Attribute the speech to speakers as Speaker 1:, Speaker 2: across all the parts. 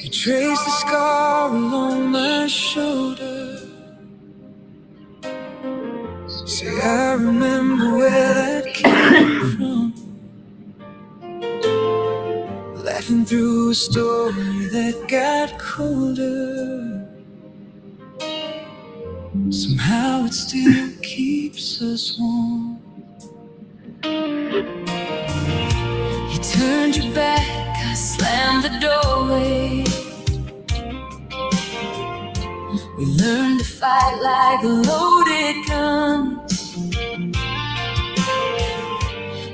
Speaker 1: You trace the scar along my shoulder. Say I remember where that came from. Laughing through a story that got colder. Somehow it still keeps us warm. You turned your back, I slammed the doorway. We learned to fight like loaded guns.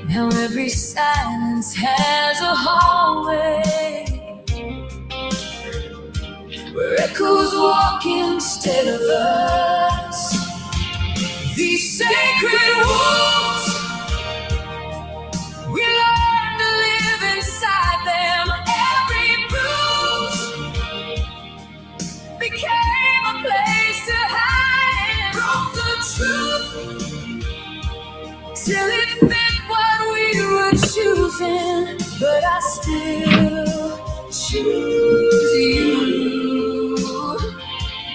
Speaker 1: Now every silence has a hallway where echoes walk instead of us. These sacred wolves, we learn to live inside them. Every bruise became a place to hide and broke the truth till it fit what we were choosing. But I still choose you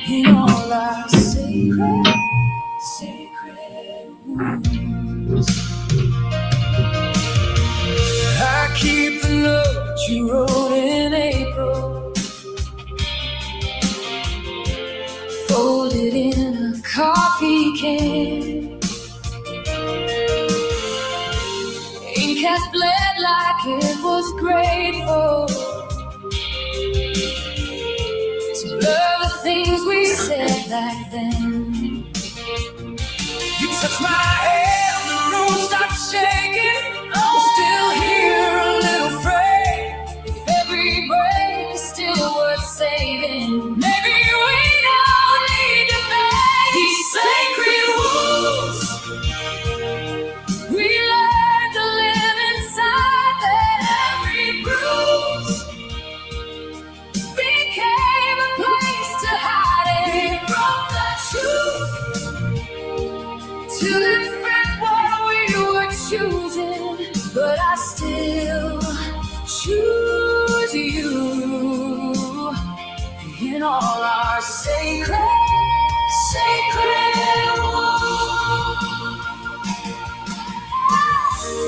Speaker 1: in all our sacred wounds. I keep the note you wrote in April, folded in a coffee can. Ink has bled like it was grateful to blur the things we said back then. You touch my hand, the room stops shaking. I'm still here, a little afraid. If every break is still worth saving, maybe we don't need to face these sacred wounds. We learn to live inside that. Every bruise became a place to hide it. We broke the truth till it fit what we were choosing. But I still choose you in all our sacred wounds.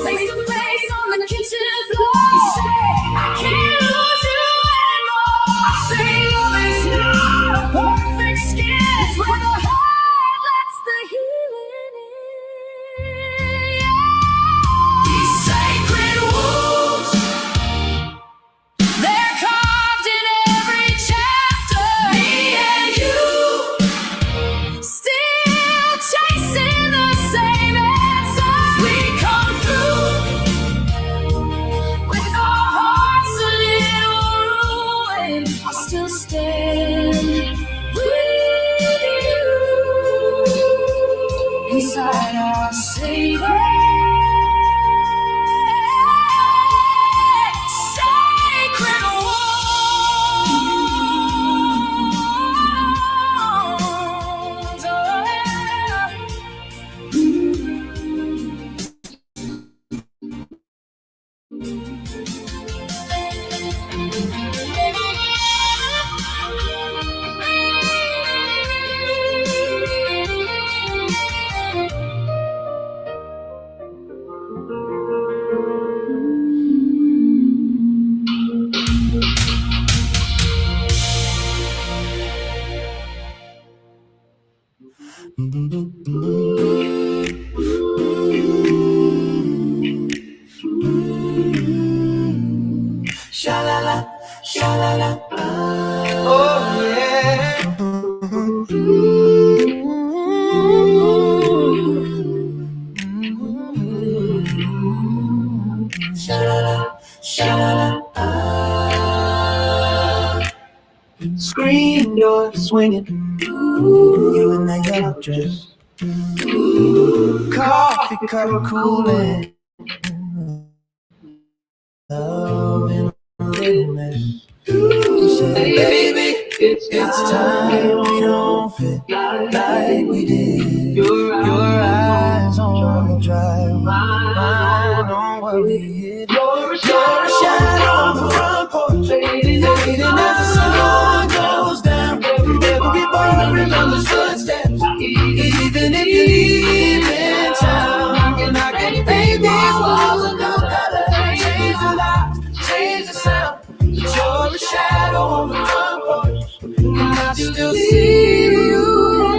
Speaker 1: Face to face on the kitchen floor, you say I can't lose you anymore. I say love is not a perfect skin, it's where the heart lets the healing in. These sacred wounds, they're carved in every chapter. Me and you, still chasing the same answers. We come through with our hearts a little ruined. I still stand with you inside our sacred wounds. Sha-la-la, sha-la-la, oh yeah. Sha-la-la, sha-la-la, screen door swinging, you in that yellow dress, coffee cup cooling, love in a little mess. You say, baby, it's time we don't fit like we did. Your eyes on the drive, mine on what we hit. You're a shadow on the front porch, fading as the remembers footsteps. Even if you leave in town, and I can paint these walls a new color, change the light, change the sound. But you're a shadow on the front porch, and I still see you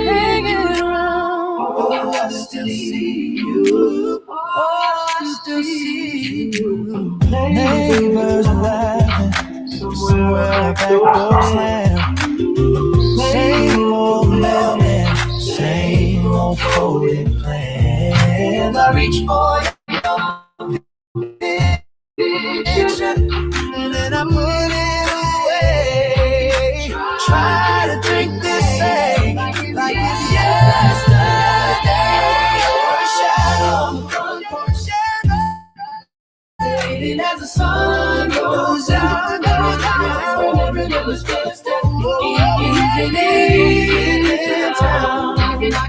Speaker 1: hanging around. Oh, I still see you. Oh, I still see you. Neighbors are laughing somewhere back door slam. Same old mailman, same old folded plans. I reach for your picture, and then I put it away. Try to drink this thing like it's yesterday. You're a shadow on the front porch, fading as the sun goes down. Remember's footsteps. Even in town, I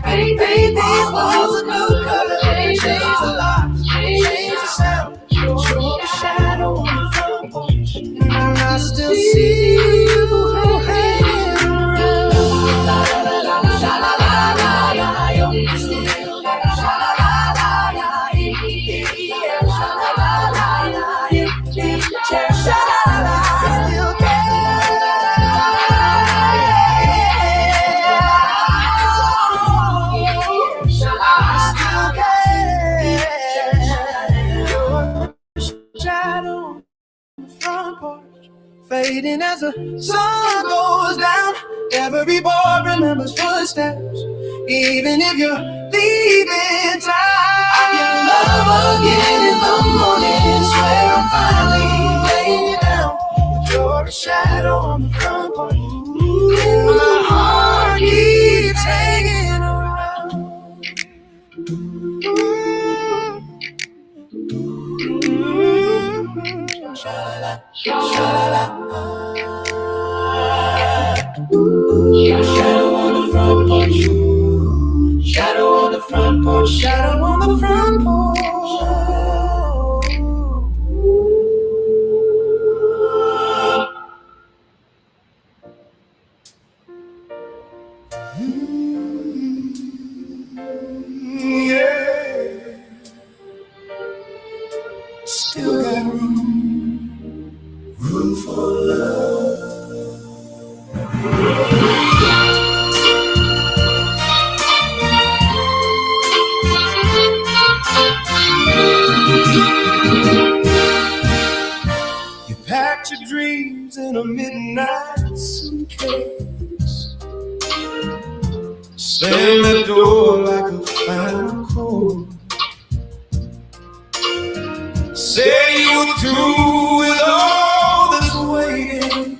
Speaker 1: can paint these walls a new color, change the lights, change the sound. You're a shadow on the front porch, and I still see you hanging around. La la la la la la la la. You're still got a la la la la. Yeah, la la la la. Yeah, la la la. Still got. Shadow on the front porch, fading as the sun goes down. Every boy remembers footsteps, even if you're leaving town. I can love again in the morning, swear I'm finally laying you down. But you're a shadow on the front porch, and my heart keeps hanging around. Sha-la-la, sha-la-la. Shadow on the front porch. Shadow on the front porch. Shadow on the front porch. Yeah. Still got room for love. You packed your dreams in a midnight suitcase, slammed the door like a final chord. Say you through with all this waiting.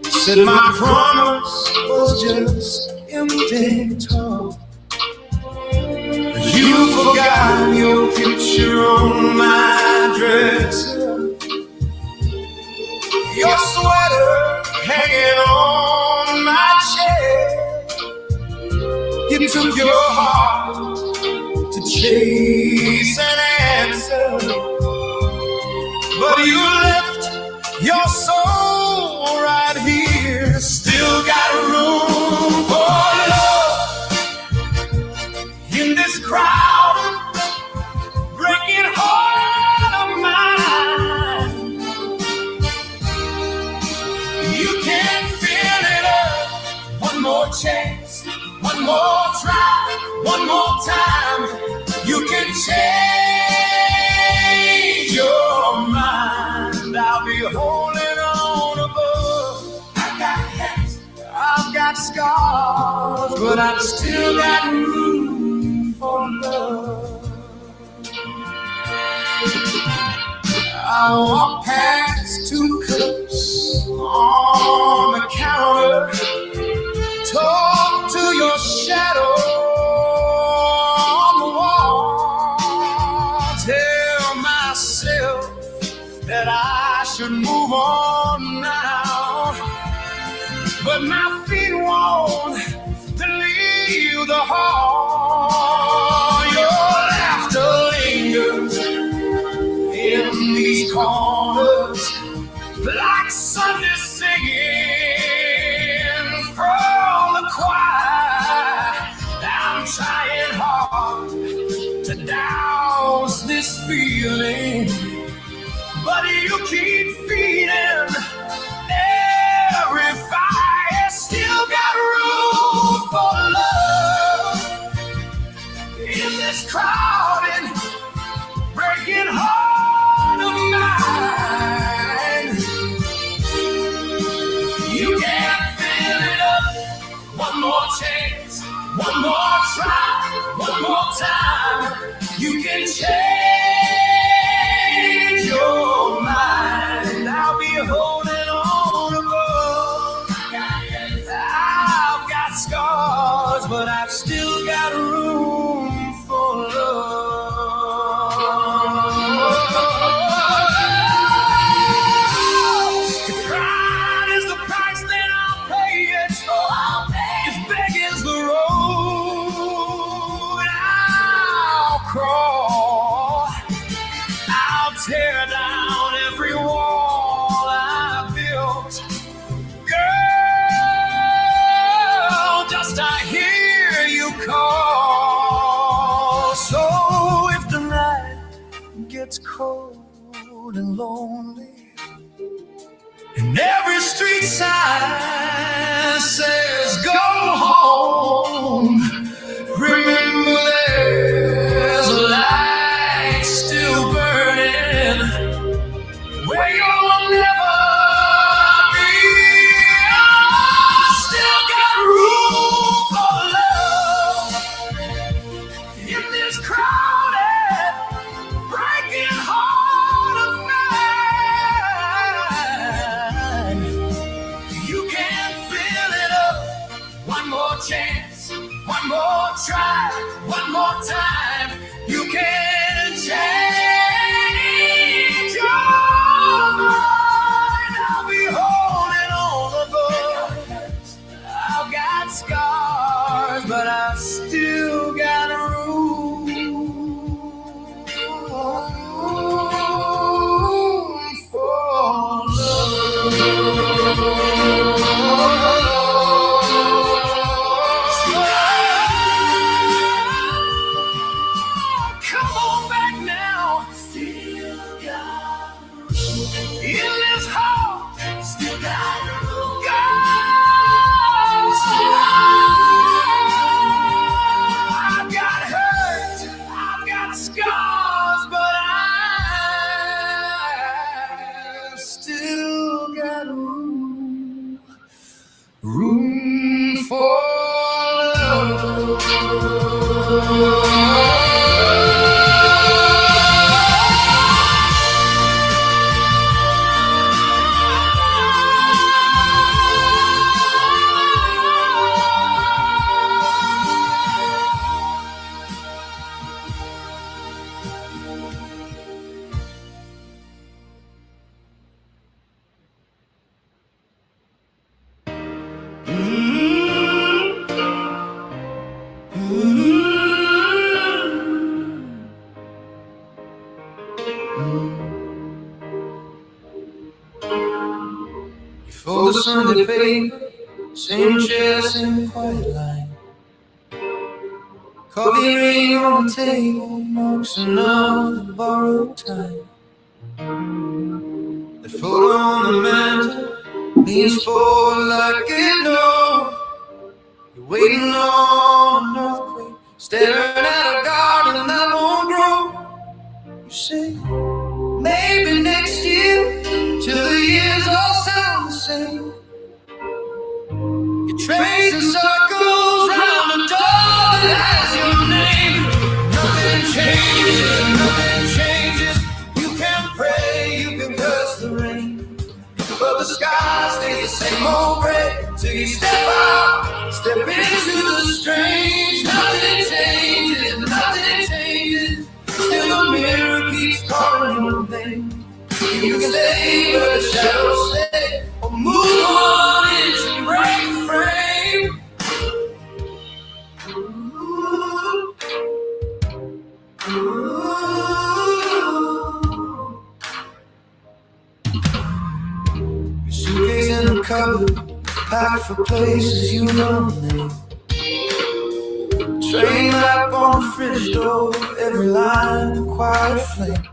Speaker 1: Said my promise was just empty talk. You forgot your picture on my dresser, your sweater hanging on my chair. You took your heart to chase an answer, but you left your soul right here. Still got room for love in this crowd, breaking heart of mine. You can fill it up. One more chance, one more try, one more time. You can change your mind. I'll be holding on above. I got hats, I've got scars, but I've still got room for love. I walk past two cups on the counter, talk to your shadow on the wall, tell myself that I should move on now, but my feet won't leave the hall. Your laughter lingers in these corners like Sunday singing from the choir. One more chance, one more try, one more time. You can change your mind. I'll be holding on above. I've got scars, but I've still got room for love. If pride is the price, then I'll pay it. If begging's the road I'll crawl, I'll tear down every wall I built. Girl, just I hear you call. So if the night gets cold and lonely, and every street sign says go home, remember there's a light still burning where you'll never be. I still got room for love in this crowded, breaking heart of mine. You can fill it up. One more chance, one more try, one more time. You can change your mind. I'll be holding on above. I've got scars, but I've still got room for come on back now. Still got room in this heart. Still got room. I've got hurt. I've got scars, but I've still got room for love. You fold the Sunday paper, same chair, same quiet line. Coffee ring on the table, marks another borrowed time. The photo on the mantle leans forward like it knows you're waiting on an earthquake, staring at a garden that won't grow. You say, maybe next year, till the years all sound the same. You're tracing circles round a door that has your name. Nothing changes, nothing changes. You can pray, you can curse the rain, but the sky stays the same old gray till you step out, step into the strange. Nothing changes, nothing changes. Still the mirror keeps calling your name. You can stay where the shadows stay, or move on into break frame. Your suitcase in the cupboard, packed for places you don't name. Train map on the fridge door, every line a quiet flame.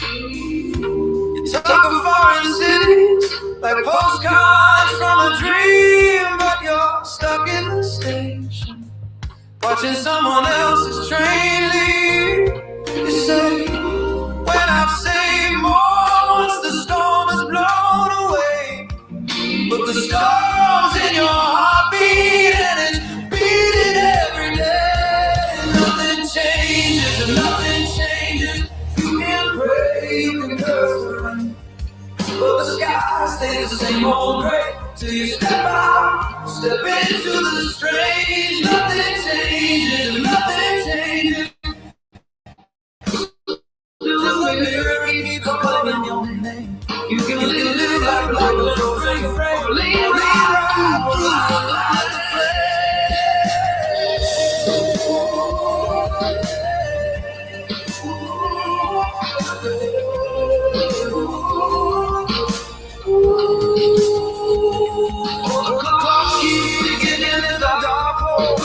Speaker 1: You talk of foreign cities like postcards from a dream, but you're stuck in the station, watching someone else's train leave. You say, when I've saved more, once the storm has blown away, but the storm's in your heartbeat. same old great till you step out, step into the strange. Nothing changes, nothing changes. Till the mirror keeps calling your name. You can live like a frozen frame, or lean right through the light of flame. The clock keeps ticking in the dark hole. The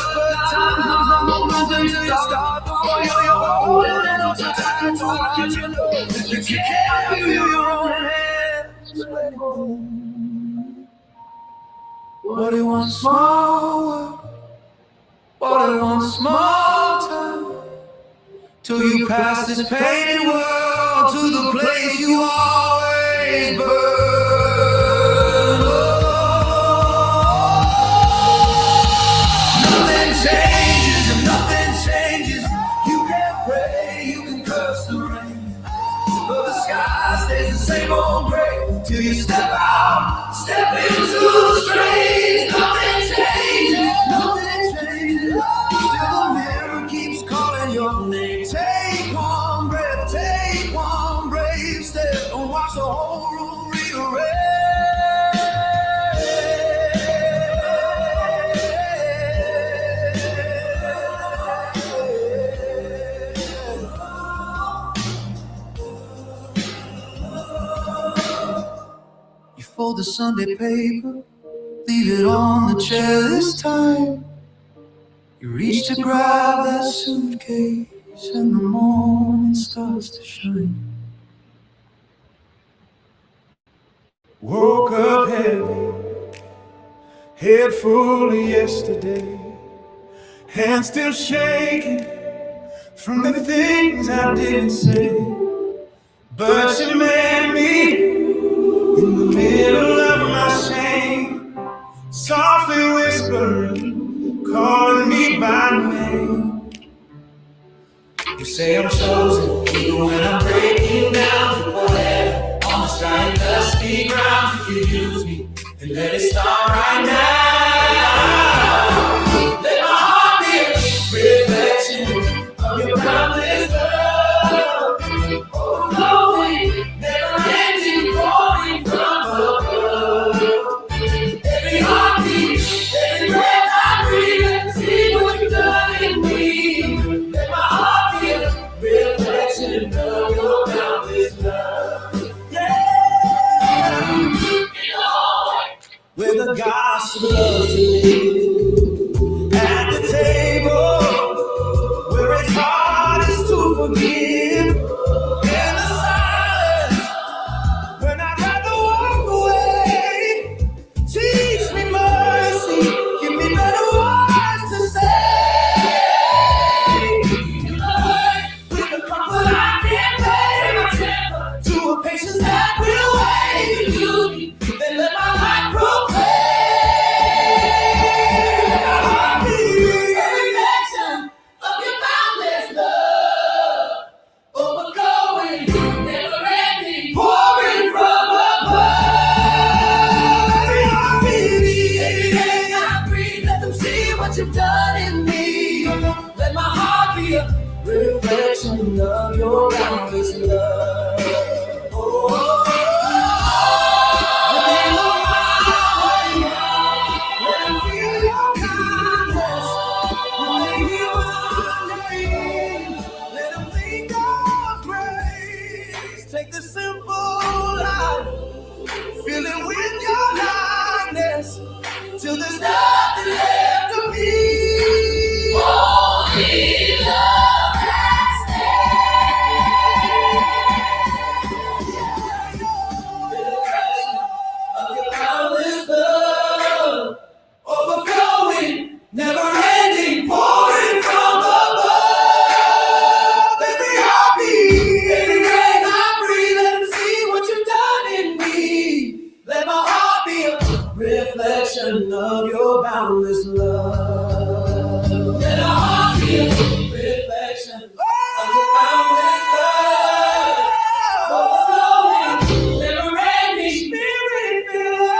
Speaker 1: time comes, the moment until you start the fire. You're holding on so tight to what you know that you can't feel your own hands letting go. What it one small word, what it one small time, till you pass this painted world to the place you always burn. Nothing changes and nothing changes. You can pray, you can curse the rain, but the sky stays the same old gray till you step out, step into the strange. Nothing changes, nothing changes. Still the mirror keeps calling your name. Take one breath, take one brave step, and watch the whole room rearrange. You fold the Sunday paper, leave it on the chair this time. You reach to grab that suitcase and the morning starts to shine.
Speaker 2: Woke up heavy, head full of yesterday, hands still shaking from the things I didn't say. But you met me in the middle of my shame, softly whispering, calling me by name. You say I'm chosen, even when I'm breaking down. Go ahead, on the stride, dusty ground. If you use me, then let it start right now. Let my heart be a reflection of your boundless love, overflowing, never ending, pouring from above. Every heartbeat, every breath I breathe, let me see what you've done in me. Let my heart be a reflection of your boundless love. Yeah, where the gospel loves to live, at the table where it's hardest to forgive, in the silence when I'd rather walk away. Teach me mercy, give me better words to say. With the comfort I can't pay, to a patience that will wait. Then let my life proclaim. Let my heart be a reflection of your boundless love, overflowing, never ending, pouring from above. Every heartbeat, every day I breathe, let them see what you've done in me. Let my heart be a reflection of your boundless love. Oh, when they look my way, let them feel your kindness. When they hear my name, let them think of grace. Take the simple life, fill it with your lightness, till there's nothing left of me. Only love can of your boundless love, overflowing, never ending, pouring from above. Every heartbeat, every breath I breathe, let them see what you've done in me. Let my heart be a reflection of your boundless love. Let our heart be a reflection of your boundless love, overflowing, never ending, spirit filled.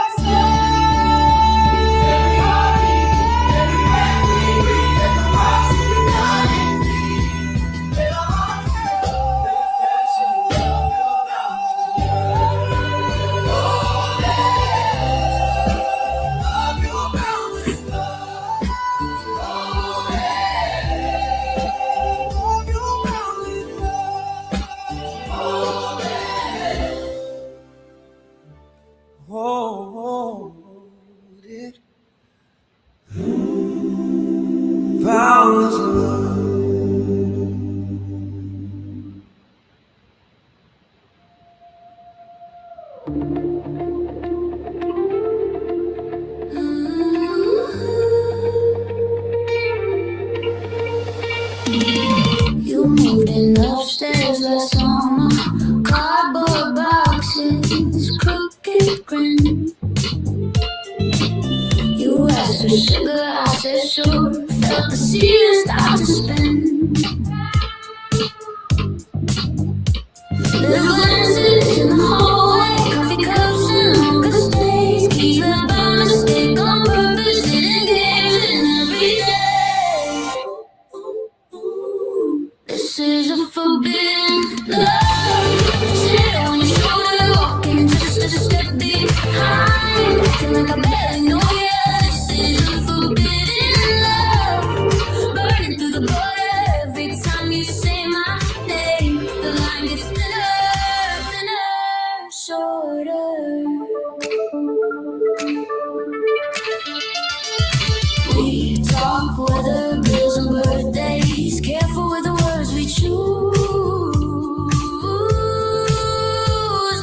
Speaker 1: sugar, I said sure. Felt the ceiling start to spin. Little glances in the hallway, coffee cups and longer stays. Keys left by mistake on purpose, hidden games in every day. This is a forbidden love. Sit on your shoulder, walking just a step behind, acting like I barely know you. This is a forbidden love, burning through the border every time you say my name. The line gets thinner, thinner, shorter. We talk weather, bills and birthdays. Careful with the words we choose.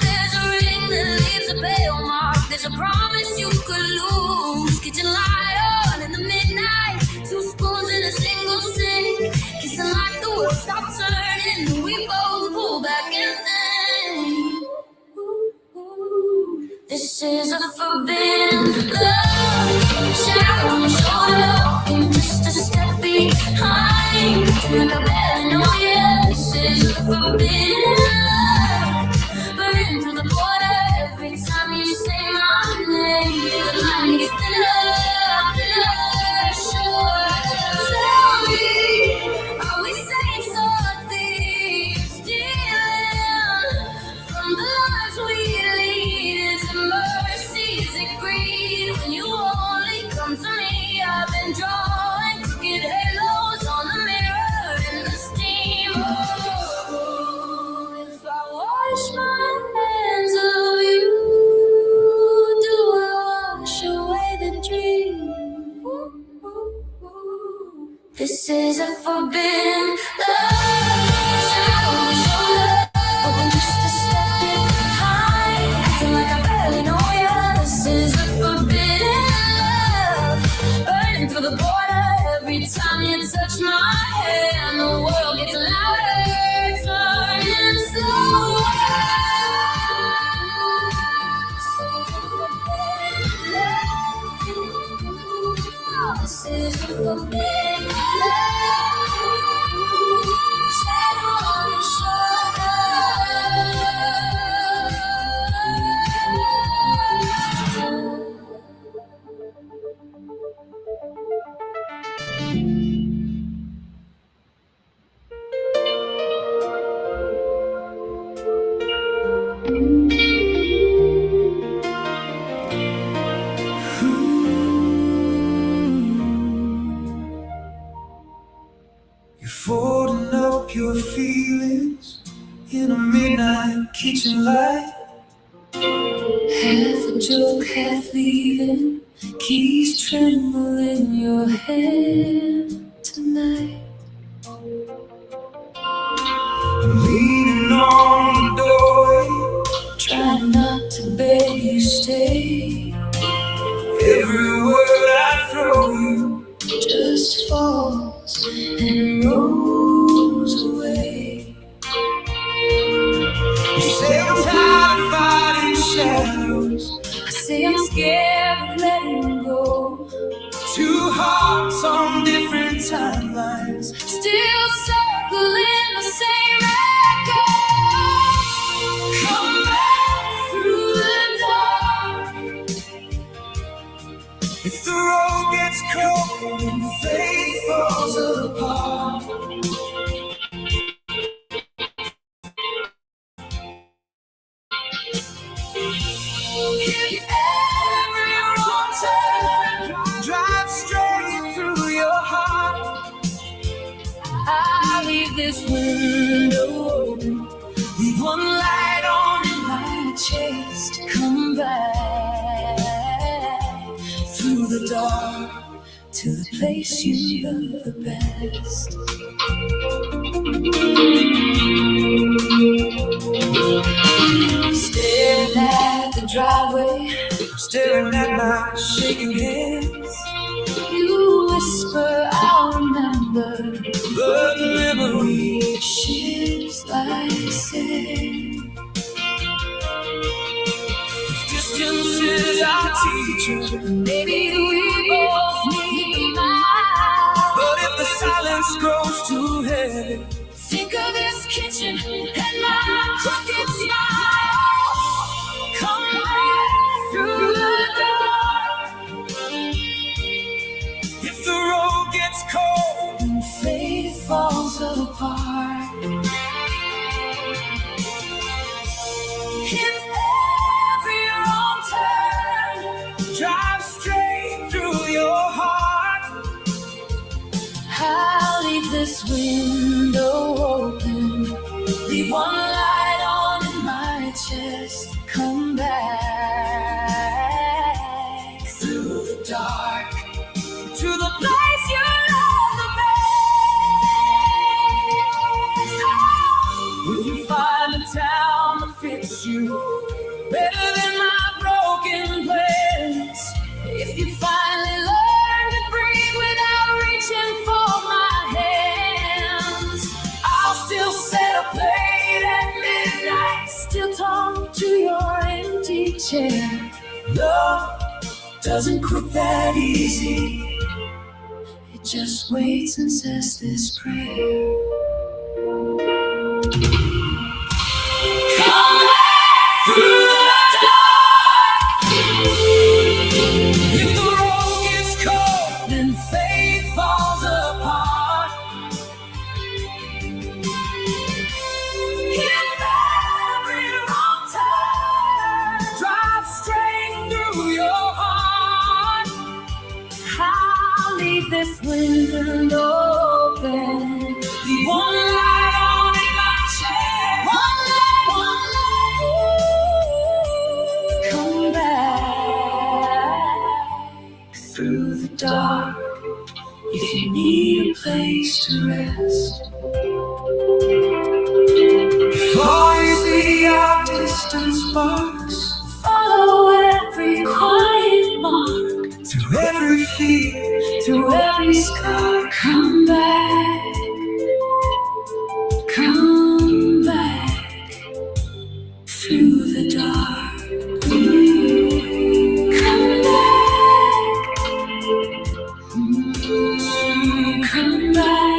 Speaker 1: There's a ring that leaves a pale mark. There's a promise you could lose. Kitchen light on in the midnight. 2 spoons in a single sink. Kissing like the world stopped turning. We both pull back and think. This is a forbidden love. Shadow on my shoulder, walking just a step behind. Acting like I barely know you. This is a forbidden love, burning through the border every time you say my name. The line gets thinner, thinner, shorter. Tell me, are we saints or thieves, stealing from the lives we lead? Is it mercy, is it greed? When you only come to me, I've been drawing crooked halos on the mirror and the steam. Oh, if I wash my hands of you, do I wash away the dream? This is a forbidden love. Shadow on my shoulder, open just a step behind, acting like I barely know ya. This is a forbidden love, burning through the border every time you touch my hand. The world gets louder, turning slower. This is a forbidden love, shadow on your
Speaker 2: You're folding up your feelings in a midnight kitchen light.
Speaker 1: half a joke, half leaving. Keys tremble in your hand tonight.
Speaker 2: I'm leaning on the doorway,
Speaker 1: Trying not to beg you stay.
Speaker 2: every word I throw you
Speaker 1: Just falls and rolls away.
Speaker 2: You say I'm tired of fighting shadows.
Speaker 1: I say I'm scared of letting go.
Speaker 2: 2 hearts on different timelines.
Speaker 1: Still circling the same echo.
Speaker 2: Come back
Speaker 1: Through the dark,
Speaker 2: if the road gets cold and faith falls apart. If every wrong turn drives straight through your heart,
Speaker 1: I leave this window open.
Speaker 2: leave one light on in
Speaker 1: My chest, come back
Speaker 2: through the dark.
Speaker 1: to the place you love the best. Staring at the driveway,
Speaker 2: Staring at my shaking hands,
Speaker 1: you whisper, I'll remember.
Speaker 2: but memory
Speaker 1: Ships like sand.
Speaker 2: distance is our teacher.
Speaker 1: Maybe we both
Speaker 2: gets cold and faith falls apart. If every wrong turn drives straight through your heart, I'll leave this window open, leave one light on in my chest. Come back through the dark to the place you love the best. Will you find a town that fits you better than my broken plans? If you finally learn to breathe without reaching for my hands, I'll still set a plate at midnight, still talk to your empty chair. Love doesn't quit that easy, it just waits and says this prayer. Come back through the dark. If the road gets cold and faith falls apart, if every wrong turn drives straight through your heart, I'll leave this window open, leave one light on in my chair. One light. Come back through the dark if you need a place to rest. Before you see our distant sparks, follow every quiet mark, through every fear, through every scar. Come back, come back through the dark. Come back, come back.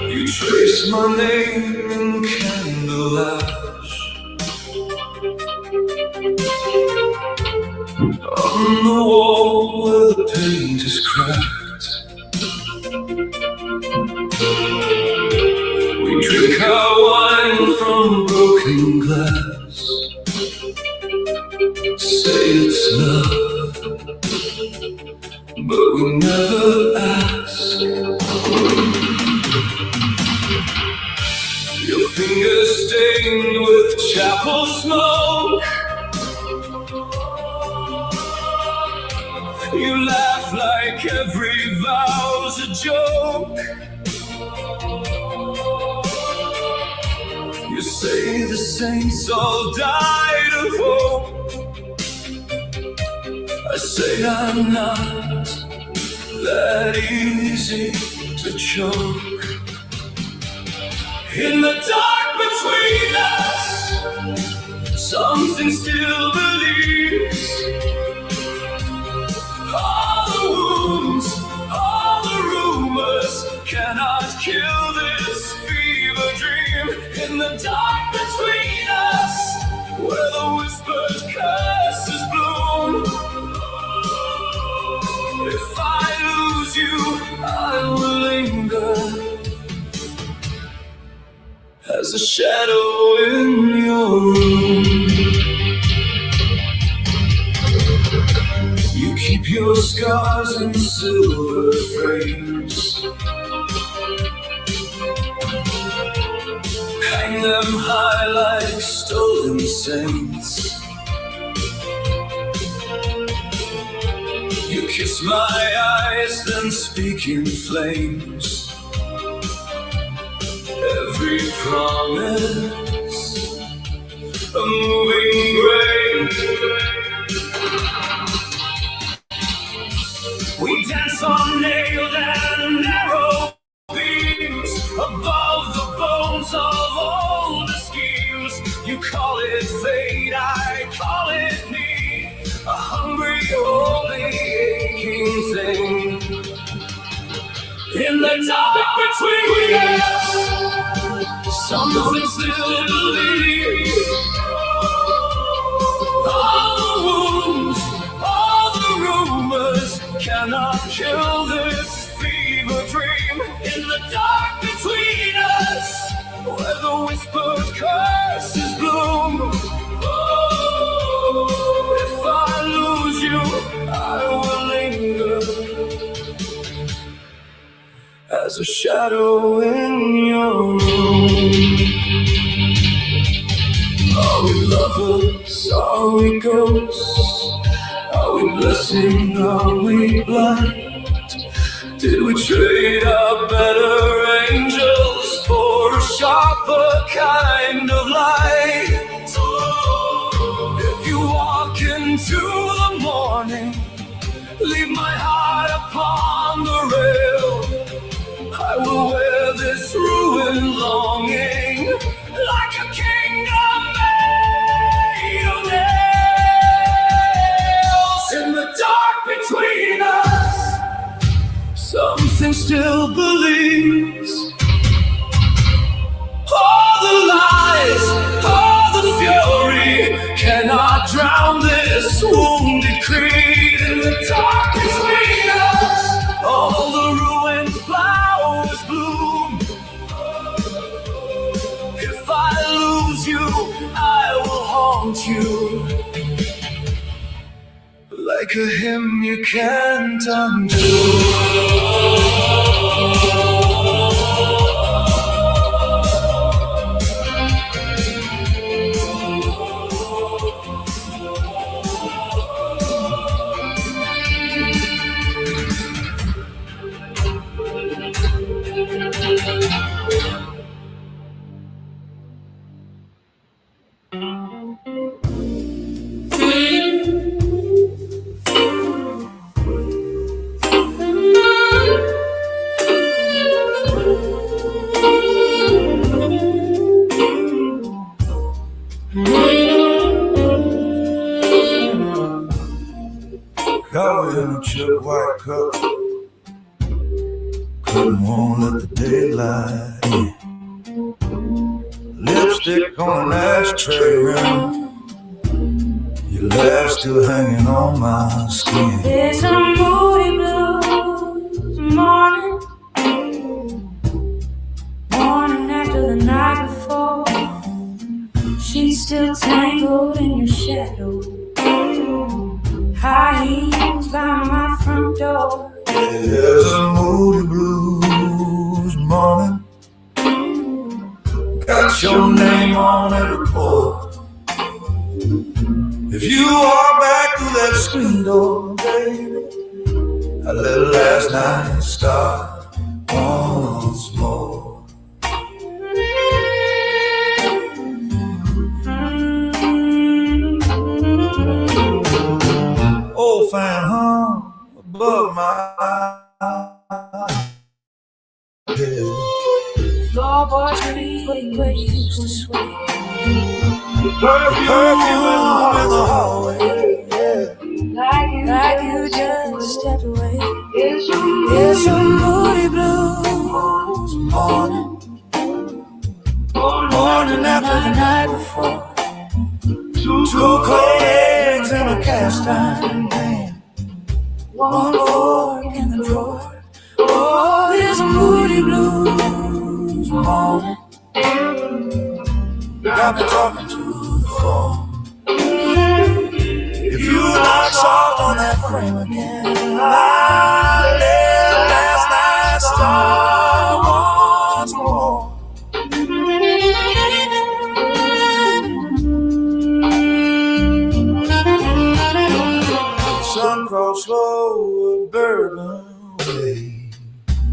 Speaker 2: You trace my name in candle ash on the wall where the paint is cracked. We drink our wine from broken glass, say it's love, but we never ask. Your fingers stained with chapel smoke, you laugh like every vow's a joke. You say the saints all died of hope, I say I'm not that easy to choke. In the dark between us, something still believes. All the wounds, all the rumors cannot kill this fever dream. In the dark between us, where the whispered curses bloom, if I lose you, I will linger as a shadow in your room. You keep your scars in silver frames, hang them high like stolen saints. You kiss my eyes, then speak in flames. Every promise, a moving grave. fate, I call it me, a hungry, holy, aching thing. In the dark between us, something still believes. All the wounds, all the rumors cannot kill this fever dream. In the dark between us, where the whispered curses bloom. Oh, if I lose you, I will linger as a shadow in your room. Are we lovers? Are we ghosts? Are we blessing? Are we blind? Did we trade our better angels for a sharper kind of light? If you walk into the morning, leave my heart upon the rail. I will wear this ruined longing like a kingdom made of nails. In the dark between us, something still believes. All the lies, all the fury cannot drown this wounded creed. In the dark between us, all the ruined flowers bloom. If I lose you, I will haunt you like a hymn you can't undo.
Speaker 3: Covered in a chip white cup, couldn't won't let the daylight in. Lipstick on an ashtray rim, your laugh still hanging on my skin.
Speaker 1: It's a moody blues morning, morning after the night before. She's still tangled in your shadow, high heels by my front door.
Speaker 3: It's a moody blues morning, got your name on every pore. If you walk back through that screen door, baby, I let last night start once more. Old fan hung above my head.
Speaker 1: Floorboards creak where you used to sway.
Speaker 3: Perfume in the hallway, yeah.
Speaker 1: Like you just stepped away. It's a moody blues morning, morning after the night before.
Speaker 3: Two cold eggs in a cast iron pan,
Speaker 1: One fork in the drawer. Oh, it's a moody blues morning.
Speaker 3: got me talking to the phone. If you knock soft on that frame again, I let last night start once more. Sun crossed slow a bourbon way,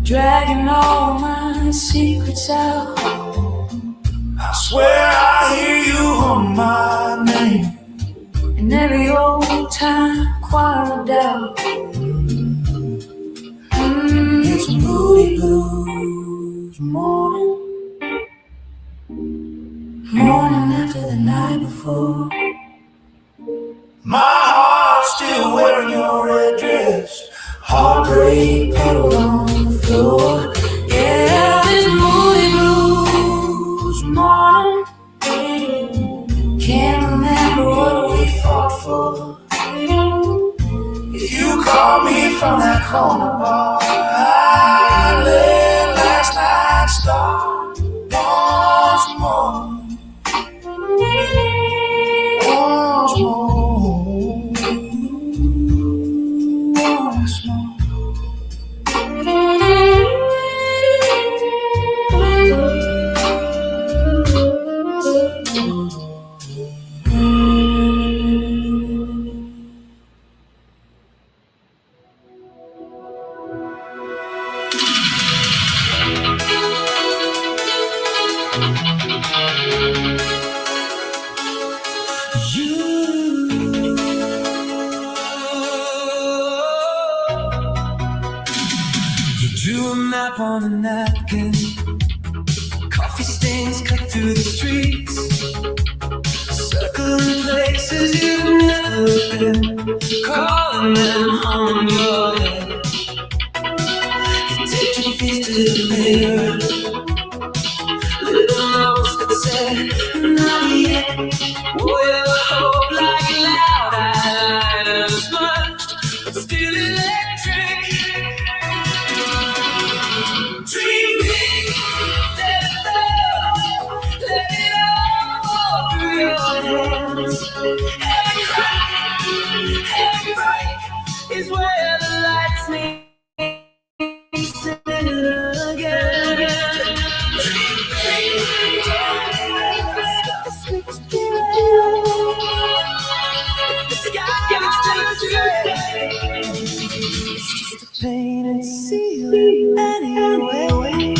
Speaker 1: Dragging all my secrets out.
Speaker 3: I swear I hear you hum my name,
Speaker 1: And every old time choir doubt.
Speaker 3: it's a moody blues morning.
Speaker 1: Morning after
Speaker 2: the night before.
Speaker 3: My heart's still wearing your red dress.
Speaker 2: Heartbreak puddled on the floor. Yeah, this moody blues morning. Can't remember what we fought for.
Speaker 3: If you call me from that corner bar, I let last night start once more. Once more. Once more.
Speaker 2: You drew a map on a napkin. Coffee stains cut through the streets. Circling places you've never been. Calling them home in your head. You take your face to the mirror. Little notes that said, not yet. With a hope like loud eyeliners smudged, but still electric. Dreaming, let it fall, let it all fall through your hands. Every crack, every break is where the lights meet again. It's just a painted ceiling anyway.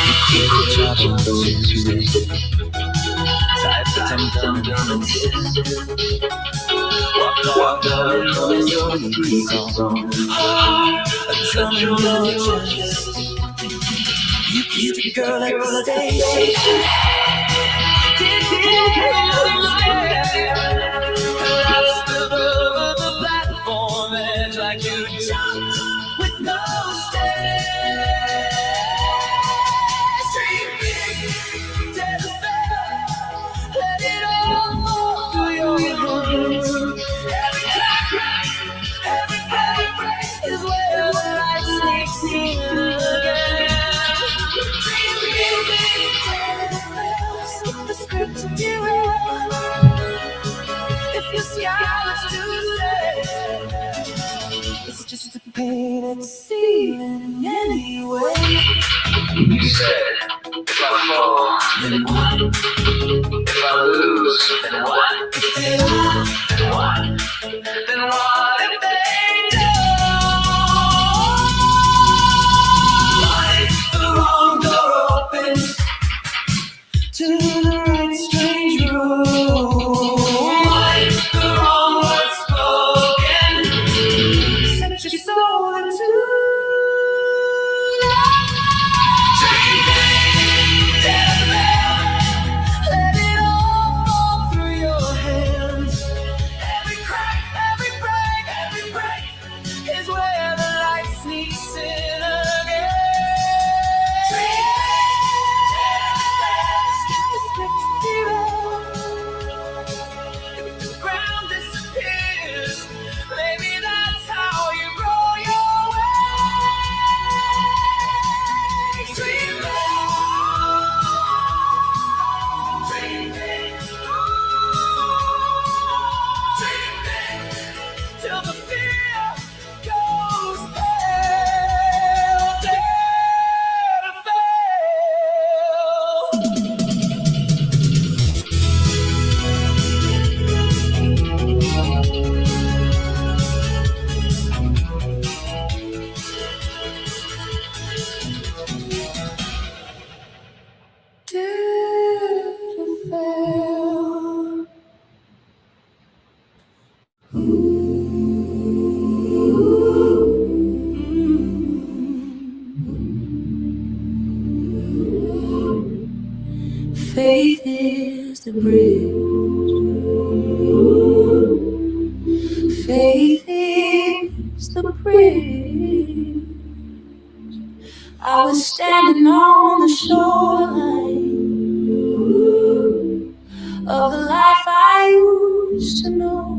Speaker 2: You quit your job on Tuesday. Type the $10 on Tuesday. Walk out and your music song. A drum in your chest. You kissed a girl at the station. Collapsed above the platform edge like you jumped with no stairs. Dreaming, dead fell, let it all fall through your hands. Every crack, every break is where the light sneaks in again. Dreaming, dead fell, skip the script and you if your sky was Tuesday, it's just a painted ceiling anyway.
Speaker 4: You said, if I fall, then what? If I lose, then what?
Speaker 2: If they lie,
Speaker 4: Then what? Then what if they
Speaker 2: like the wrong door open to the right strange room. Like the wrong words spoken set your soul into dreaming, dead man, let
Speaker 1: is the bridge. Faith is the bridge. I was standing on the shoreline of the life I used to know.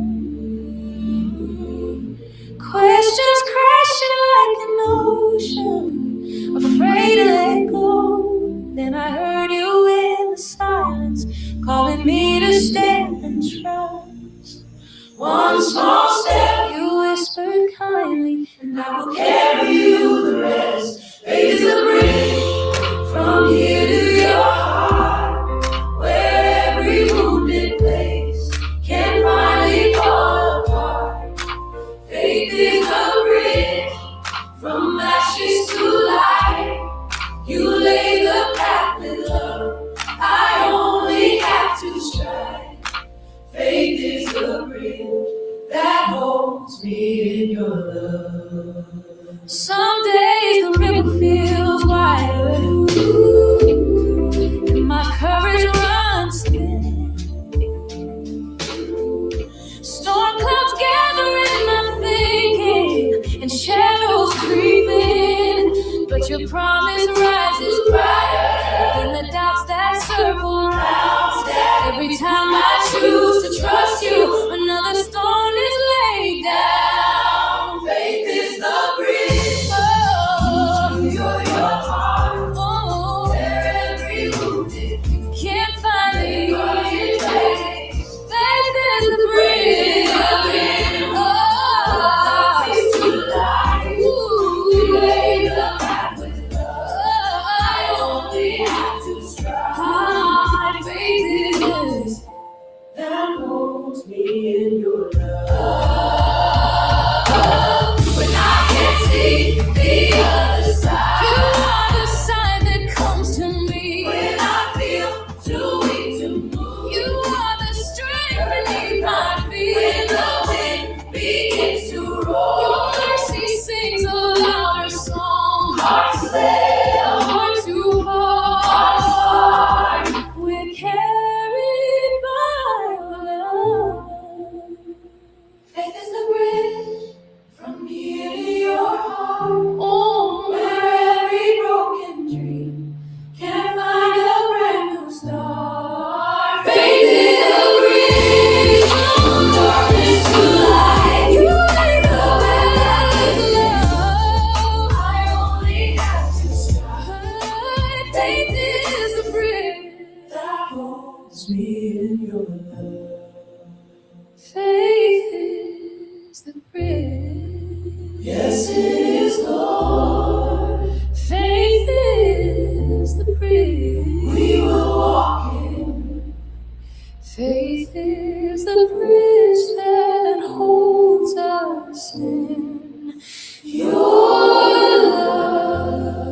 Speaker 1: Questions crashing like an ocean, afraid to let go. Then I heard you in the silence, calling me to stand and trust. One small step, you whispered kindly, and I will carry you the rest. Faith is the bridge from here to your heart, where every wounded place can finally fall apart. Faith is the bridge from ashes to light. You lay the path with love, I only have to stride. Faith is the bridge that holds me in your love. Some days the river feels wider, and my courage runs thin. Storm clouds gather in my thinking, and shadows creeping. But your promise rises brighter than the doubts that circle around. Every time I choose to trust you, another stone is laid down. Faith is the bridge to your heart, where every wounded can finally find place. Faith is the bridge. To life. You lay the path with love. I only have to strive. Faith is that holds me in your love. When I can't see the other side, you are the sign that comes to me. When I feel too weak to move, you are the strength beneath my feet. When the wind begins to roll, your mercy sings a louder song. Hearts lay, hearts too hard. We're carried by love. Faith is the bridge from here to your heart. Oh, where every broken dream can find a brand new start. Faith is the bridge from darkness to light. You lay the path with love. I only have to strive. Faith is the bridge that holds me in your love. Faith is the bridge. Yes, it is, Lord. Faith is the bridge we will walk in. Faith is the bridge that holds us in your love.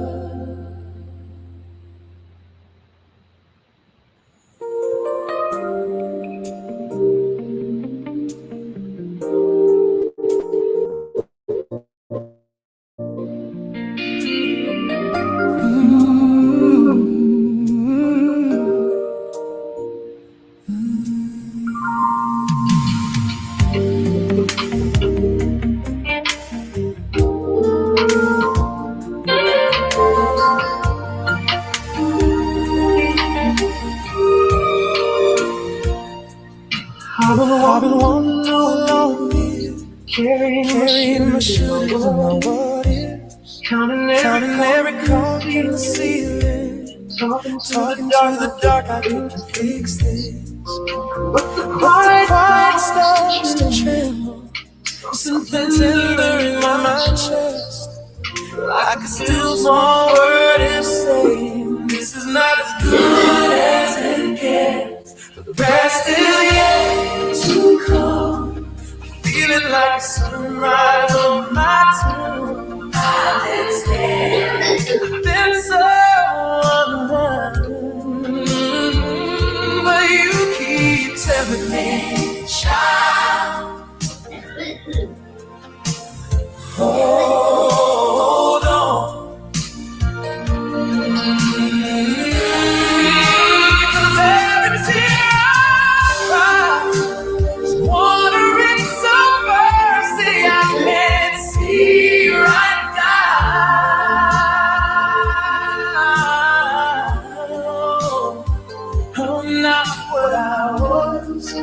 Speaker 2: I've been wanting all along here, carrying my shoes and my what is, counting every clock in the ceiling, talking to the dark, I can fix this. But the quiet starts to tremble, something tender in my chest, like a still small word is saying, this is not as good as it gets. The best is yet to come. Feeling like a sunrise on my tomb. I've been scared, I've been so undone. But you keep telling me, child, hold on. Because every
Speaker 3: what I was.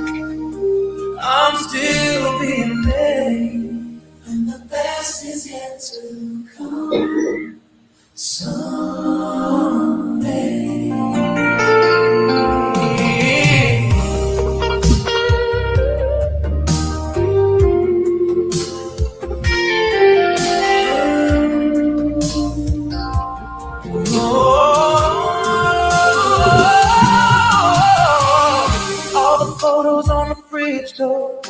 Speaker 3: I'm still being made, and the best is yet to come someday. All the photos on the fridge door,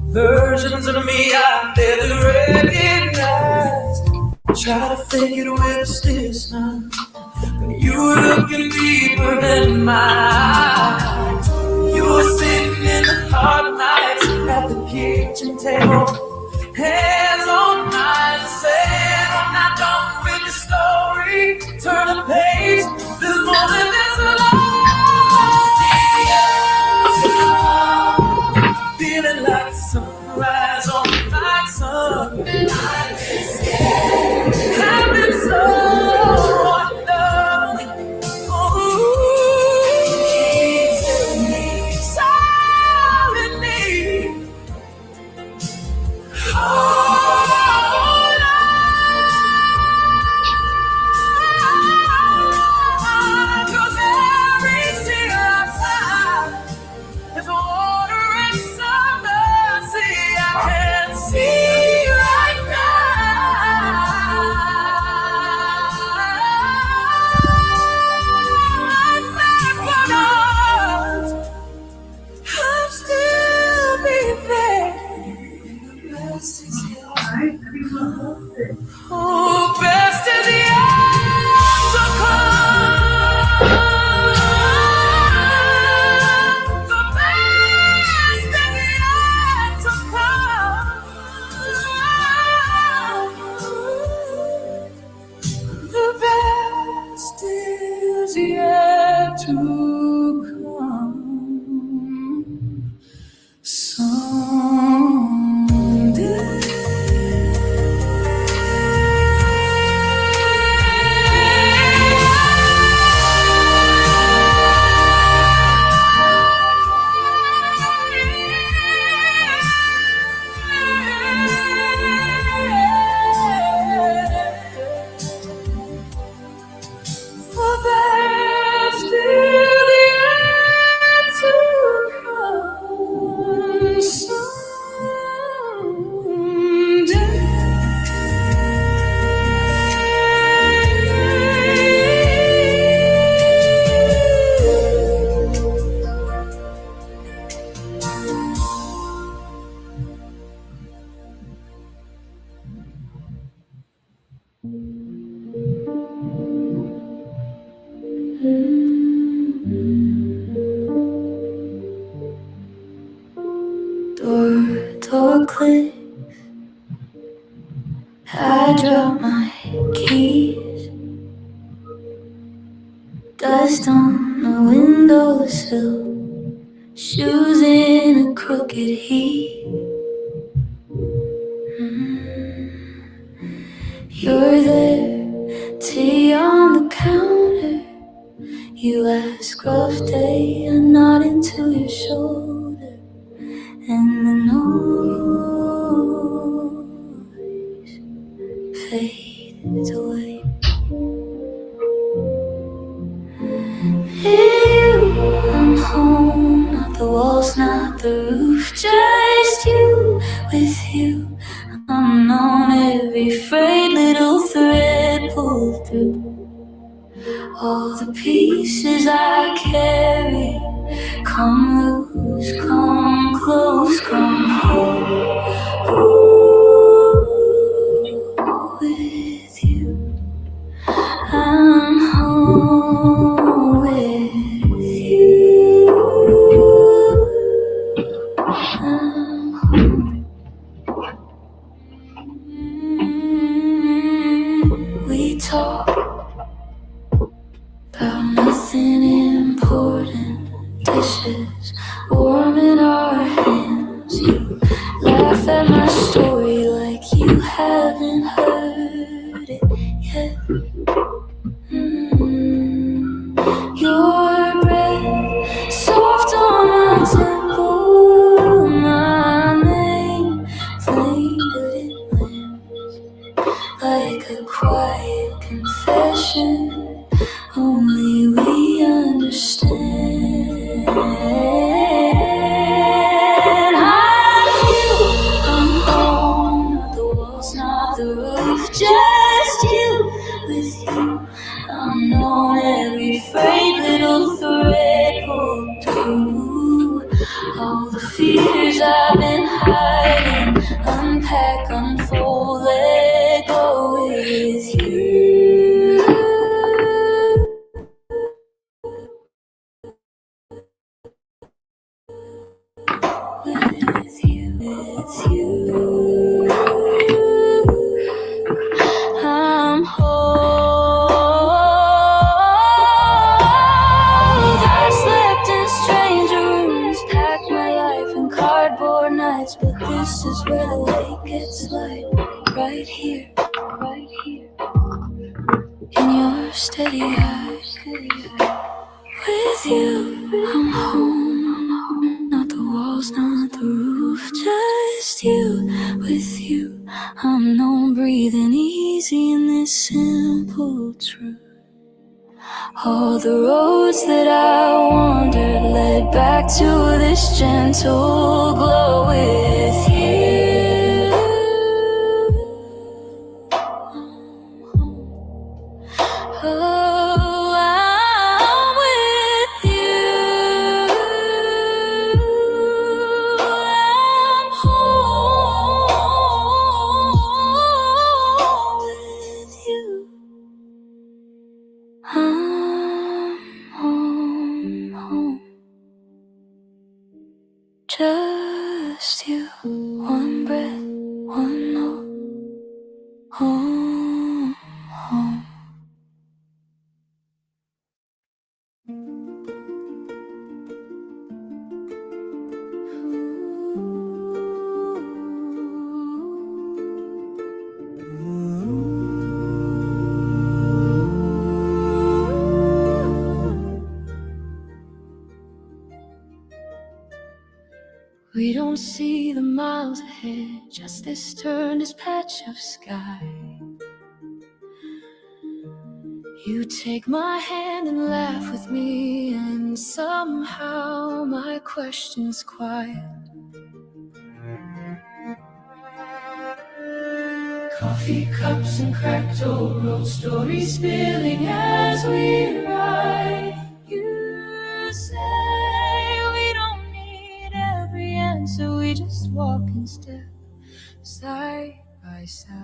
Speaker 3: versions of me I never recognized. Try to fake it with a still smile, but you were looking deeper than mine. You were sitting in the hard nights at the kitchen table, hands on eyes, saying I'm not done with the story. Turn the page, there's more than this love. Feeling like sunrise on the night sun. I've been scared, I've been so undone. Keep telling me silently. Cause every tear I cry is water and some mercy I can't see right now. I'm still being there. Best is yet to come. Oh, best is yet to come. The best is yet to come. The best is yet to come. Someday. The best is yet to come Door click. I drop my keys. Dust on the windowsill. Shoes in a crooked heap. You're there, tea on the counter. You ask rough day, a nod into your shoulder, and the noise fades away. I'm home, not the walls, not the roof, just you, with you. I'm on every frayed little thread pulled through. All the pieces I carry, come loose, come close, come home. Ooh, with you, I'm home with you. I'm home. We talk about nothing important. Dishes warm in our hands. You laugh at my story like you haven't heard it yet. Your breath soft on
Speaker 1: you. All the fears I've been hiding, unpack, unfold, let go with you. With you, I'm whole. I've slept in strange rooms, packed my life in cardboard nights, but this is where the lake gets light. Right here, in your steady eyes. With you, I'm home. Not the walls, not the roof, just you. With you, I'm known breathing easy in this simple truth. All the roads that I wandered led back to this gentle glow with you. Oh, I'm with you. I'm home with you. I'm home. Just you. One breath, one note. Home. We don't see the miles ahead, just this turn, this patch of sky. You take my hand and laugh with me, and somehow my questions quiet. Coffee cups and cracked old road stories spilling as we ride. You say we don't need every answer, we just walk in step, side by side.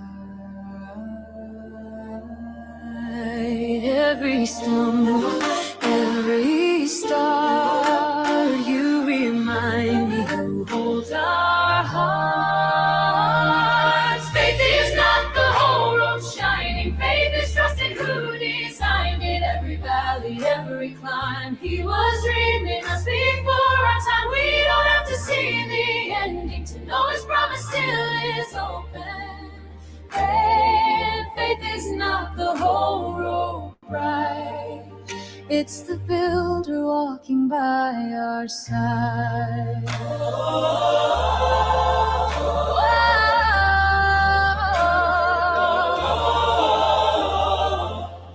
Speaker 1: Every stumble, every star, you remind me who holds our hearts. Faith is not the whole road shining, faith is trusting who designed it. Every valley, every climb, he was dreaming us before our time. We don't have to see the ending to know his promise still is open. And faith is not the whole road right, it's the builder walking by our side.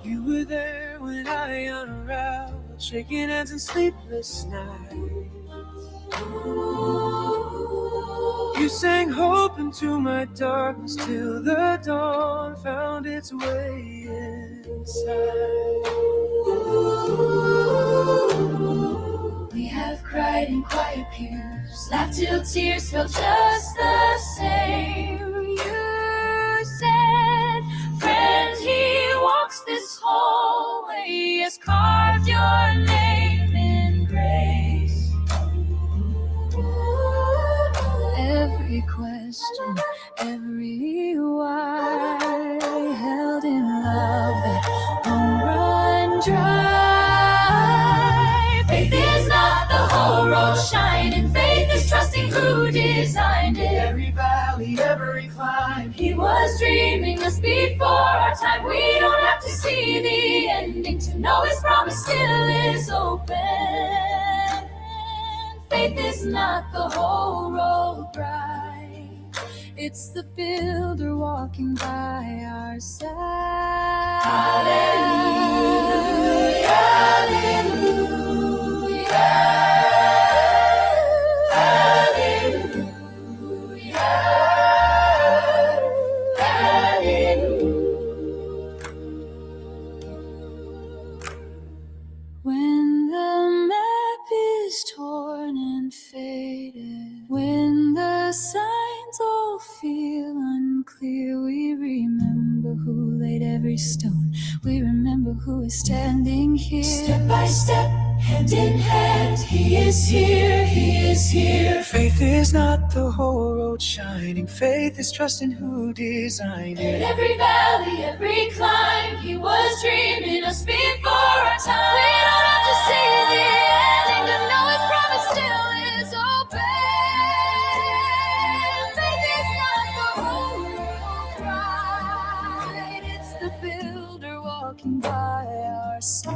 Speaker 3: You were there when I unraveled, shaking hands and sleepless nights. You sang hope into my darkness till the dawn found its way inside.
Speaker 1: We have cried in quiet peers, laughed till tears felt just the same. You said, friend, he walks this hallway, he has carved your name in grace. Every question, every why, held in love that won't run dry. Faith is not the whole road shining, faith is trusting who designed it.
Speaker 3: Every valley, every climb,
Speaker 1: He was dreaming us before our time. We don't have to see the ending to know his promise still is open. Faith is not the whole road right, it's the builder walking by our side. Hallelujah, hallelujah, hallelujah, hallelujah. When the map is torn torn and faded. When the signs all feel unclear, we remember who laid every stone. We remember who is standing here. Step by step, hand in hand, he is here, he is here.
Speaker 3: Faith is not the whole road shining. Faith is trusting who designed
Speaker 1: In
Speaker 3: it.
Speaker 1: every valley, every climb, he was dreaming us before our time. We don't have to see the ending to know his promise still is obeyed. Faith is not the whole road ride, it's the builder walking by our side.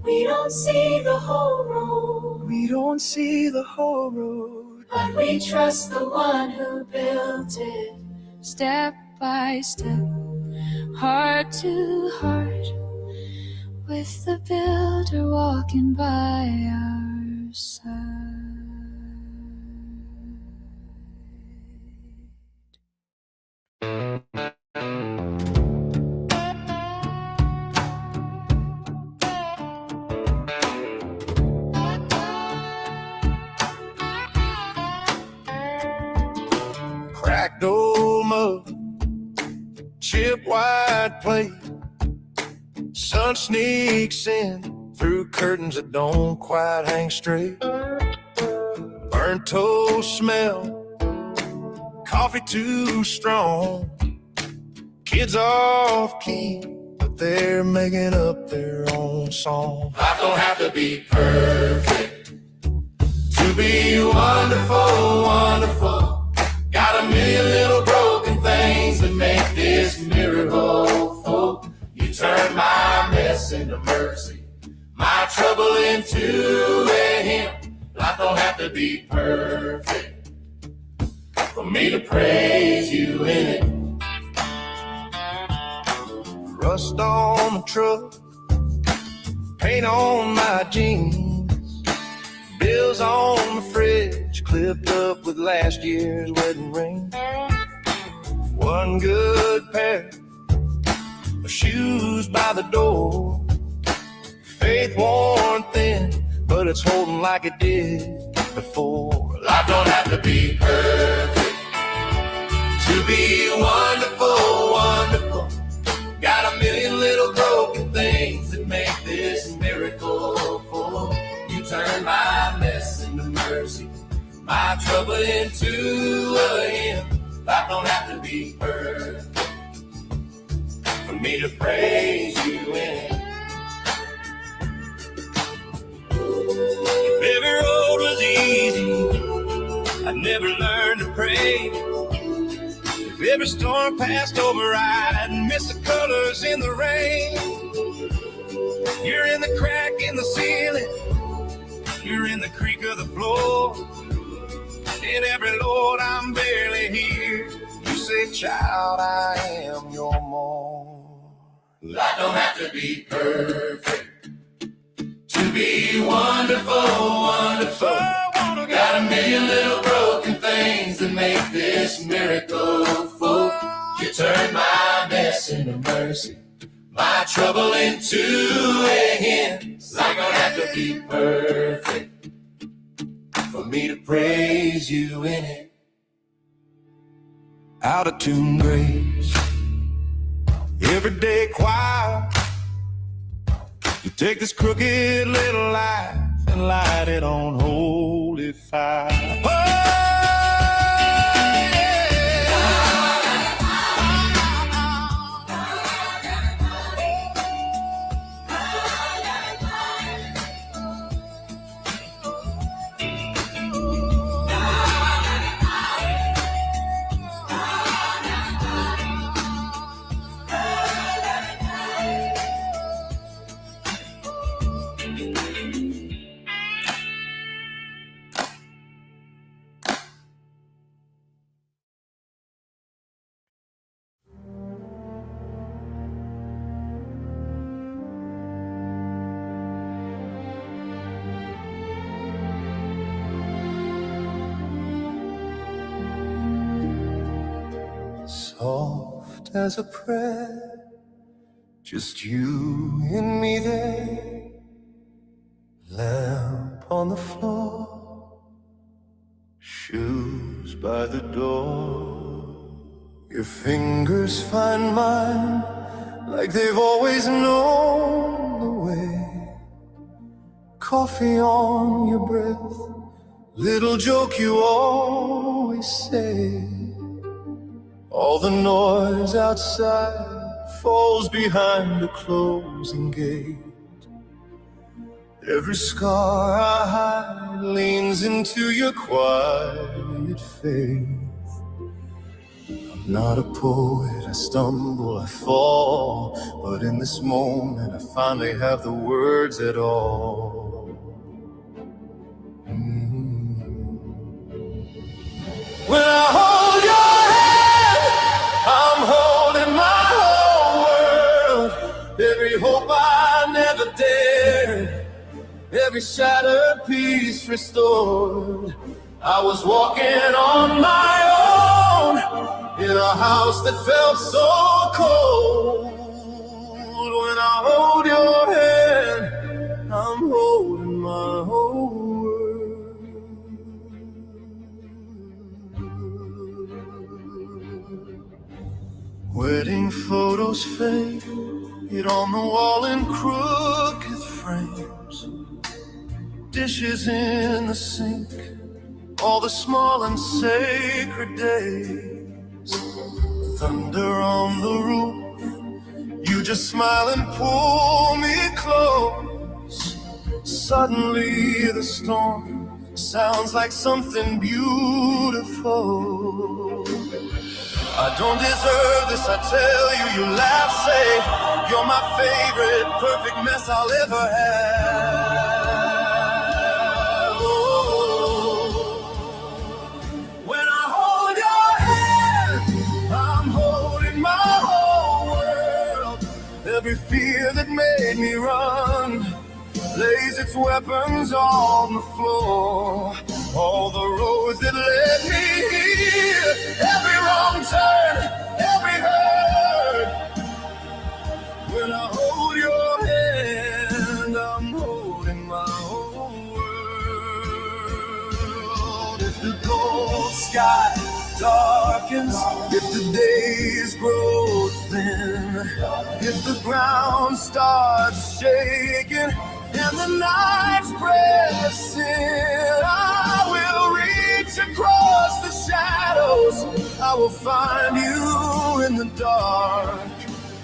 Speaker 1: We don't see the whole road,
Speaker 3: We don't see the whole road,
Speaker 1: but we trust the one who built it. Step by step, heart to heart, with the builder walking by our side.
Speaker 3: cracked old mug, chip white plate. Sun sneaks in through curtains that don't quite hang straight. Burnt toast smell, coffee too strong. Kids off key, but they're making up their own song.
Speaker 2: Life don't have to be perfect to be wonderful, wonderful. Got a million little broken things that make this miracle full. You turn my mess into mercy, my trouble into a hymn. Life don't have to be perfect for me to praise you in it.
Speaker 3: Rust on the truck, paint on my jeans, bills on the fridge, clipped up with last year's wedding ring. One good pair of shoes by the door, faith worn thin, but it's holding like it did before.
Speaker 2: Life don't have to be perfect to be wonderful, wonderful. Got a million little broken things that make this miracle full. You turn my mess into mercy, my trouble into a hymn. Life don't have to be perfect for me to praise you in it.
Speaker 3: If every road was easy, I'd never learn to pray. If every storm passed over, I'd miss the colors in the rain. You're in the crack in the ceiling, you're in the creak of the floor. In every load I'm barely here, you say, child, I am your more.
Speaker 2: Life don't have to be perfect to be wonderful, wonderful. Got a million little broken things that make this miracle full. You turn my mess into mercy, my trouble into a hymn. Life don't have to be perfect for me to praise you in it.
Speaker 3: Out of tune grace, everyday choir. You take this crooked little life and light it on holy fire. Oh, soft as a prayer,
Speaker 2: Just you and me there, lamp on the floor, shoes by the door. Your fingers find mine like they've always known the way. Coffee on your breath, little joke you always say. All the noise outside falls behind a closing gate. Every scar I hide leans into your quiet faith. I'm not a poet, I stumble, I fall, but in this moment I finally have the words at all. When I hold your hand, I'm holding my whole world. Every hope I never dared, every shattered piece restored. I was walking on my own in a house that felt so cold. When I hold your hand, I'm holding my whole world. Wedding photos fade on the wall in crooked frames. Dishes in the sink, all the small and sacred days. Thunder on the roof, you just smile and pull me close. Suddenly the storm sounds like something beautiful. I don't deserve this, I tell you, you laugh, say you're my favorite, perfect mess I'll ever have. Oh. When I hold your hand, I'm holding my whole world. Every fear that made me run lays its weapons on the floor. All the roads that led me here, every wrong turn, every hurt. When I hold your hand, I'm holding my whole world. If the cold sky darkens, if the days grow thin, if the ground starts shaking and the nights press in, I will reach across the shadows. I will find you in the dark.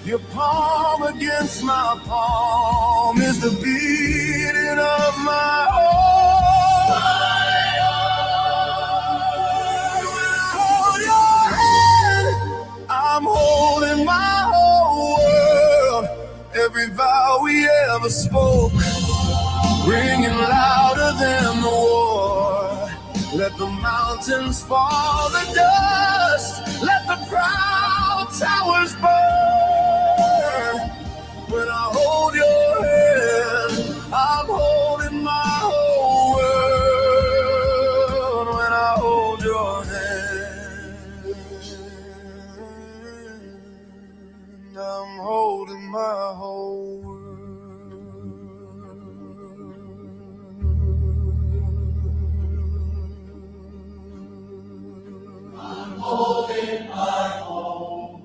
Speaker 2: Your palm against my palm is the beating of my heart. When I hold your hand, I'm holding my whole world. Every vow we ever spoke, ringing louder than the war. Let the mountains fall to dust, let the proud towers burn. When I hold your hand, I'm holding my whole world. When I hold your hand, I'm holding my whole world. Holding my whole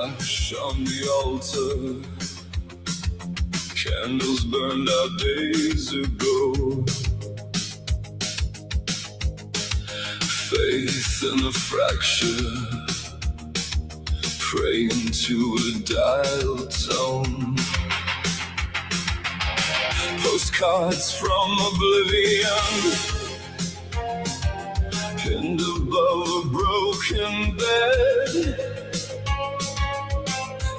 Speaker 2: Ash on the altar, candles burned out days ago. Faith in a fracture, praying to a dial tone. Postcards from oblivion, pinned above a broken bed.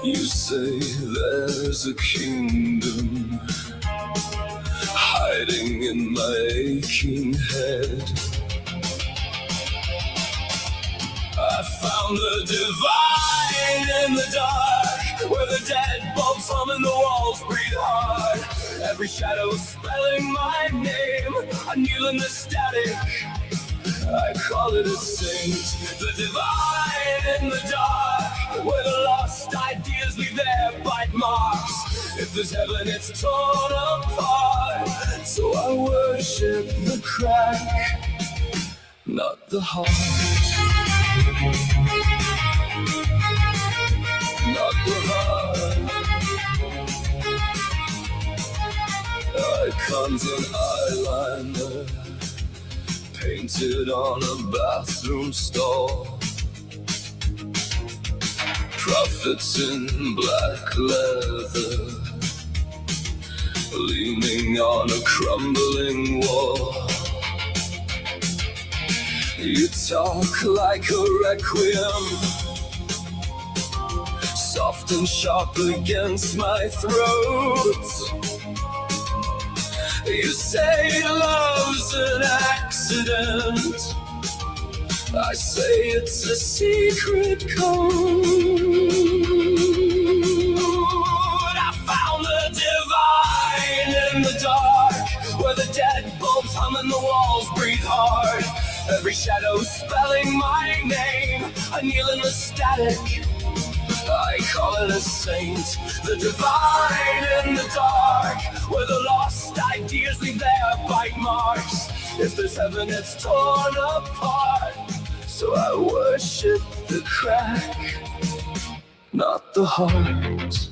Speaker 3: You say there's a kingdom hiding in my aching head. I found the divine in the dark, where the dead bulbs hum and the walls breathe hard. Every shadow spelling my name, I kneel in the static, I call it a saint. The divine in the dark, where the lost ideas leave their bite marks. If there's heaven, it's torn apart, so I worship the crack, not the heart. Not the heart. Icons and eyeliner painted on a bathroom stall. Prophets in black leather leaning on a crumbling wall. You talk like a requiem, soft and sharp against my throat. You say love's an accident, I say it's a secret code. I found the divine in the dark, where the dead bulbs hum and the walls breathe hard. Every shadow spelling my name, I kneel in the static, I call it a saint. The divine in the dark, where the lost ideas leave their bite marks. If there's heaven, it's torn apart, so I worship the crack, not the heart.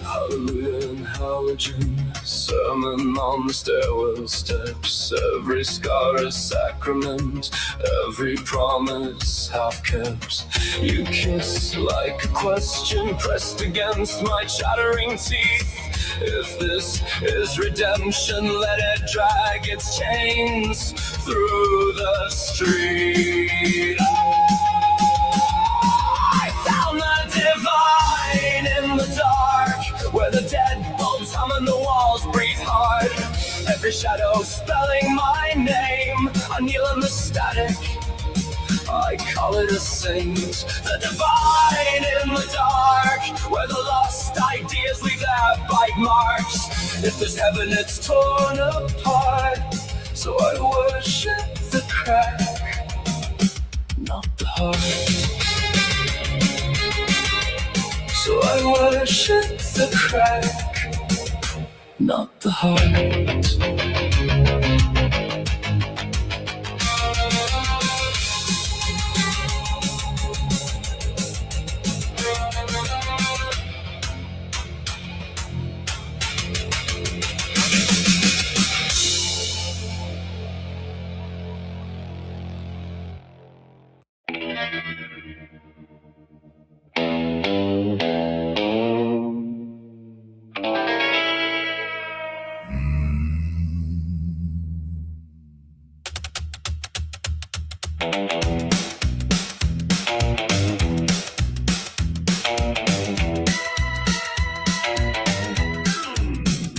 Speaker 3: Hallelujah and halogen, sermon on the stairwell steps. Every scar a sacrament, every promise half kept. You kiss like a question pressed against my chattering teeth. If this is redemption, let it drag its chains through the street. I found the divine in the dark, where the dead bulbs hum and the walls breathe hard. Every shadow spelling my name, I kneel in the static, I call it a saint. The divine in the dark, where the lost ideas leave their bite marks. If there's heaven, it's torn apart, so I worship the crack, not the heart. So I worship the crack, not the heart.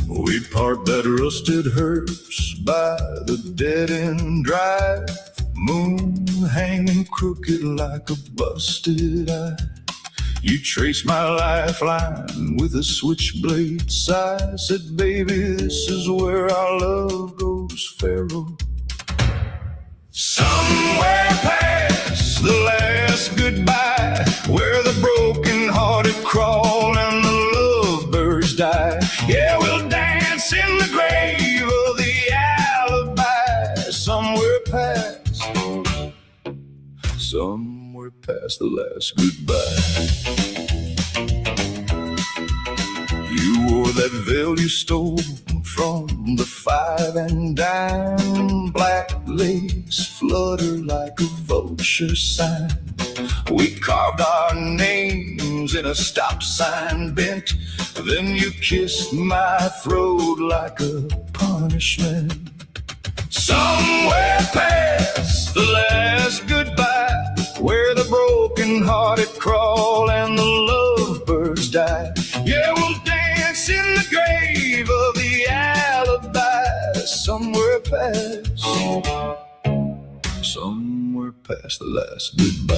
Speaker 3: We parked that rusted hearse by the dead-end drive, moon hanging crooked like a busted eye. You traced my lifeline with a switchblade sigh, said, baby, this is where our love goes feral. Somewhere past the last goodbye, where the broken-hearted crawl and the lovebirds die. Yeah, we'll dance in the grave of the alibi, somewhere past the last goodbye. You wore that veil you stole
Speaker 2: from the 5 and dime. Black lace flutter like a vulture sign. We carved our names in a stop sign bent. Then you kissed my throat like a punishment. Somewhere past the last goodbye, where the broken-hearted crawl and the lovebirds die. Yeah, we'll dance in the grave of the alibi. Somewhere past the last goodbye.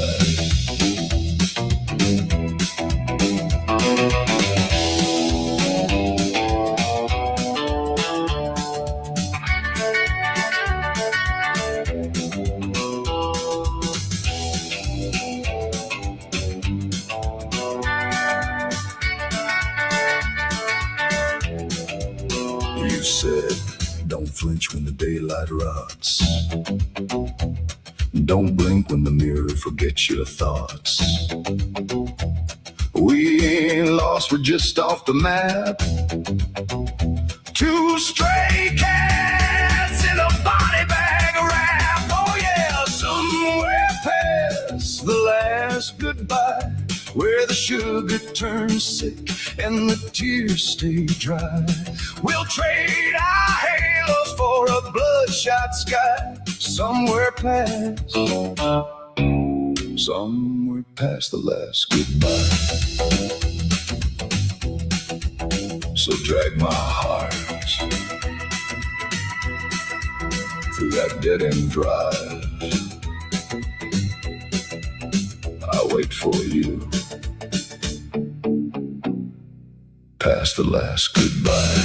Speaker 2: You said, don't flinch when the daylight rots. Don't blink when the mirror forgets your thoughts. We ain't lost, we're just off the map. Two stray cats in a body bag wrap. Oh yeah, somewhere past the last goodbye, where the sugar turns sick and the tears stay dry. We'll trade our halos for a bloodshot sky. Somewhere past the last goodbye. So drag my heart through that dead-end drive. I'll wait for you past the last goodbye.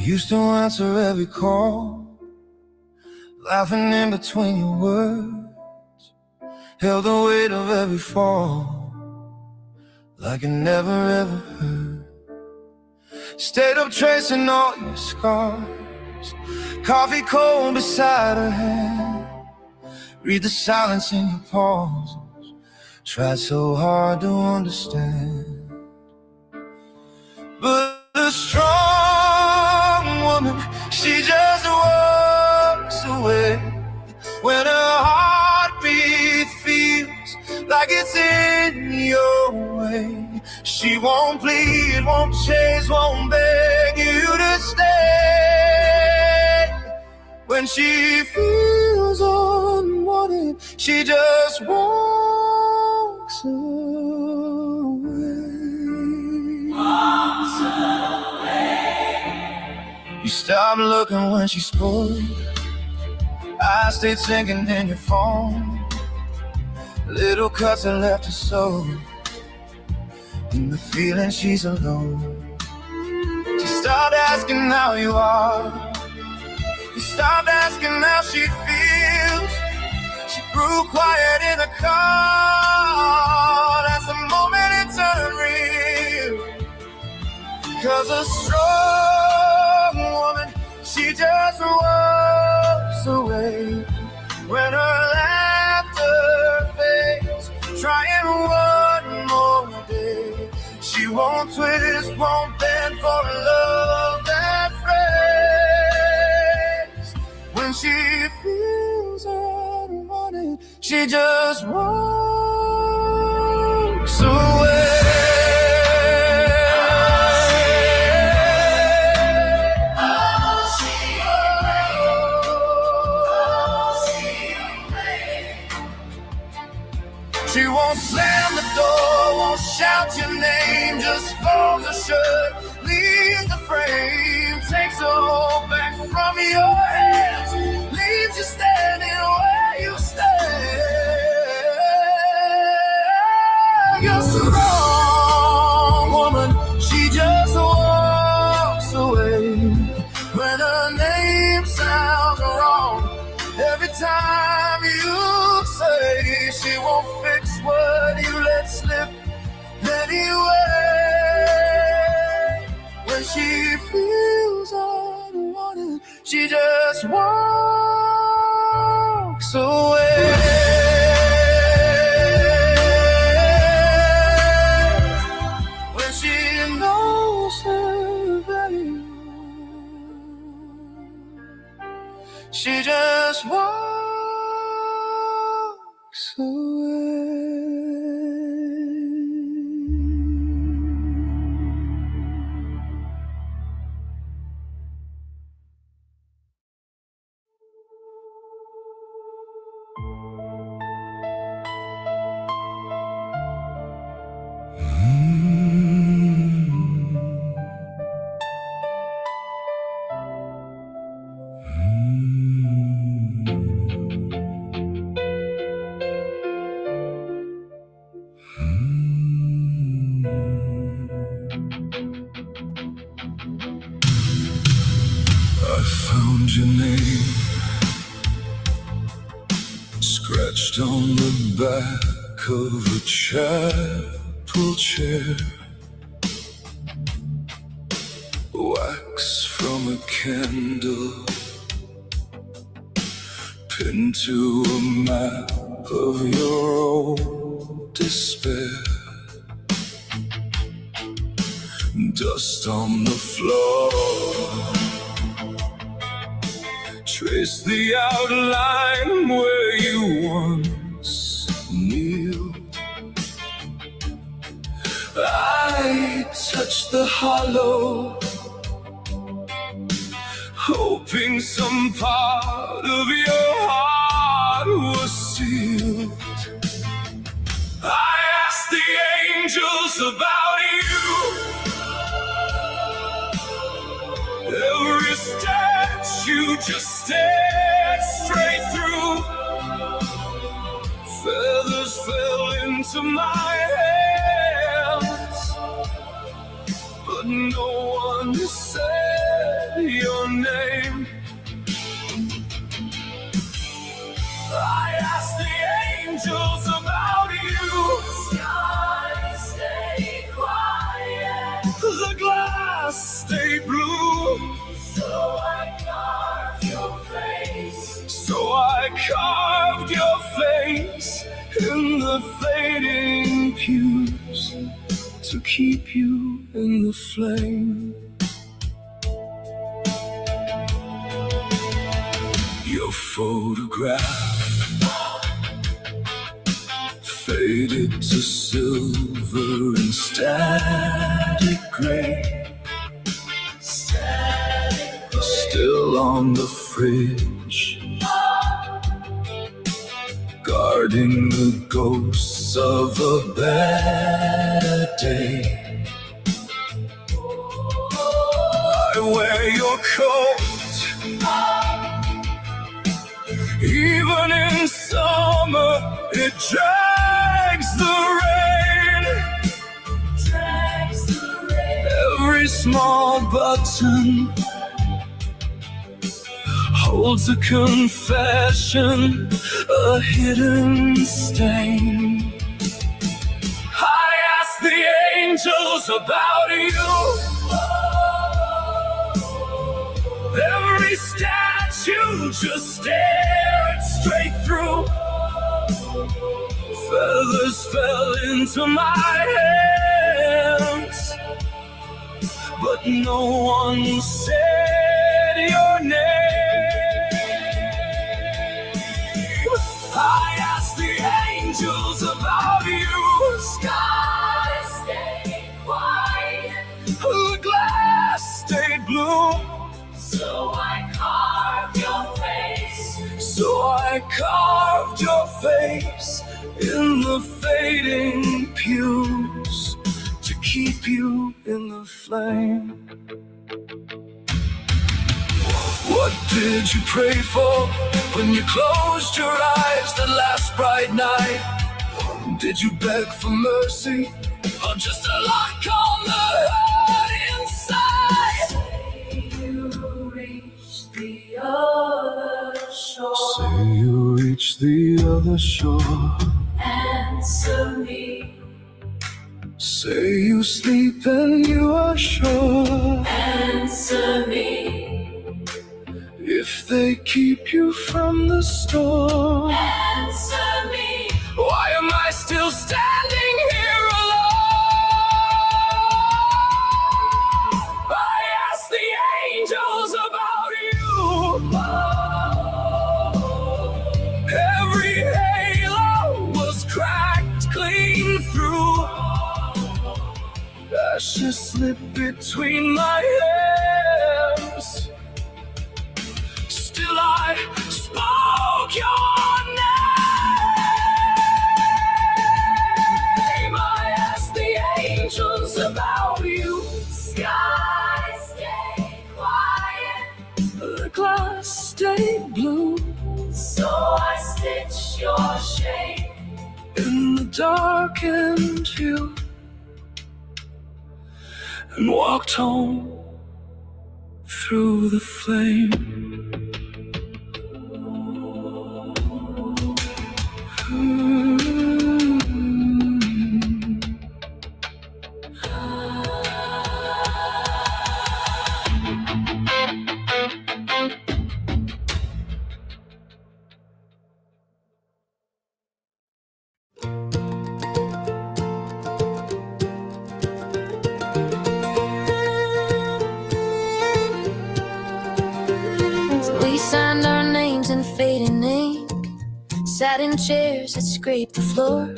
Speaker 3: Used to answer every call, laughing in between your words, held the weight of every fall, like it never ever hurt. Stayed up tracing all your scars, coffee cold beside her hand, read the silence in your pauses, tried so hard to understand. But the strong woman, she just walks away when her heartbeat feels like it's in your way. She won't plead, won't chase, won't beg you to stay. When she feels unwanted, she just walks away. Walks away. You stopped looking when she spoke, I stayed sinking in your phone. Little cuts that left her soul, in the feeling she's alone. She stopped asking how you are, you stopped asking how she feels. She grew quiet in the car as the moment it turned real. 'Cause a strong woman, she just walks away when her laughter fades, trying one more day. She won't twist, won't bend for a love that frays. When she feels unwanted, she just walks away. She won't slam the door, won't shout your name, just folds her shirt, leaves the frame, takes her hold back from your hands, leaves you standing where you stand. like a strong woman, she just walks away when her name sounds wrong. Every time you say she won't fix what you let slip anyway. When she feels unwanted, she just walks away. When she knows her value, she just walks away. I found your name scratched on the back of a chapel chair. Wax from a candle pinned to a map of your old despair. Dust on the floor, trace the outline where you once kneeled. I touched the hollow, hoping some part of your heart was sealed. I asked the angels about you. Every statue just stared straight through. Feathers fell into my hands, but no one said your name. I asked the angels about you. Sky stayed quiet, the glass stayed blue. So I carved your face. So I carved your face in the fading pews to keep you in the flame. Your photograph faded to silver and static gray. Still on the fridge, guarding the ghosts of a better day. I wear your coat, even in summer, it drags the rain. Every small button holds a confession, a hidden stain. I asked the angels about you. Every statue just stared straight through. Feathers fell into my hands, but no one said your name. I asked the angels about you. Sky stayed quiet, the glass stayed blue. So I carved your face. So I carved your face in the fading pews to keep you in the flame. What did you pray for when you closed your eyes that last bright night? Did you beg for mercy, or just a lock on the hurt inside?
Speaker 1: Say you reached the other shore.
Speaker 3: Say you reached the other shore.
Speaker 1: Answer me.
Speaker 3: Say you sleep and you are sure.
Speaker 1: Answer me.
Speaker 3: If they keep you from the storm,
Speaker 1: Answer me.
Speaker 3: why am I still standing here alone? I asked the angels about you. Every halo was cracked clean through. Ashes slipped between my hands. Still I spoke your name. I asked the angels about you.
Speaker 1: Sky, stay quiet.
Speaker 3: The glass stayed blue.
Speaker 1: So I stitch your shape
Speaker 3: In the darkened view, and walked home through the flame.
Speaker 5: So we signed our names in fading ink, sat in chairs that scraped the floor.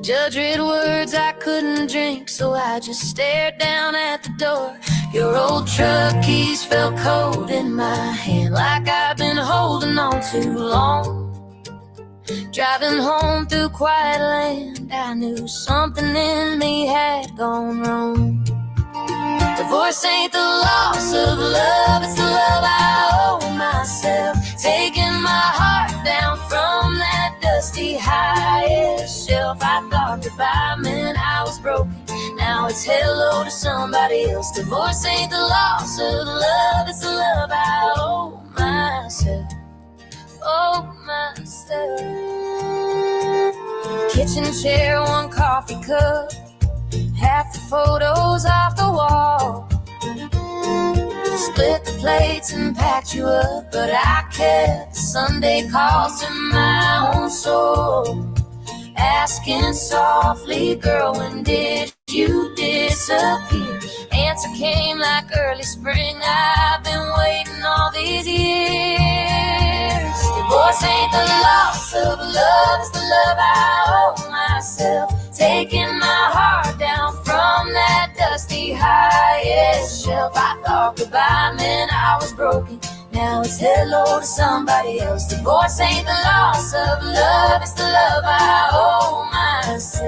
Speaker 5: Judge read words I couldn't drink, so I just stared down at the door. Your old truck keys felt cold in my hand, like I've been holding on too long. Driving home through quiet land, I knew something in me had gone wrong. Divorce ain't the loss of love, it's the love I owe myself. Taking my heart down from that dusty highest shelf. I thought goodbye meant I was broken, now it's hello to somebody else. Divorce ain't the loss of love, it's the love I owe myself. Oh, myself. Kitchen chair, one coffee cup, half the photos off the wall. Split the plates and packed you up, but I kept the Sunday calls to my own soul, asking softly, girl, when did you disappear? Answer came like early spring, I've been waiting all these years. Divorce ain't the loss of love, it's the love I owe myself. Taking my heart down from that dusty highest shelf. I thought goodbye meant I was broken, now it's hello to somebody else. Divorce ain't the loss of love, it's the love I owe myself.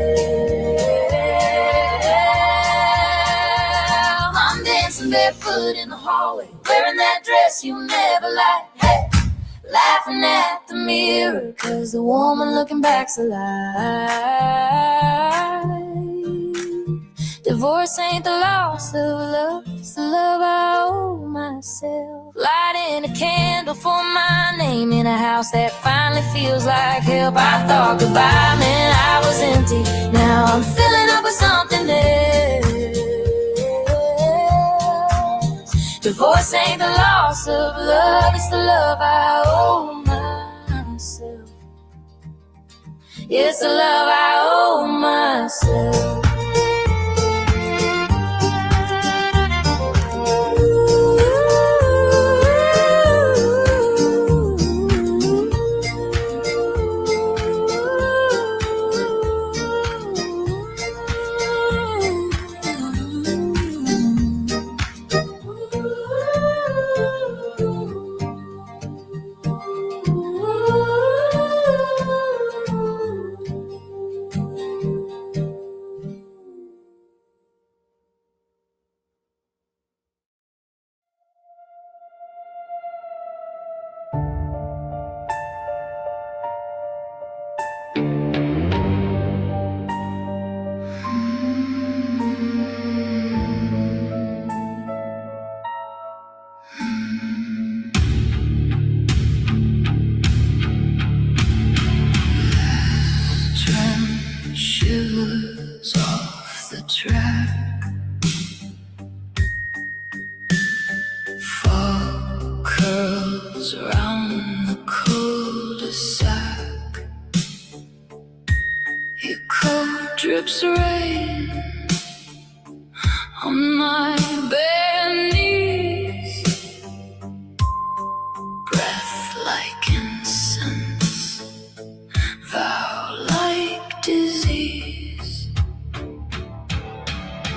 Speaker 5: I'm dancing barefoot in the hallway, wearing that dress you never liked. Hey, laughing at the mirror, 'cause the woman looking back's alive. Divorce ain't the loss of love, it's the love I owe myself. Lighting a candle for my name in a house that finally feels like help. I thought goodbye meant I was empty, now I'm filling up with something else. Divorce ain't the loss of love, it's the love I owe myself. It's the love I owe myself. drips rain on my bare knees, breath like incense, vow like disease,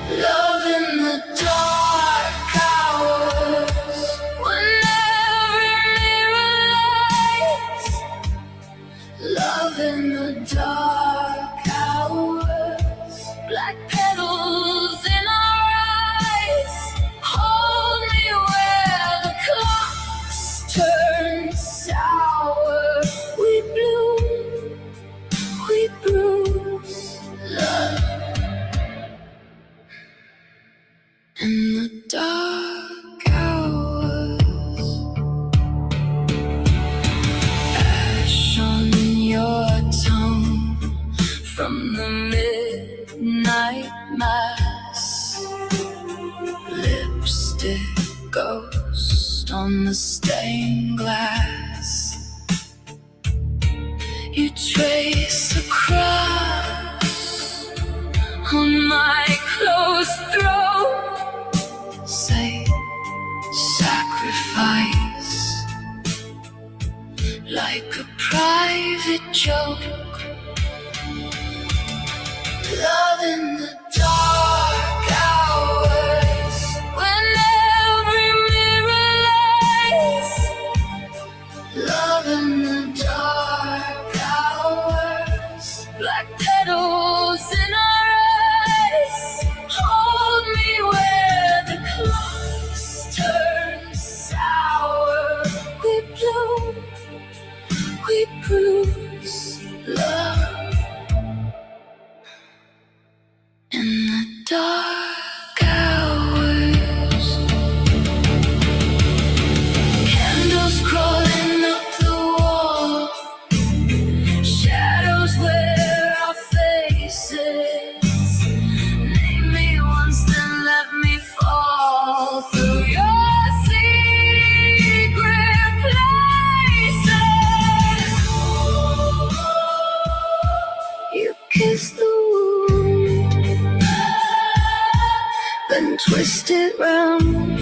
Speaker 5: love in the dark hours when every mirror lies, love in the dark hours, black petals in our eyes, hold me where the clocks turn sour, we bloom, we bruise, love in the dark hours, ash on your tongue from the midnight mass, lipstick ghost on the stained glass, you trace a cross on my closed throat, say sacrifice like a private joke, love in the dark hours when every mirror lies, love in the dark hours, black petals in our eyes, hold me where the clocks turn sour, we bloom, we bruise, love in the dark hours, candles crawling up the wall, shadows wear our faces, name me once then let me fall through your secret places, you kiss the wound, then twist it round,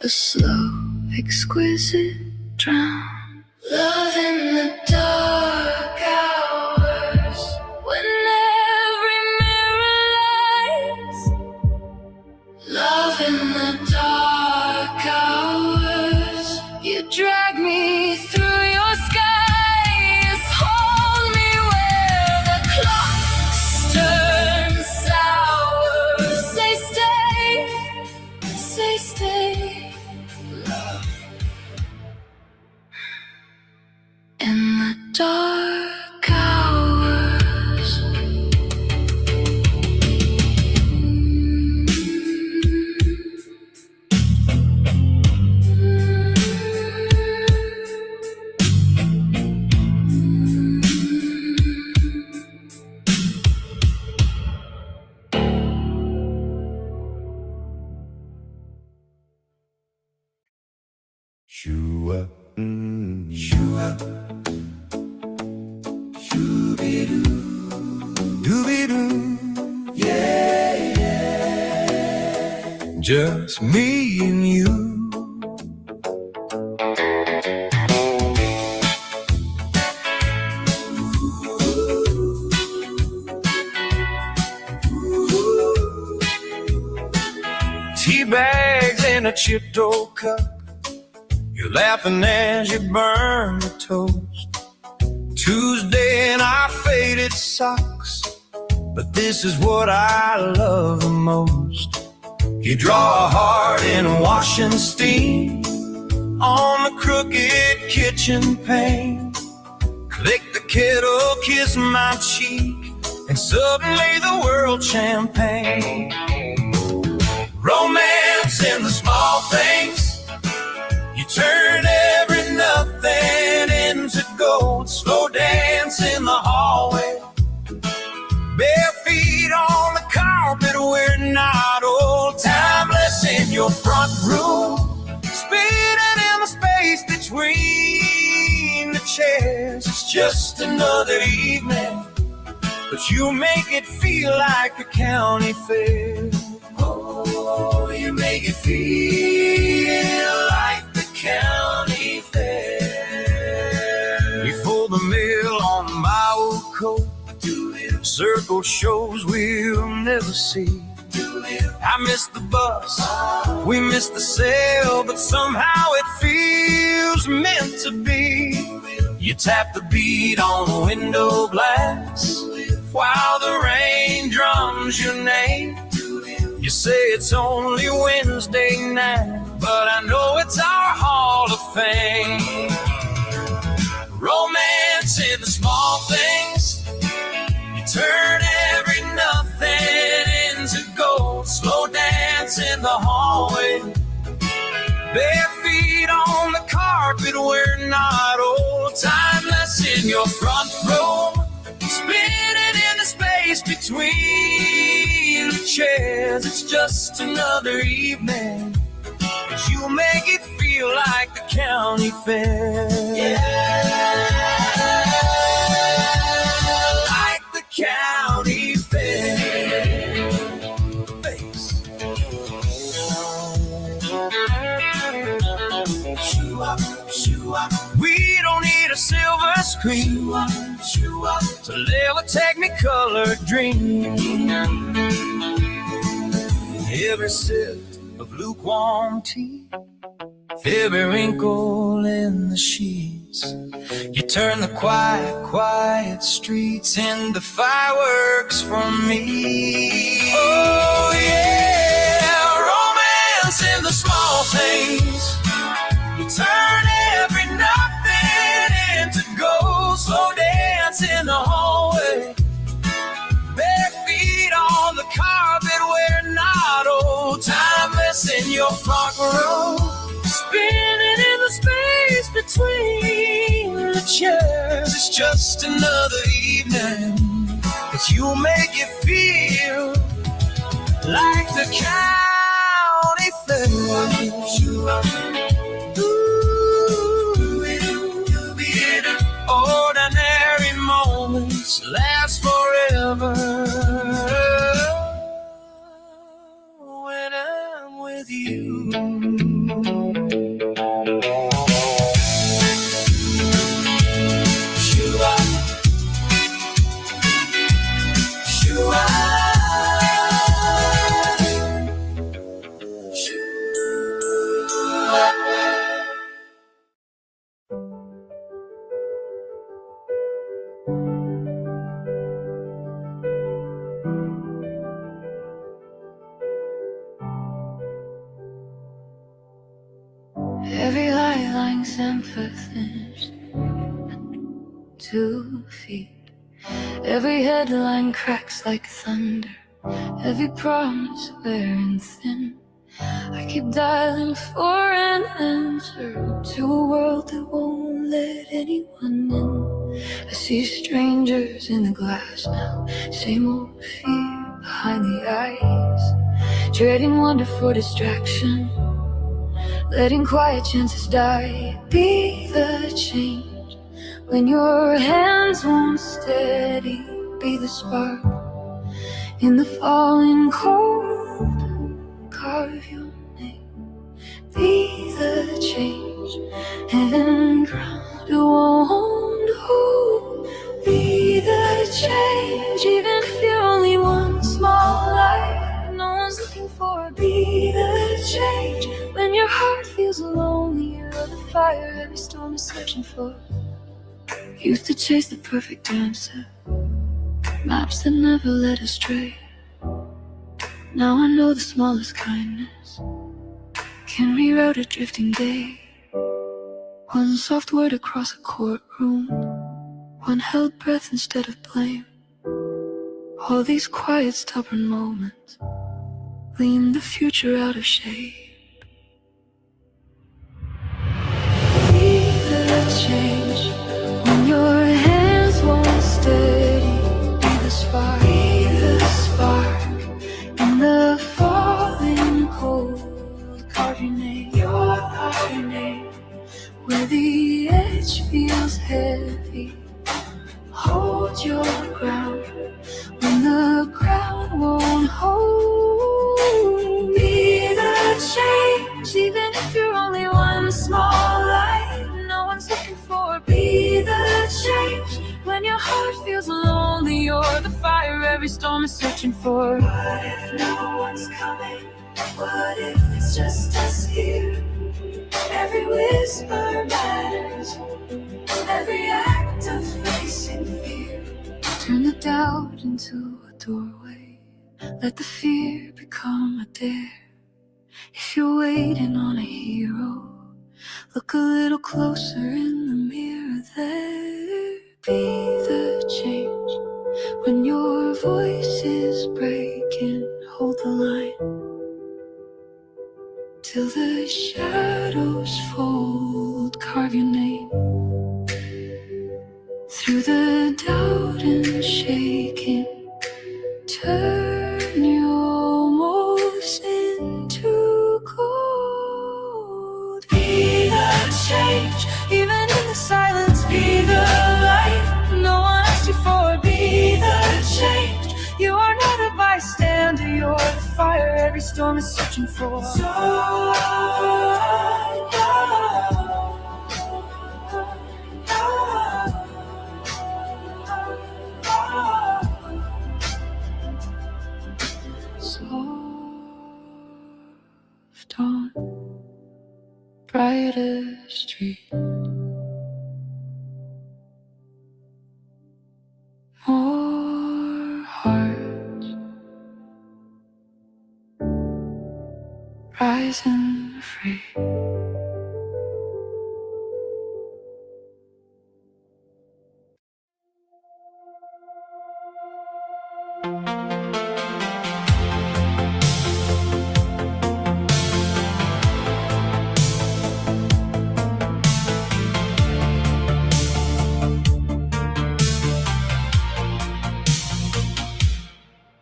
Speaker 5: a slow, exquisite drown, love in the dark hours when every mirror lies, love in the dark hours, you drag me through your skies, hold me where the clocks turn sour, say stay, love in the dark hours.
Speaker 3: Shoo-a, shoo-a, shoo-be-doo, doo-be-doo, yeah, yeah, just me and you. Tea bags in a Chipto cup, you're laughing as you burn the toast. Tuesday in our faded socks, but this is what I love the most. You draw a heart in washing steam on the crooked kitchen pane. Click the kettle, kiss my cheek, and suddenly the world's champagne. Romance in the small things, you turn every nothing into gold. Slow dance in the hallway, bare feet on the carpet, we're not old. Timeless in your front room, speeding in the space between the chairs. It's just another evening, but you make it feel like a county fair. Oh, you make it feel like the county fair. You fold the mail on my old coat, circle shows we'll never see. I miss the bus, we miss the sail, but somehow it feels meant to be. You tap the beat on the window glass while the rain drums your name. You say it's only Wednesday night, but I know it's our Hall of Fame. Romance in the small things, you turn every nothing into gold. Slow dance in the hallway, bare feet on the carpet, we're not old. Timeless in your front row, spinning in the space between the chairs. It's just another evening, but you make it feel like the county fair. Yeah, like the county fair. Face. We don't need a silver screen to live a technicolor dream. Every sip of lukewarm tea, every wrinkle in the sheets, you turn the quiet, quiet streets into fireworks for me. Oh yeah, romance in the small things, you turn every nothing into gold. Slow dance in the hallway, bare feet on the carpet, we're not old. Timeless in your front row, spinning in the space between the chairs. It's just another evening, but you make it feel like the county fair. Ordinary moments last forever when I'm with you.
Speaker 5: Every lifeline sympathized 2 feet. Every headline cracks like thunder, every promise wearing thin. I keep dialing for an answer to a world that won't let anyone in. I see strangers in the glass now, same old fear behind the eyes, trading wonder for distraction, letting quiet chances die. Be the change when your hands won't steady. Be the spark in the falling cold. Carve your name. Be the change and ground won't hold. Be the change even if you're only one small light no one's looking for. Be the change when your heart feels lonely. You're the fire every storm is searching for. Used to chase the perfect answer, maps that never led astray. Now I know the smallest kindness can reroute a drifting day. One soft word across a courtroom, one held breath instead of blame. All these quiet, stubborn moments lean the future out of shape. Be the change when your hands won't steady. Be the spark, in the falling cold. Carve your name, where the edge which feels heavy. Hold your ground when the ground won't hold. Be the change, even if you're only one small light no one's looking for. Be the change when your heart feels lonely. You're the fire every storm is searching for. What if no one's coming? What if it's just us here? Every whisper matters, every act of facing fear. Turn the doubt into a doorway, let the fear become a dare. If you're waiting on a hero, look a little closer in the mirror there. Be the change when your voice is breaking. Hold the line till the shadows fold. Carve your name through the doubt and shaking. Turn your moves into gold. Be the change, even in the silence. Be the light no one asked you for. Be the change. You are not a bystander, you're the fire every storm is searching for. Soft on brighter street, more hearts rising free.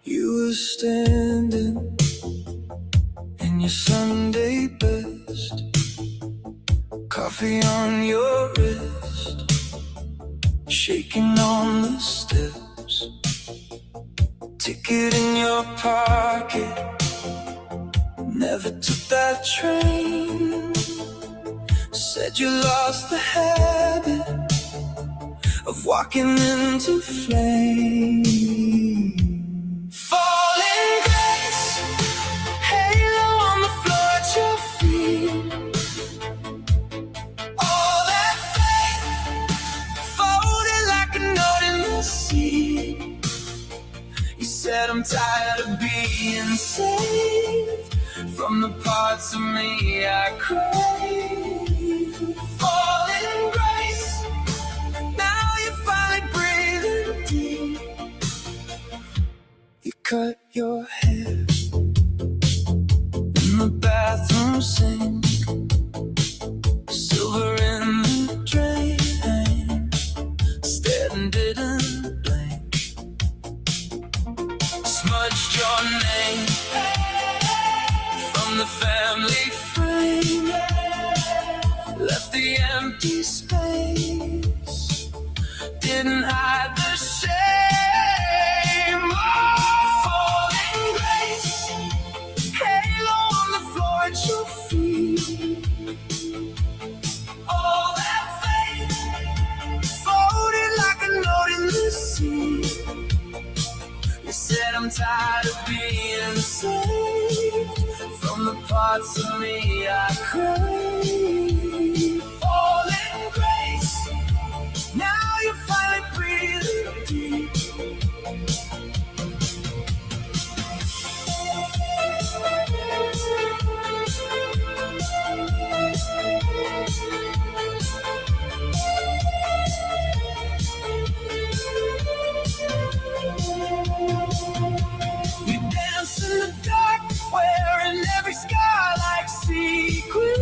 Speaker 3: You were standing in your Sunday best, coffee on your wrist, shaking on the steps, ticket in your pocket. Never took that train. Said you lost the habit of walking into flame. Falling grace, halo on the floor at your feet. All that faith folded like a note in the sea. You said I'm tired of being saved from the parts of me I crave. Falling grace, now you're finally breathing deep. You cut your hair in the bathroom sink, silver in the drain, stared and didn't blink. Smudged your name from the family frame, left the empty space, didn't hide the shame. Oh, falling grace, halo on the floor at your feet. All that faith folded like a note in the sea. You said I'm tired of being saved from the parts of me I crave. Falling grace, now you're finally breathing deep. You dance in the dark, wearing every scar like sequins.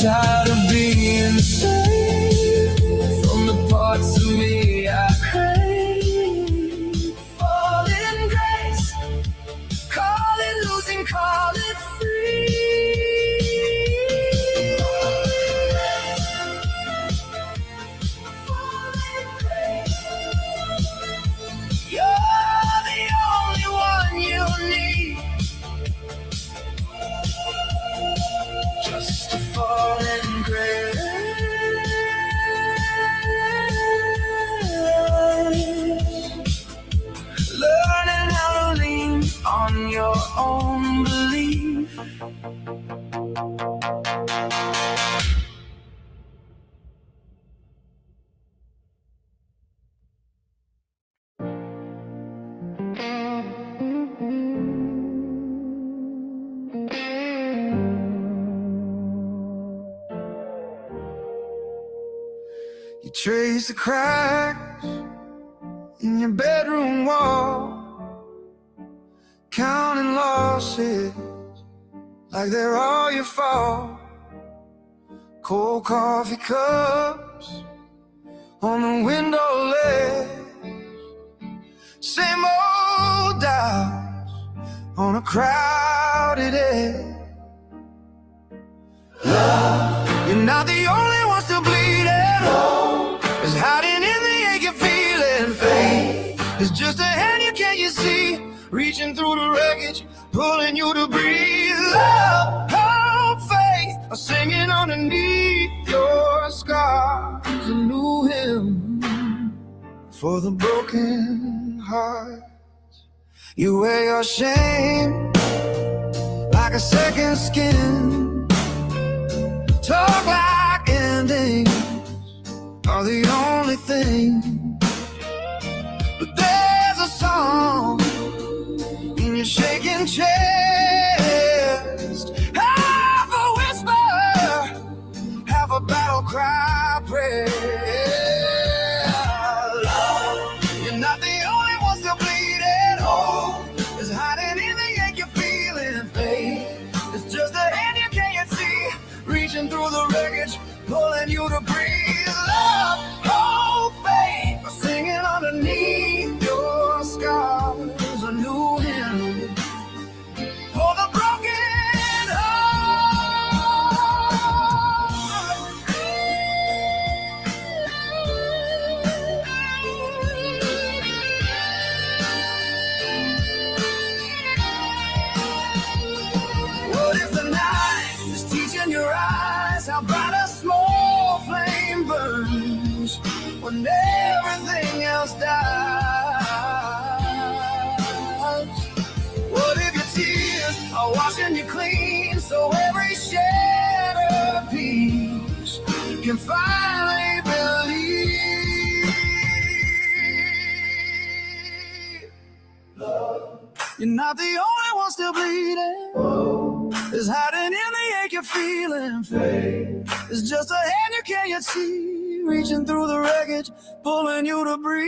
Speaker 3: tired of being saved from the parts of me I crave. Fall in grace, call it losing, call it free. Fall in grace. You're the only one you need. Just a fall in grace. Learning how to lean on your own belief. You trace the cracks in your bedroom wall, counting losses like they're all your fault. Cold coffee cups on the window ledge, same old doubts on a crowded edge. Love, you're not the only one still bleeding. Hope is hiding in the ache you're feeling. Faith is just a hand you see, reaching through the wreckage, pulling you to breathe. Love, hope, faith are singing underneath your scars. A new hymn for the broken heart. You wear your shame like a second skin. Talk like endings are the only thing. But there's a song in your shaking chest, half a whisper, half a battle cry prayer. Love, you're not the only one still bleeding. Hope is hiding in the ache you're feeling. Faith is just a hand you can't see, reaching through the wreckage, pulling you to breathe. Love, hope, faith are singing underneath your scars. A new hymn for the broken heart. What if the night is teaching your eyes how bright a small flame burns when everything else dies? What if your tears are washing you clean, so every shattered piece can finally believe? You're not the only one still bleeding. Is hiding in the ache you're feeling. Faith is just a hand you can't yet see, reaching through the wreckage, pulling you to breathe.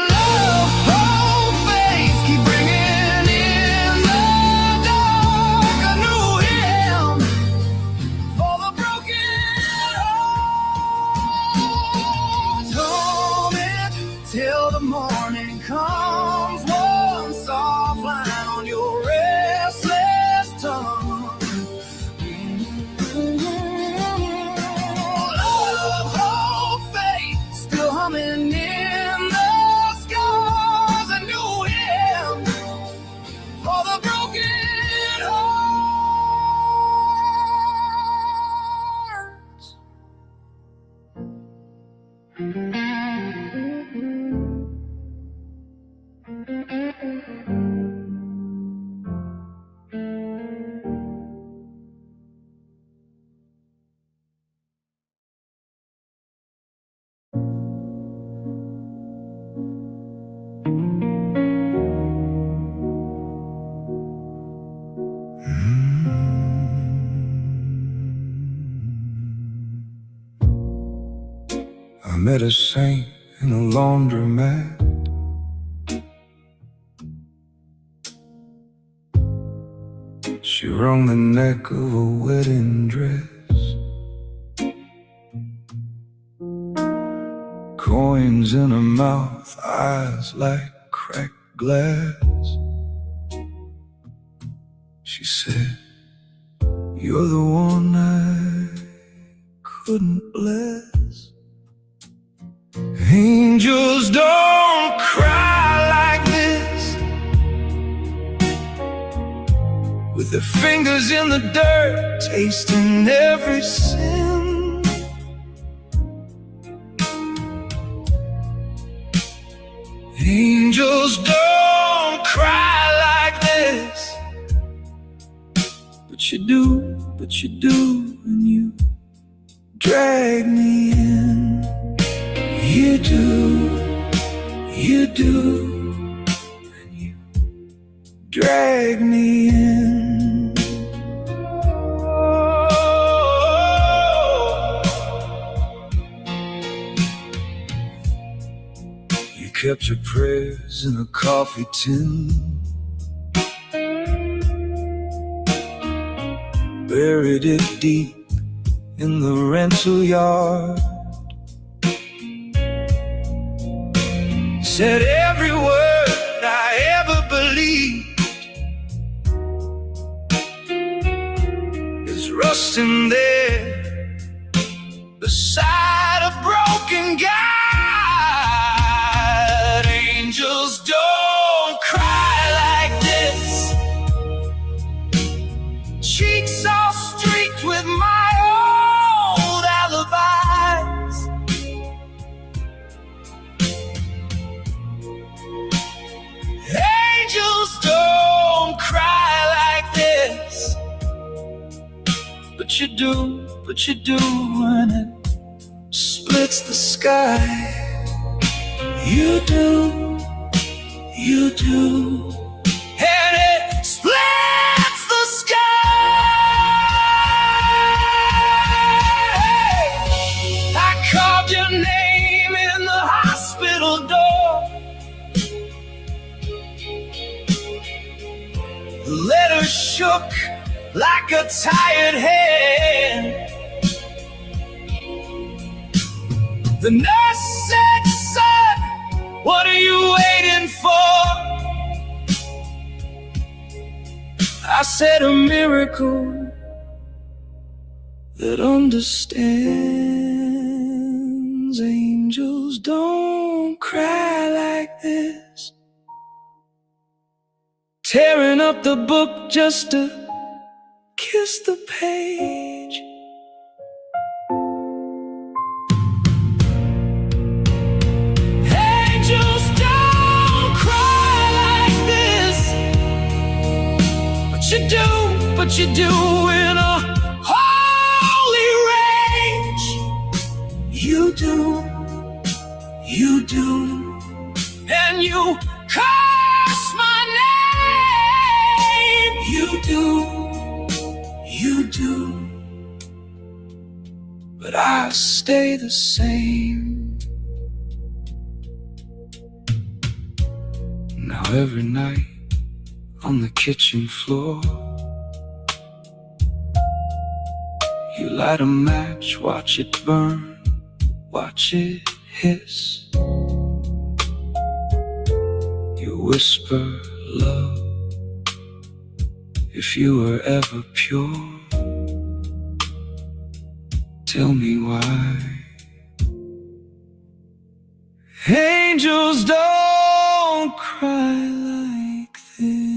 Speaker 3: Love, hope, faith keep bringing in the dark. A new hymn for the broken heart. Home it till the morning comes. One soft line on your restless tongue. Love, hope, faith still humming in the scars. A new hymn for the broken heart. I met a saint in a laundromat. She wrung the neck of a wedding dress. Coins in her mouth, eyes like cracked glass. She said, "You're the one I couldn't bless." Angels don't cry like this, with their fingers in the dirt, tasting every sin. Angels don't cry like this, but you do when you drag me in. You do, and you drag me in. You kept your prayers in a coffee tin, buried it deep in the rental yard. Said every word I ever believed is rusting there beside a broken God. Angels don't cry like this, cheeks all streaked with my old alibis. Angels don't cry like this, but you do when it splits the sky. You do, and it splits the sky. I carved your name in the hospital door. The letter shook like a tired hand. The nurse said, "Son, what are you waiting for?" I said, "A miracle that understands." Angels don't cry like this, tearing up the book just to kiss the page. Angels don't cry like this, but you do in a holy rage. You do, and you curse my name. You do, but I stay the same. Now every night on the kitchen floor, you light a match, watch it burn, watch it hiss. You whisper, "Love, if you were ever pure, tell me why." Angels don't cry like this.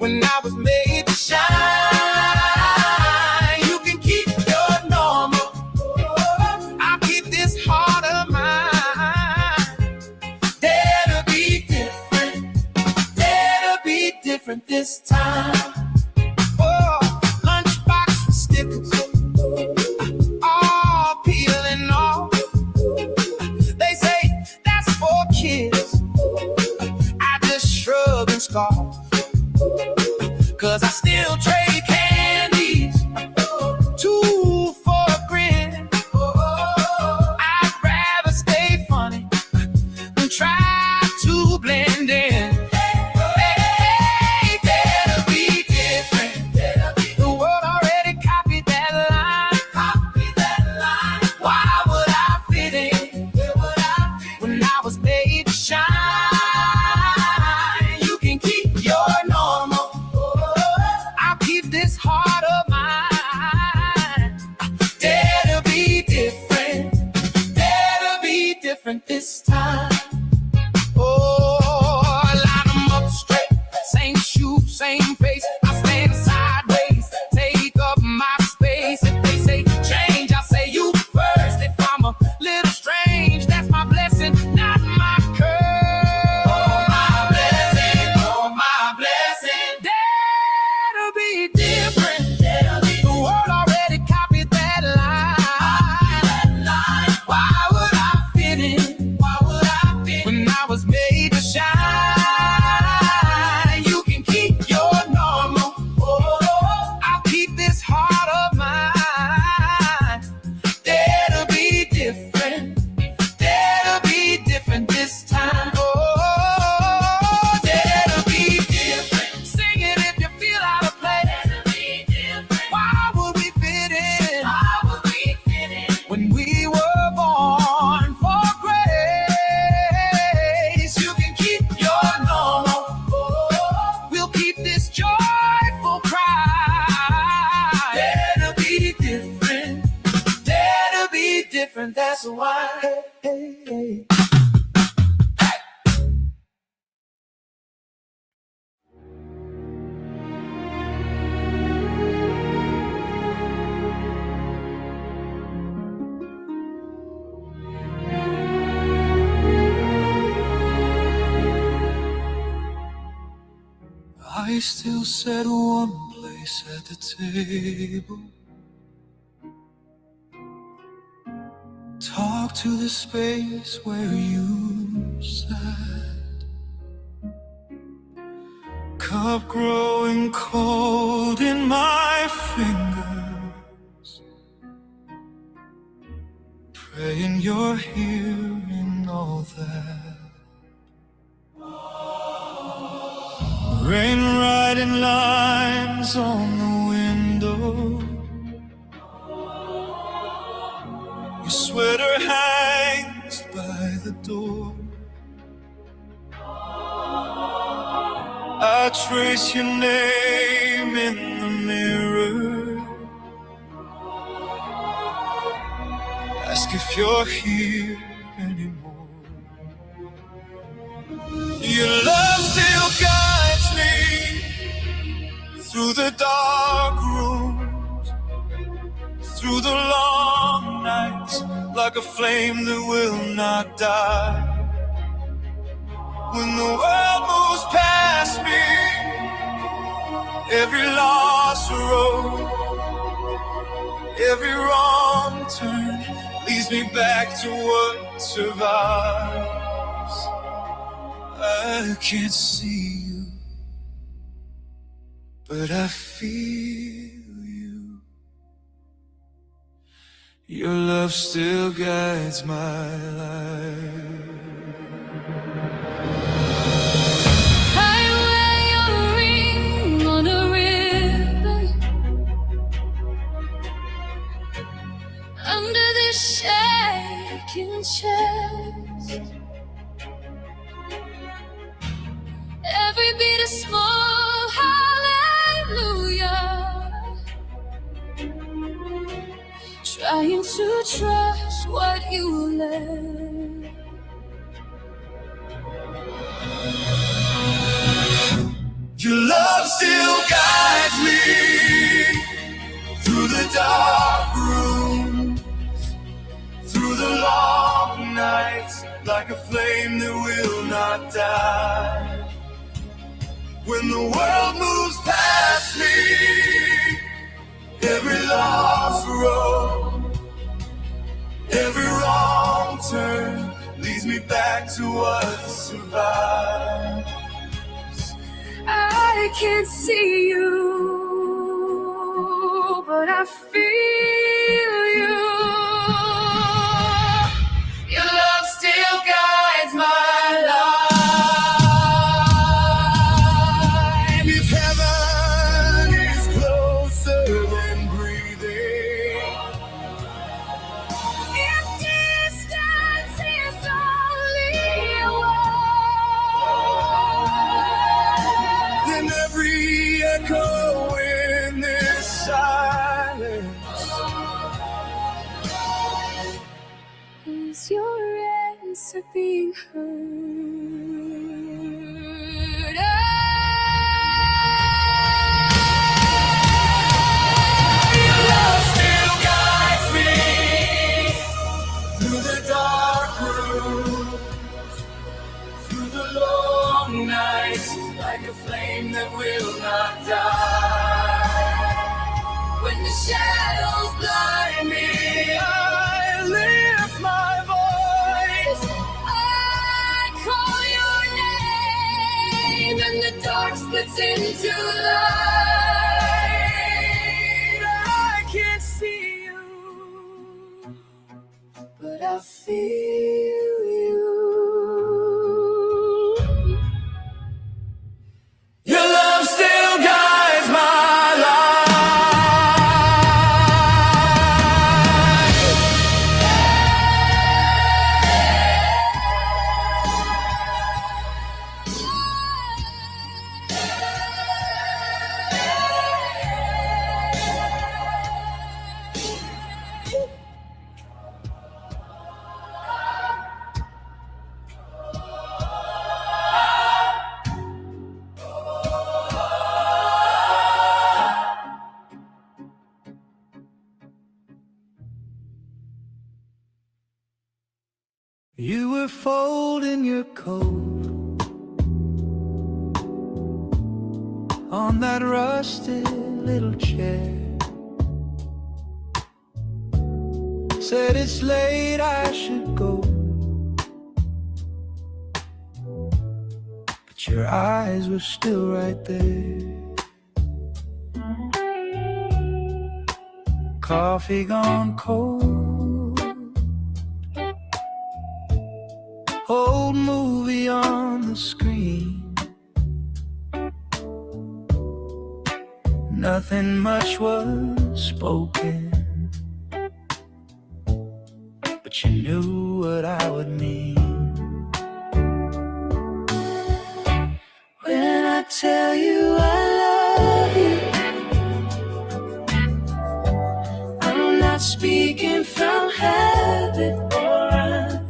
Speaker 3: when I was made to shine. You can keep your normal, I'll keep this heart of mine. Dare to be different, dare to be different this time. Oh, lunchbox with stickers, all peeling off. They say that's for kids, I just shrug and scoff. 'Cause I still trade candies, two for a grin. I'd rather stay funny than try to blend in. Hey, dare to be different. The world already copied that line. Why would I fit in when I was made to shine? You can keep your normal, I'll keep this heart of mine. Dare to be different, dare to be different this time. Oh, line them up straight, same shoe, same face. I stand sideways, take up my space. If they say change, I say you first. If I'm a little strange, that's my blessing, not my curse. Oh, my blessing, oh, my blessing. Dare to be different. The world already copied that line. Why would I fit in when I was made to shine? You can keep your normal, I'll keep this heart of mine. Dare to be different, dare to be different this time. Oh, dare to be different. Sing it if you feel out of place. Why would we fit in when we were born for grace? You can keep your normal, we'll keep this joyful cry. Dare to be different, dare to be different, that's why. Hey, hey. I still set one place at the table. Talk to the space where you sat. Cup growing cold in my fingers, praying you're here in all that. Rain writing lines on the window, your sweater hangs by the door. I trace your name in the mirror, ask if you're here anymore. Your love still guides me through the dark rooms, through the long nights, like a flame that will not die. When the world moves past me, every lost road, every wrong turn leads me back to what survives. I can't see you, but I feel you. Your love still guides my life.
Speaker 5: I wear your ring on a ribbon under this shaking chest. Every beat a small hallelujah, trying to trust what you left.
Speaker 3: Your love still guides me through the dark room, through the long nights, like a flame that will not die. When the world moves past me, every lost road, every wrong turn leads me back to what survives.
Speaker 1: I can't see you, but I feel you. Your love still guides my life.
Speaker 3: If heaven is closer than breathing,
Speaker 1: If distance is only a word,
Speaker 3: then every echo in this silence
Speaker 1: is your answer being heard?
Speaker 3: Your love still guides me through the dark room, through the long nights, like a flame that will not die.
Speaker 1: When the shadows blind me,
Speaker 3: I lift my voice.
Speaker 1: I call your name, and the dark splits into light.
Speaker 3: I can't see you,
Speaker 1: But I feel you.
Speaker 3: your love still guides my You were folding your coat on that rusted little chair. Said it's late, I should go. But your eyes were still right there. Coffee gone cold, old movie on the screen. Nothing much was spoken, but you knew what I would mean. When I tell you I love you, I'm not speaking from habit or rhyme.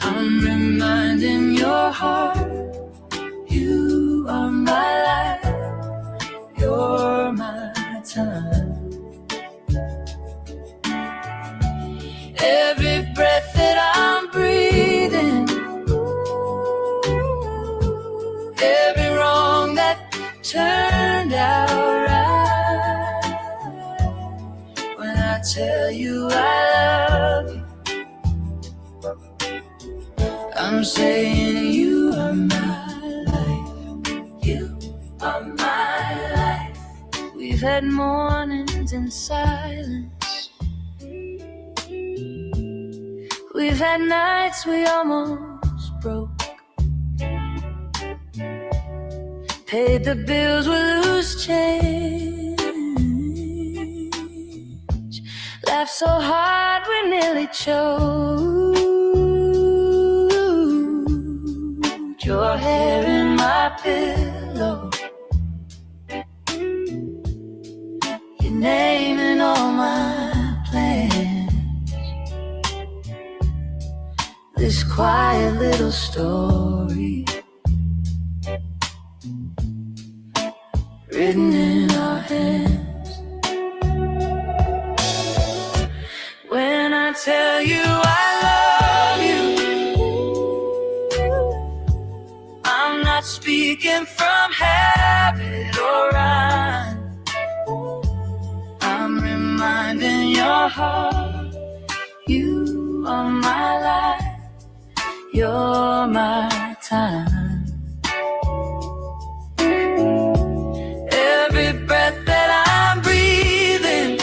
Speaker 3: I'm reminding your heart, you are my life, you're my time. Every breath that I'm breathing, every wrong that turned out right. When I tell you I love you, I'm saying you are my life, you are my life. We've had mornings in silence, we've had nights we almost broke, paid the bills with loose change, laughed so hard we nearly choked. Your hair in my pillow, your name in all my plans. This quiet little story
Speaker 5: written in our hands. When I tell you I love you, I'm not speaking from habit or rhyme. I'm reminding your heart, you are my life, you're my time. Every breath that I'm breathing,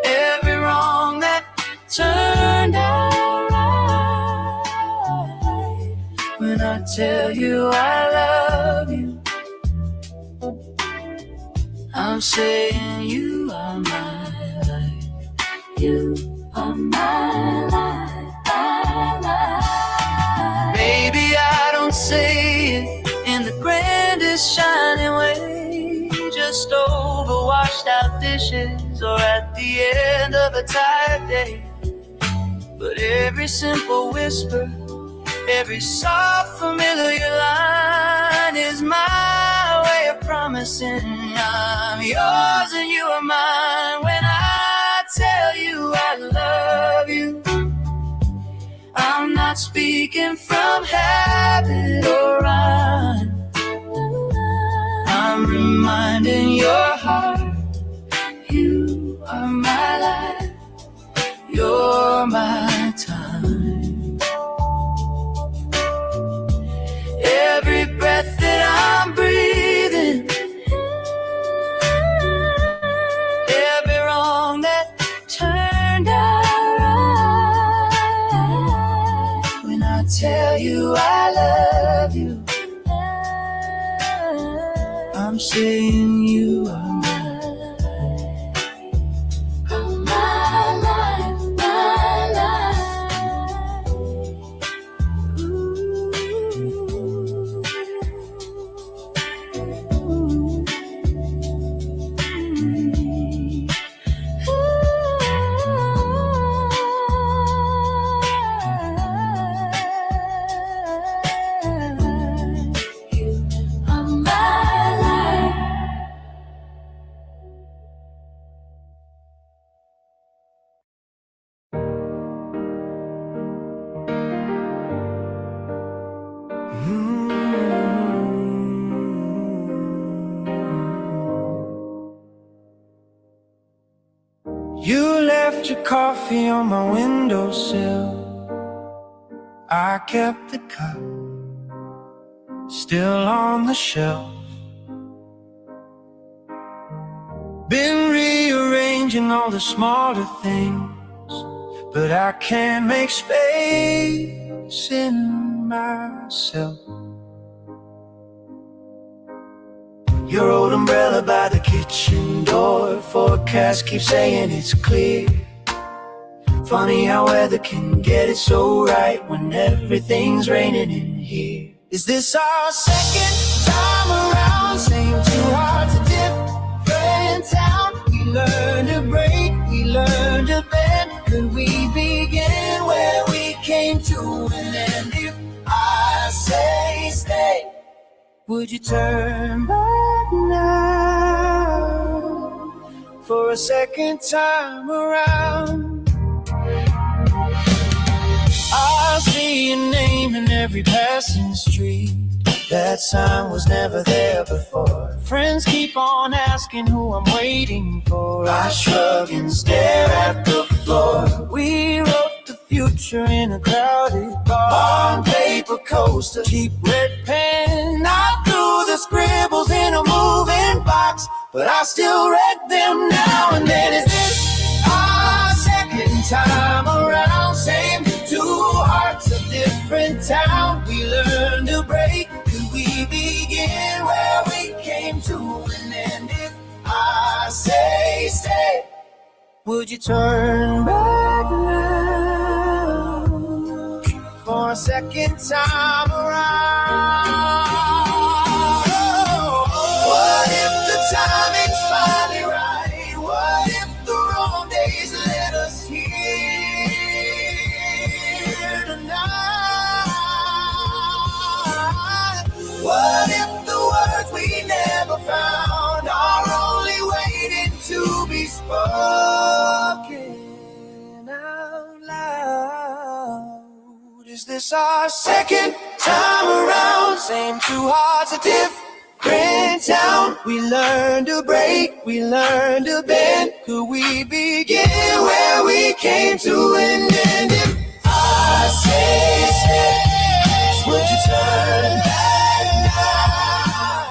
Speaker 5: every wrong that turned out right. When I tell you I love you, I'm saying you are my life, you are my life, my life. Maybe I don't say it in the grandest shining way, just over washed out dishes or at the end of a tired day. But every simple whisper, every soft familiar line is my way of promising I'm yours and you are mine. When I tell you I love you, I'm not speaking from habit or rhyme. I'm reminding your heart, you are my life, you're my time. Every breath that I'm breathing, every wrong that turned out right. When I tell you I love you, I'm saying you are my life, my life.
Speaker 3: You left your coffee on my windowsill. I kept the cup still on the shelf. Been rearranging all the smaller things, but I can't make space in myself. Your old umbrella by the kitchen door, forecast keeps saying it's clear. Funny how weather can get it so right when everything's raining in here. Is this our second time around? Same two hearts, a different town. We learned to break, we learned to bend. Could we begin where we came to an end? If I say stay, would you turn back now for a second time around? I see your name in every passing street. That sign was never there before. Friends keep on asking who I'm waiting for. I shrug and stare at the floor. We wrote the future in a crowded bar. On paper coaster, cheap red pen. I threw the scribbles in a moving box, but I still read them now and then. Is this our second time around? Same two hearts, a different town. We learned to break. Could we begin where we came to an end? If I say stay, would you turn back now for a second time around? What if the timing's finally right? What if the wrong days let us here tonight? this our second time around? Same two hearts, a different town. We learn to break, we learn to bend. Could we begin where we came to an end? If I say stay, would you turn back now?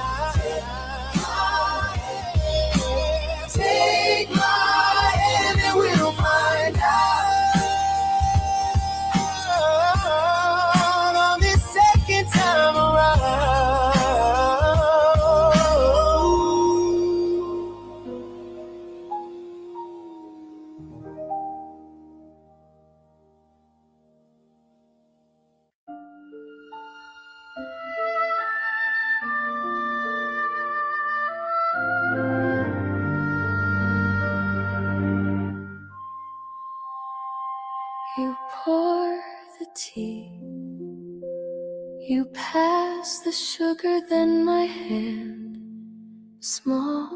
Speaker 3: Take my hand and we'll find out on this second time around.
Speaker 5: You pour the tea, you pass the sugar, then my hand. Small,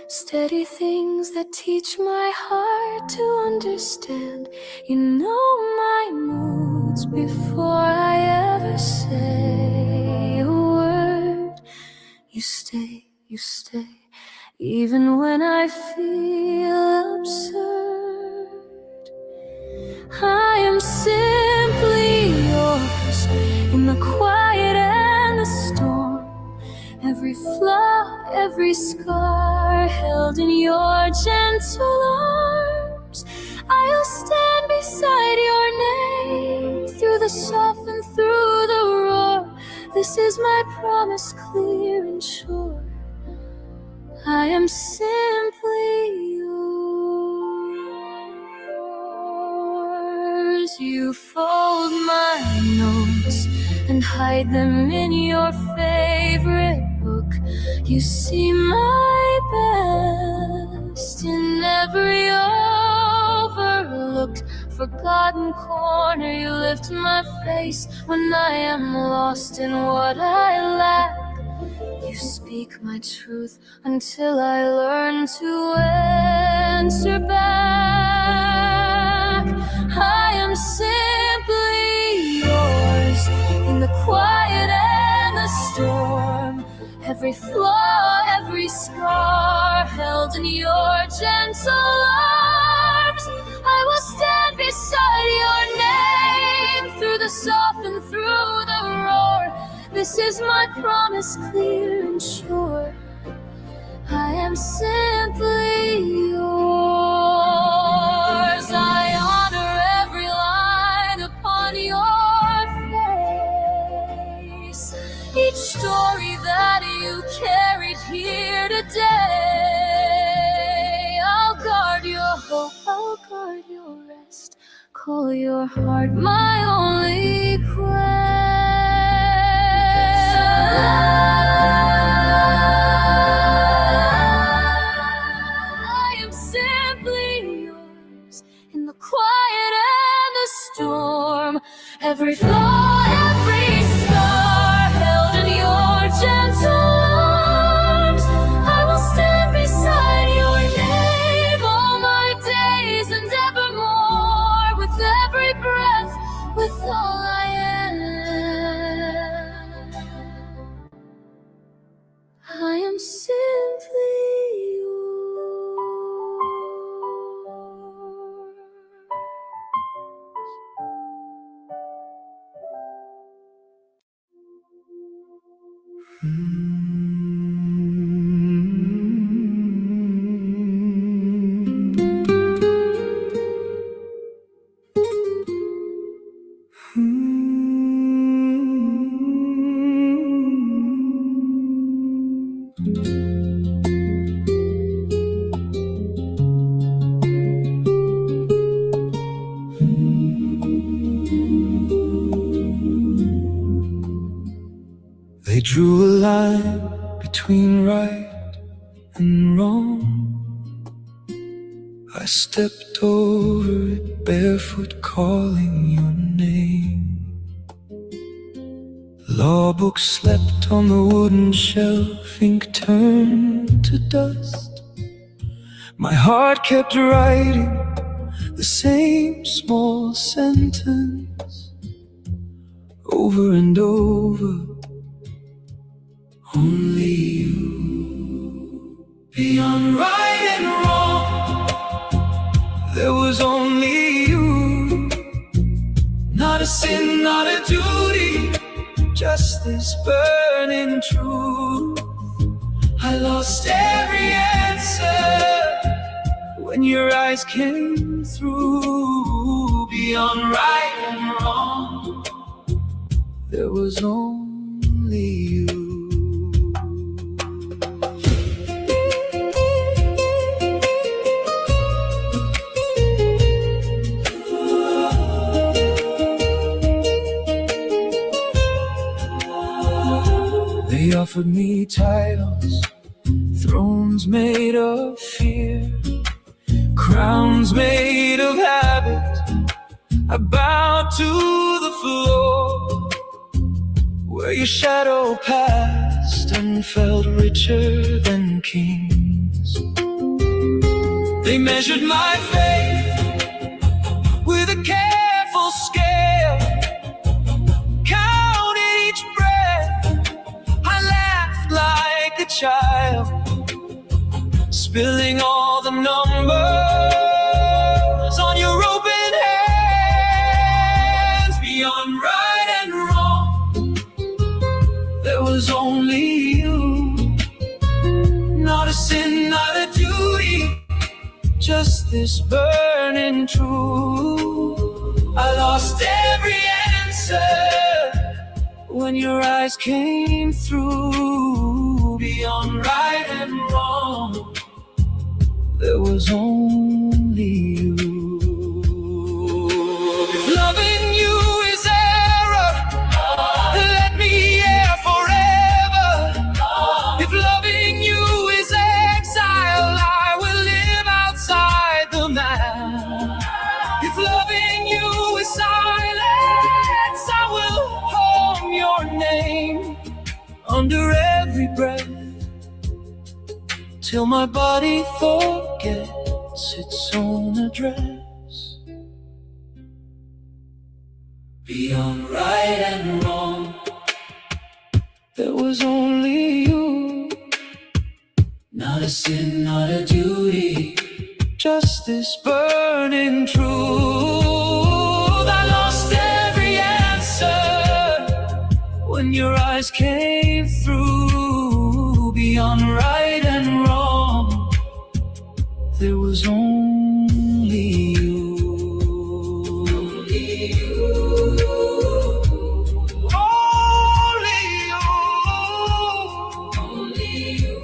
Speaker 5: steady things that teach my heart to understand. You know my moods before I ever say a word. You stay, even when I feel absurd. I am simply yours in the quiet and the storm. Every flaw, every scar held in your gentle arms. I'll stand beside your name through the soft and through the roar. This is my promise, clear and sure. I am simply yours. You fold my notes and hide them in your favorite book. You see my best in every overlooked, forgotten corner. You lift my face when I am lost in what I lack. You speak my truth until I learn to answer back. I am simply yours in the quiet and the storm. Every flaw, every scar held in your gentle arms. I will stand beside your name through the soft and through the roar. This is my promise, clear and sure. I am simply yours. I honor every line upon your face, each story that you carried here today. I'll guard your hope, I'll guard your rest, call your heart my only quest. I am simply yours in the quiet and the storm. Every flaw, every scar held in your gentle arms. I will stand beside your name all my days and evermore. With every breath, with all I am, I am simply
Speaker 3: They drew a line between right and wrong. I stepped over it barefoot, calling your name. Law books slept on the wooden shelf, ink turned to dust. My heart kept writing the same small sentence over and over. Only you. Beyond right and wrong, there was only you. Not a sin, not a duty, just this burning truth. I lost every answer when your eyes came through. Beyond right and wrong, there was only you. They offered me titles, thrones made of fear, crowns made of habit. I bowed to the floor where your shadow passed and felt richer than kings. They measured my faith with a careful scale, counted each breath. I laughed like a child, spilling all the numbers on your open hands. Beyond right and wrong, there was only you. Not a sin, not a duty, just this burning truth. I lost every answer when your eyes came through. Beyond right and wrong, there was only you. If loving you is error, let me err forever. If loving you is exile, I will live outside the map. If loving you is silence, I will hum your name under every breath, till my body forgets its own address. Beyond right and wrong, there was only you. Not a sin, not a duty, just this burning truth. I lost every answer when your eyes came through. Beyond right and wrong, there was only you. Only you. Only you. Only you.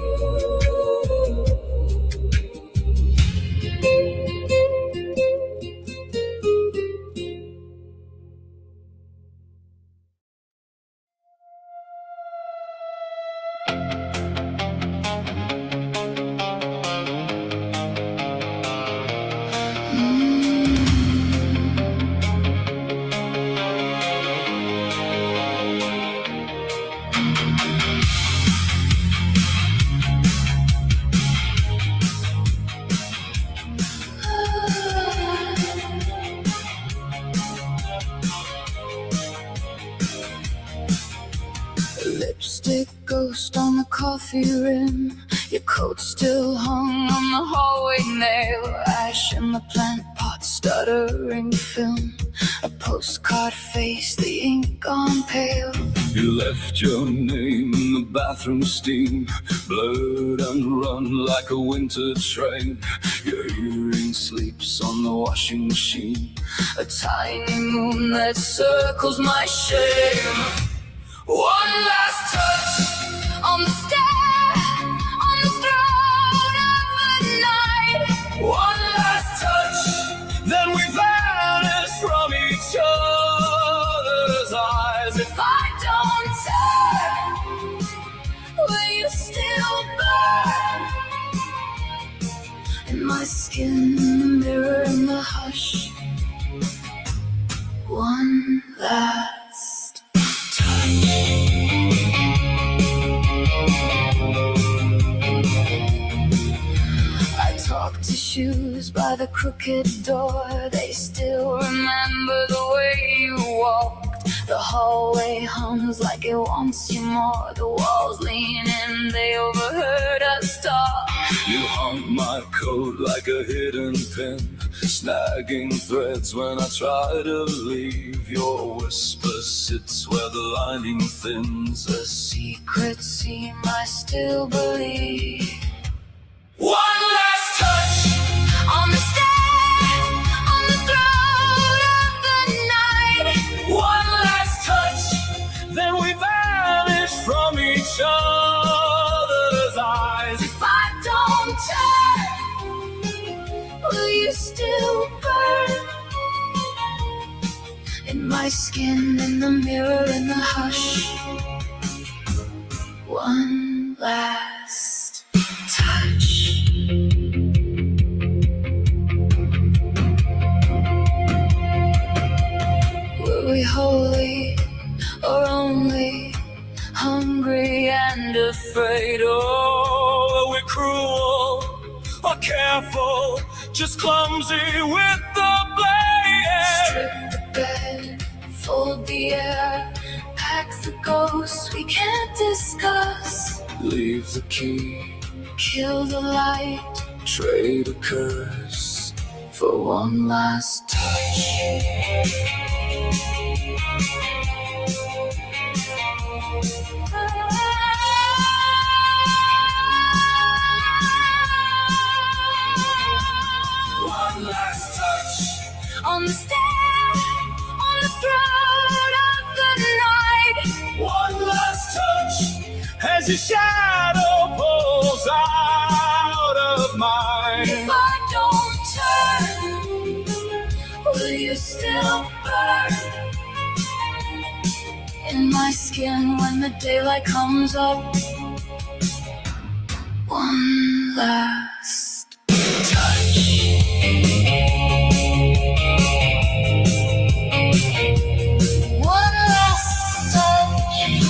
Speaker 3: Lipstick ghost on the coffee rim, your coat still hung on the hallway nail. Ash in the plant pot, stuttering film, a postcard face, the ink gone pale. You left your name in the bathroom steam, blurred and run like a winter train. Your earring sleeps on the washing machine, a tiny moon that circles my shame. One last touch on the stair, on the throne of the night. One last touch, then we vanish from each other's eyes. If I don't turn, will you still burn? In my skin, the mirror in the hush. One last I talk to shoes by the crooked door. They still remember the way you walked.
Speaker 5: The hallway hums like it wants you more. The walls lean in, they overheard us talk.
Speaker 3: You hung my coat like a hidden pin, snagging threads when I try to leave. Your whisper sits where the lining thins. A
Speaker 5: Secret seam I still believe.
Speaker 3: one last touch
Speaker 5: On the stair, on the throat of the night.
Speaker 3: one last touch, then we vanish from each other's eyes.
Speaker 5: If I don't turn, will you still burn? In my skin, in the mirror, in the hush. One last touch. Were we holy or only hungry and afraid?
Speaker 3: Oh, were we cruel or careful, just clumsy with the blade?
Speaker 5: Strip the bed, fold the air, pack the ghosts we can't discuss.
Speaker 3: Leave the key,
Speaker 5: Kill the light
Speaker 3: trade a curse.
Speaker 5: for one last touch.
Speaker 3: One last touch,
Speaker 5: On the stair, on the throat of the night.
Speaker 3: one last touch, as your shadow pulls out of mine.
Speaker 5: If I don't turn, will you still burn? In my skin when the daylight comes up. One last touch. One last touch.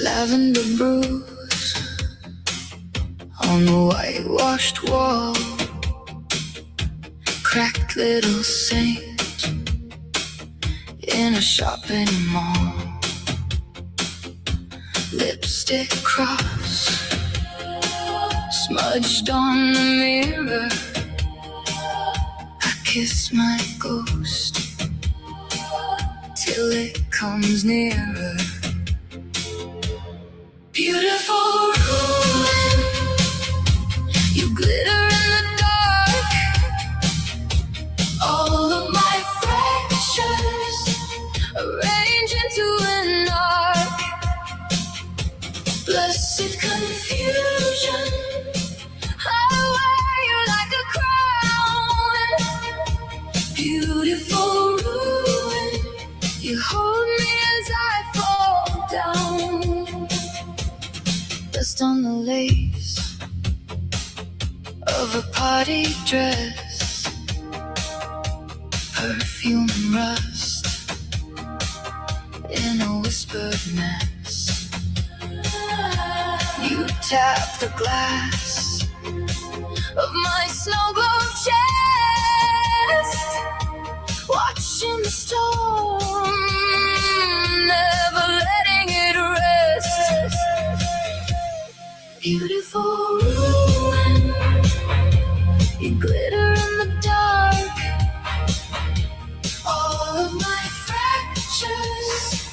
Speaker 5: Lavender bruise on the whitewashed wall. Cracked little saint in a shopping mall. Lipstick cross smudged on the mirror. I kiss my ghost till it comes nearer. Beautiful ruin, you glitter in the dark. All of my fractures arrange into an arc. Blessed confusion, I wear you like a crown. Beautiful ruin, you hold me as I fall down. Dust on the lace of a party dress, perfume and rust in a whispered mess. You tap the glass of my snow-glowed chest, watching the storm, never letting it rest. Beautiful ruin, you glitter in the dark. All of my fractures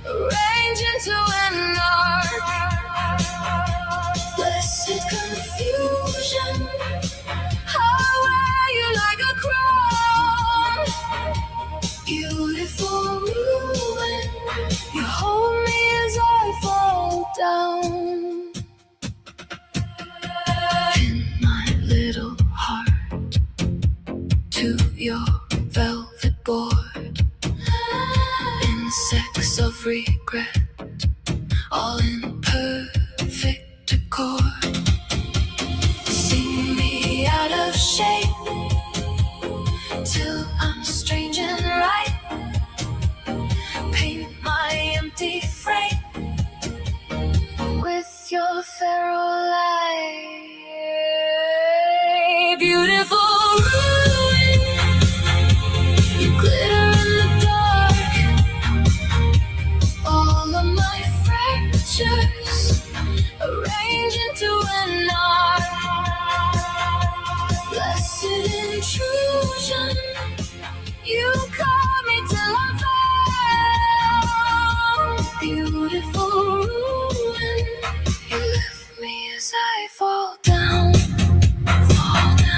Speaker 5: arrange into an arc. Blessed confusion, I wear you like a crown. Beautiful ruin, you hold me as I fall down. to your velvet board. Insects of regret, all in perfect accord. Sing me out of shape till I'm strange and right. Paint my empty frame with your feral light. Beautiful ruin, you glitter in the dark. All of my fractures arrange into an arc. Blessed intrusion, you call me till I'm found. Beautiful ruin, you lift me as I fall down, fall down.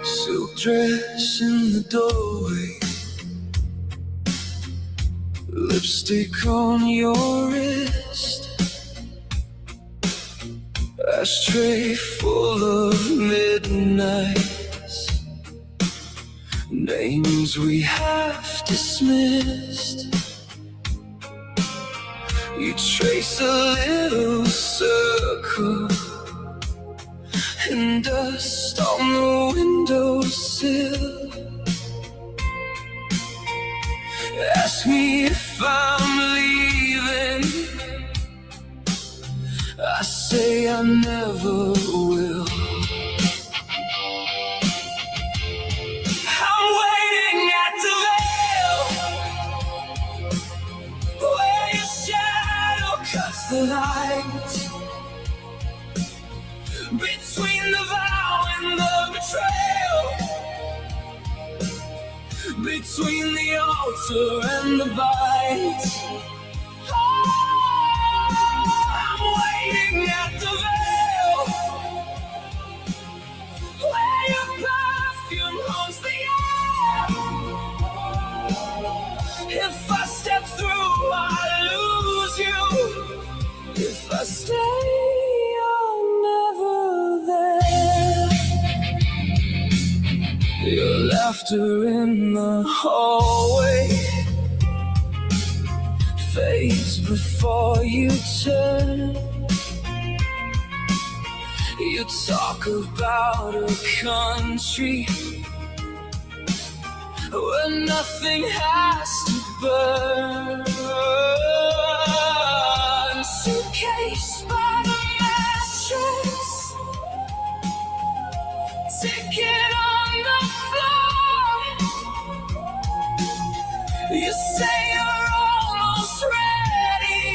Speaker 3: Silk dress in the doorway, lipstick on your wrist, ashtray full of midnights, names we have dismissed. You trace a little circle and dust on the windowsill. Ask me if I'm leaving, I say I never will. I'm waiting at the veil where your shadow cuts the light, between the vow and the betrayal, between the altar and the bite. Oh, I'm waiting at the veil where your perfume haunts the air. If I step through, I lose you. If I stay, you're never there. Your laughter in the hallway fades before you turn. You talk about a country where nothing has to burn. Suitcase by the mattress, ticket on the floor. You say you're almost ready.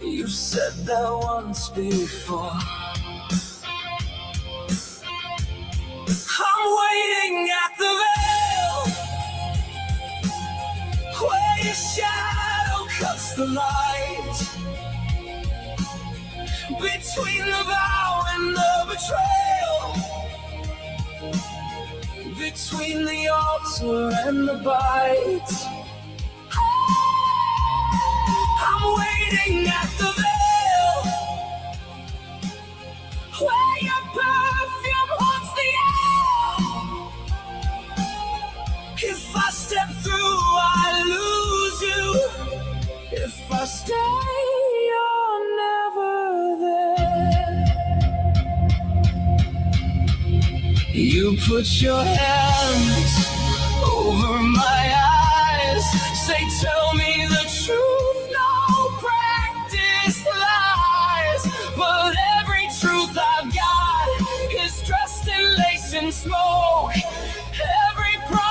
Speaker 3: You've said that once before. I'm waiting at the veil where your shadow cuts the light, between the vow and the betrayal, between the altar and the bite. I'm waiting at the veil where your perfume haunts the air. If I step through, I lose you. If I stay, you're never there. You put your hands over my eyes, say, tell me the truth, no practice lies. But every truth I've got is dressed in lace and smoke. Every promise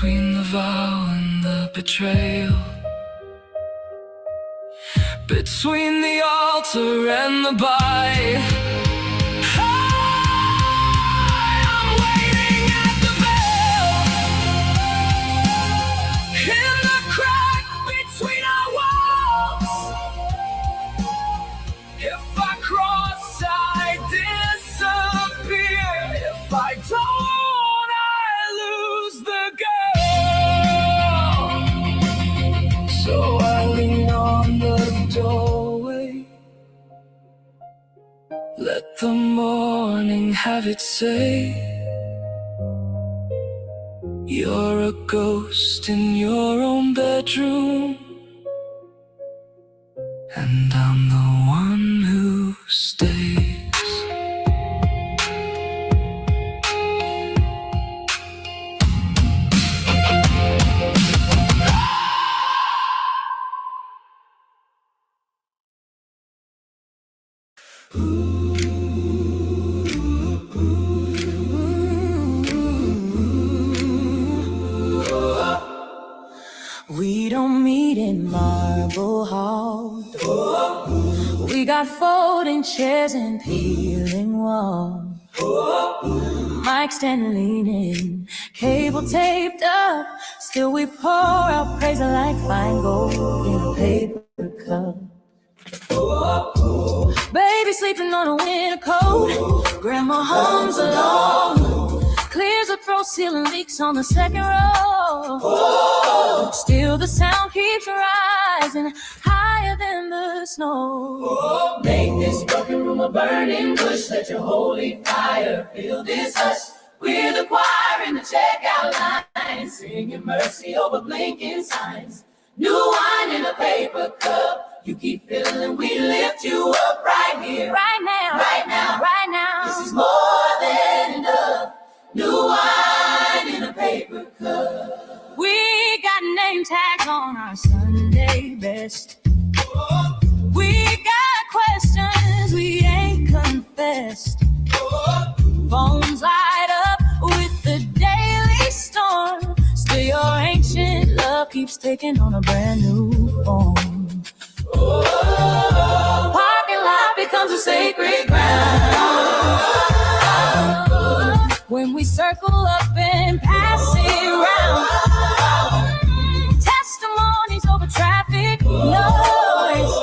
Speaker 3: between the vow and the betrayal, between the altar and the bite. I'm waiting at the veil, in the crack between our walls. If I cross, I disappear. If I don't, I lose the girl. So I lean on the doorway, let the morning have its say. You're a ghost in your own bedroom, and I'm the one who stays.
Speaker 5: We don't meet in Marble Hall. We got folding chairs and peeling walls. Mic stand leaning, cable taped up. Still we pour out praise like fine gold in a paper cup. Baby sleeping on a winter coat. Grandma hums along, clears her throat, ceiling leaks on the second row. Still the sound keeps rising, higher than the snow.
Speaker 2: Make this broken room a burning bush. Let your holy fire fill this hush. We're the choir in the checkout line, singing mercy over blinking signs. New wine in a paper cup. You keep filling, we lift you up right here,
Speaker 5: Right now,
Speaker 2: right now,
Speaker 5: right now.
Speaker 2: This is more than enough. New wine in a paper cup.
Speaker 5: We got name tags on our Sunday best. We got questions we ain't confessed. Phones light up with the daily storm. Still your ancient love keeps taking on a brand new form. Parking lot becomes a sacred ground when we circle up and pass it round. Testimonies over traffic noise.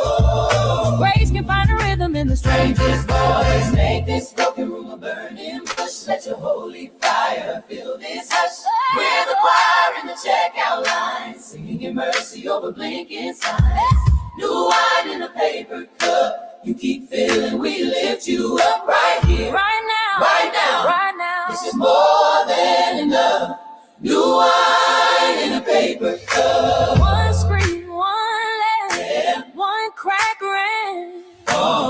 Speaker 5: Grace can find a rhythm in the strangest voice.
Speaker 2: Make this broken room a burning bush. Let your holy fire fill this hush. We're the choir in the checkout line, singing your mercy over blinking signs. New wine in a paper cup. You keep filling, we lift you up right here,
Speaker 5: Right now,
Speaker 2: right now,
Speaker 5: right now.
Speaker 2: This is more than enough. New wine in a paper cup.
Speaker 5: One scream, one laugh, one crack ran.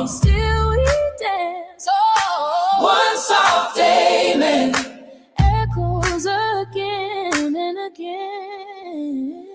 Speaker 5: Still we dance. Oh,
Speaker 2: One soft amen.
Speaker 5: echoes again and again.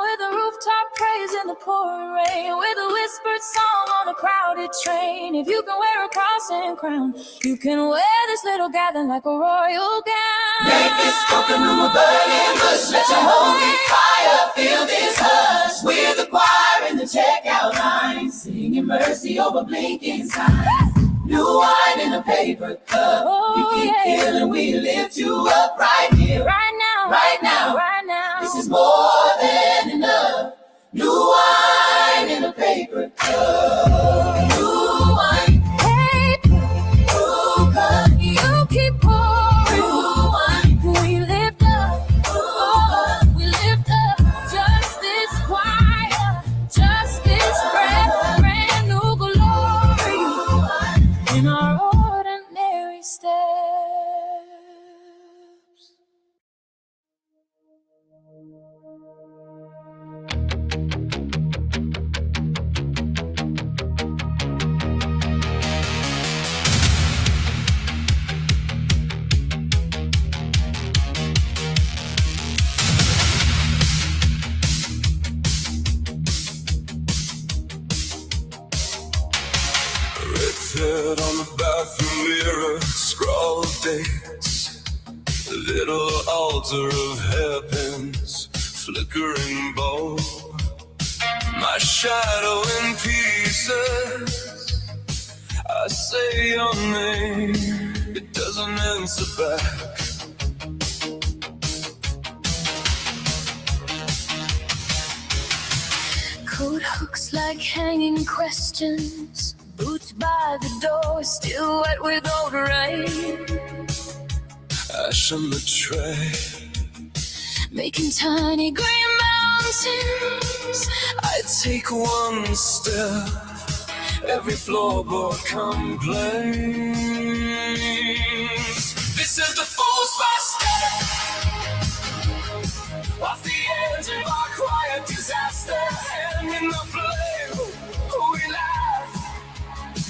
Speaker 5: With a rooftop praise in the pouring rain, with a whispered song on a crowded train. If you can wear a cross and crown, you can wear this little gathering like a royal gown.
Speaker 2: Make this broken room a burning bush. Let your holy fire fill this hush. We're the choir in the checkout line, singing mercy over blinking signs. New wine in a paper cup.
Speaker 5: Oh,
Speaker 2: You keep
Speaker 5: yeah.
Speaker 2: filling, we lift you up right here,
Speaker 5: Right now,
Speaker 2: right now.
Speaker 5: right now.
Speaker 2: This is more than enough. New wine in a paper cup. New wine,
Speaker 5: Paper,
Speaker 2: new cup,
Speaker 5: you keep pouring.
Speaker 2: new wine,
Speaker 5: We lift up, oh, we lift up just this choir, just this breath, brand new glory in our ordinary steps.
Speaker 3: Red thread on the bathroom mirror, scrawled dates, Little altar of hairpins, flickering bulb. My shadow in pieces. I say your name, it doesn't answer back.
Speaker 5: Coat hooks like hanging questions. Boots by the door, still wet with old rain.
Speaker 3: Ash on the tray,
Speaker 5: Making tiny green mountains.
Speaker 3: I take one step, every floorboard complains. This is the fool's first step, off the edge of our quiet disaster. And in the flame, we laugh,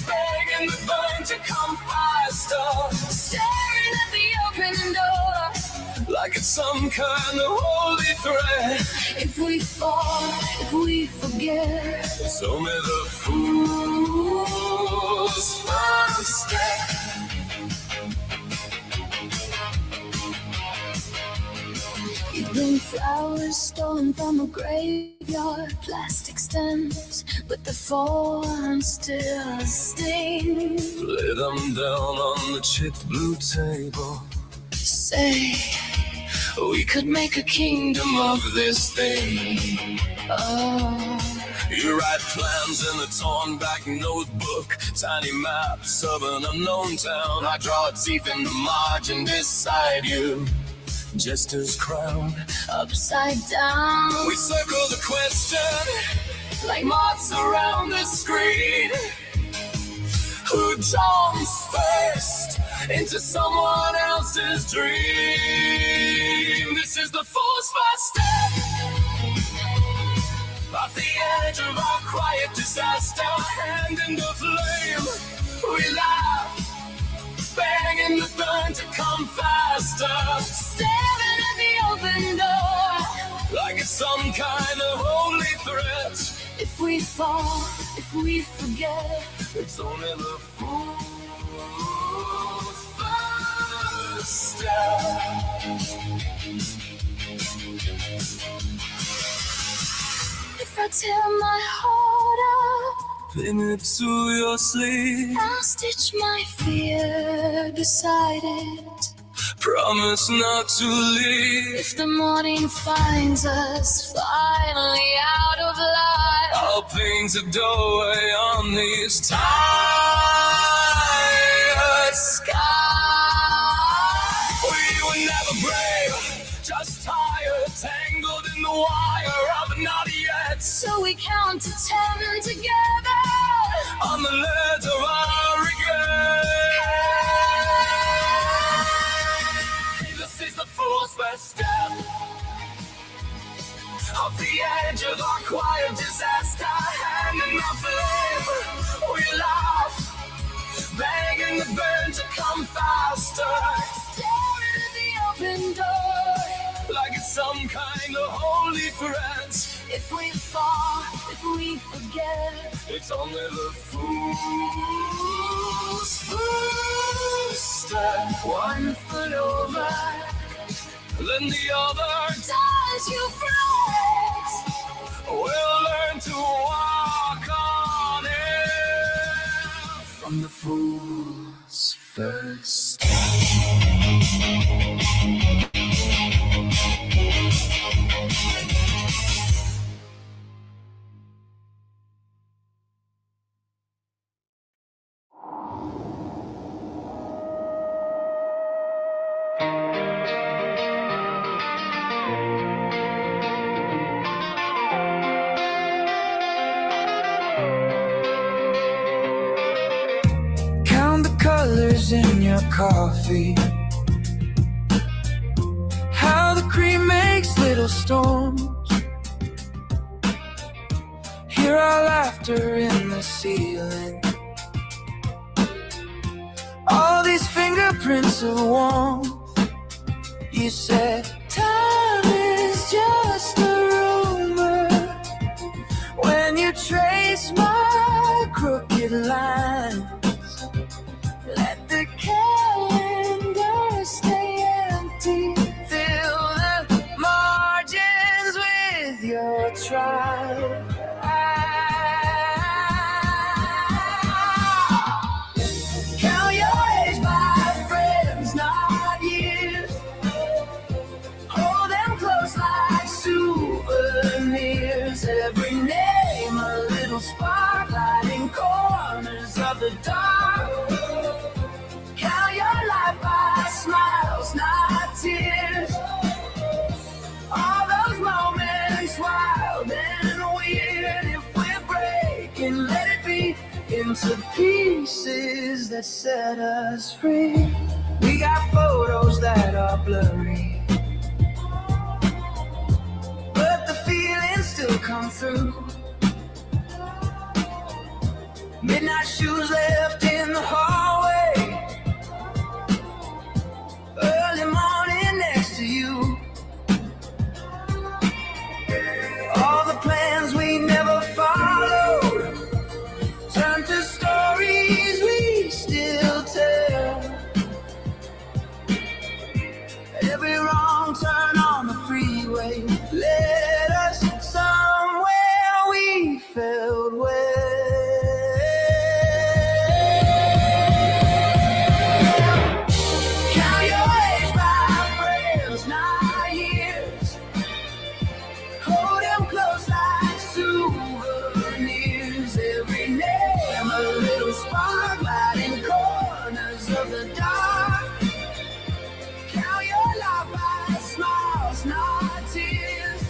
Speaker 3: begging the burn to come faster.
Speaker 5: Staring at the open door,
Speaker 3: Like it's some kind of holy thread.
Speaker 5: if we fall, if we forget.
Speaker 3: It's only the fool's first step.
Speaker 5: You bring flowers stolen from a graveyard, plastic stems, but the thorn still stings.
Speaker 3: Lay them down on the chipped blue table.
Speaker 5: Say, we could make a kingdom of this thing. Oh,
Speaker 3: You write plans in a torn back notebook, tiny maps of an unknown town. I draw teeth in the margin beside you, jester's crown.
Speaker 5: upside down,
Speaker 3: We circle the question like moths around the screen. Who jumps first into someone else's dream? This is the fool's first step, off the edge of our quiet disaster. Hand in the flame, we laugh, begging the burn to come faster.
Speaker 5: staring at the open door.
Speaker 3: Like it's some kind of holy threat.
Speaker 5: If we fall, if we forget.
Speaker 3: It's only the fool's first step.
Speaker 5: If I tear my heart up,
Speaker 3: Pin it to your sleeve.
Speaker 5: I'll stitch my fear beside it.
Speaker 3: Promise not to leave.
Speaker 5: If the morning finds us finally out of light,
Speaker 3: I'll paint a doorway on these tired skies. We were never brave, just tired, tangled in the wire of not yet.
Speaker 5: so we count to 10 together.
Speaker 3: On the ledge of our regret. This is the fool's first step, off the edge of our quiet disaster. Hand in the flame, we laugh, begging the burn to come faster.
Speaker 5: Staring at the open door.
Speaker 3: Like it's some kind of holy threat.
Speaker 5: If we fall, if we forget.
Speaker 3: It's only the fool's first step.
Speaker 5: One foot over,
Speaker 3: Then the other,
Speaker 5: does you flex?
Speaker 3: we'll learn to walk on it. From the fool's first step.
Speaker 2: Count the colors in your coffee, how the cream makes little storms. Hear our laughter in the ceiling, all these fingerprints of warmth. You said time is just a rumor when you trace my crooked lines. Let the calendar stay empty the dark. Count your life by smiles, not tears. All those moments wild and weird. If we're breaking, let it be into pieces that set us free. We got photos that are blurry, but the feelings still come through. Midnight shoes left in the hallway, early morning next to you. All the plans we never followed turn to stories we still tell. Every wrong turn on the freeway led us somewhere we felt well. Count your age by friends, not years. Hold them close like souvenirs. Every name a little spark lighting corners of the dark. Count your life by smiles, not tears.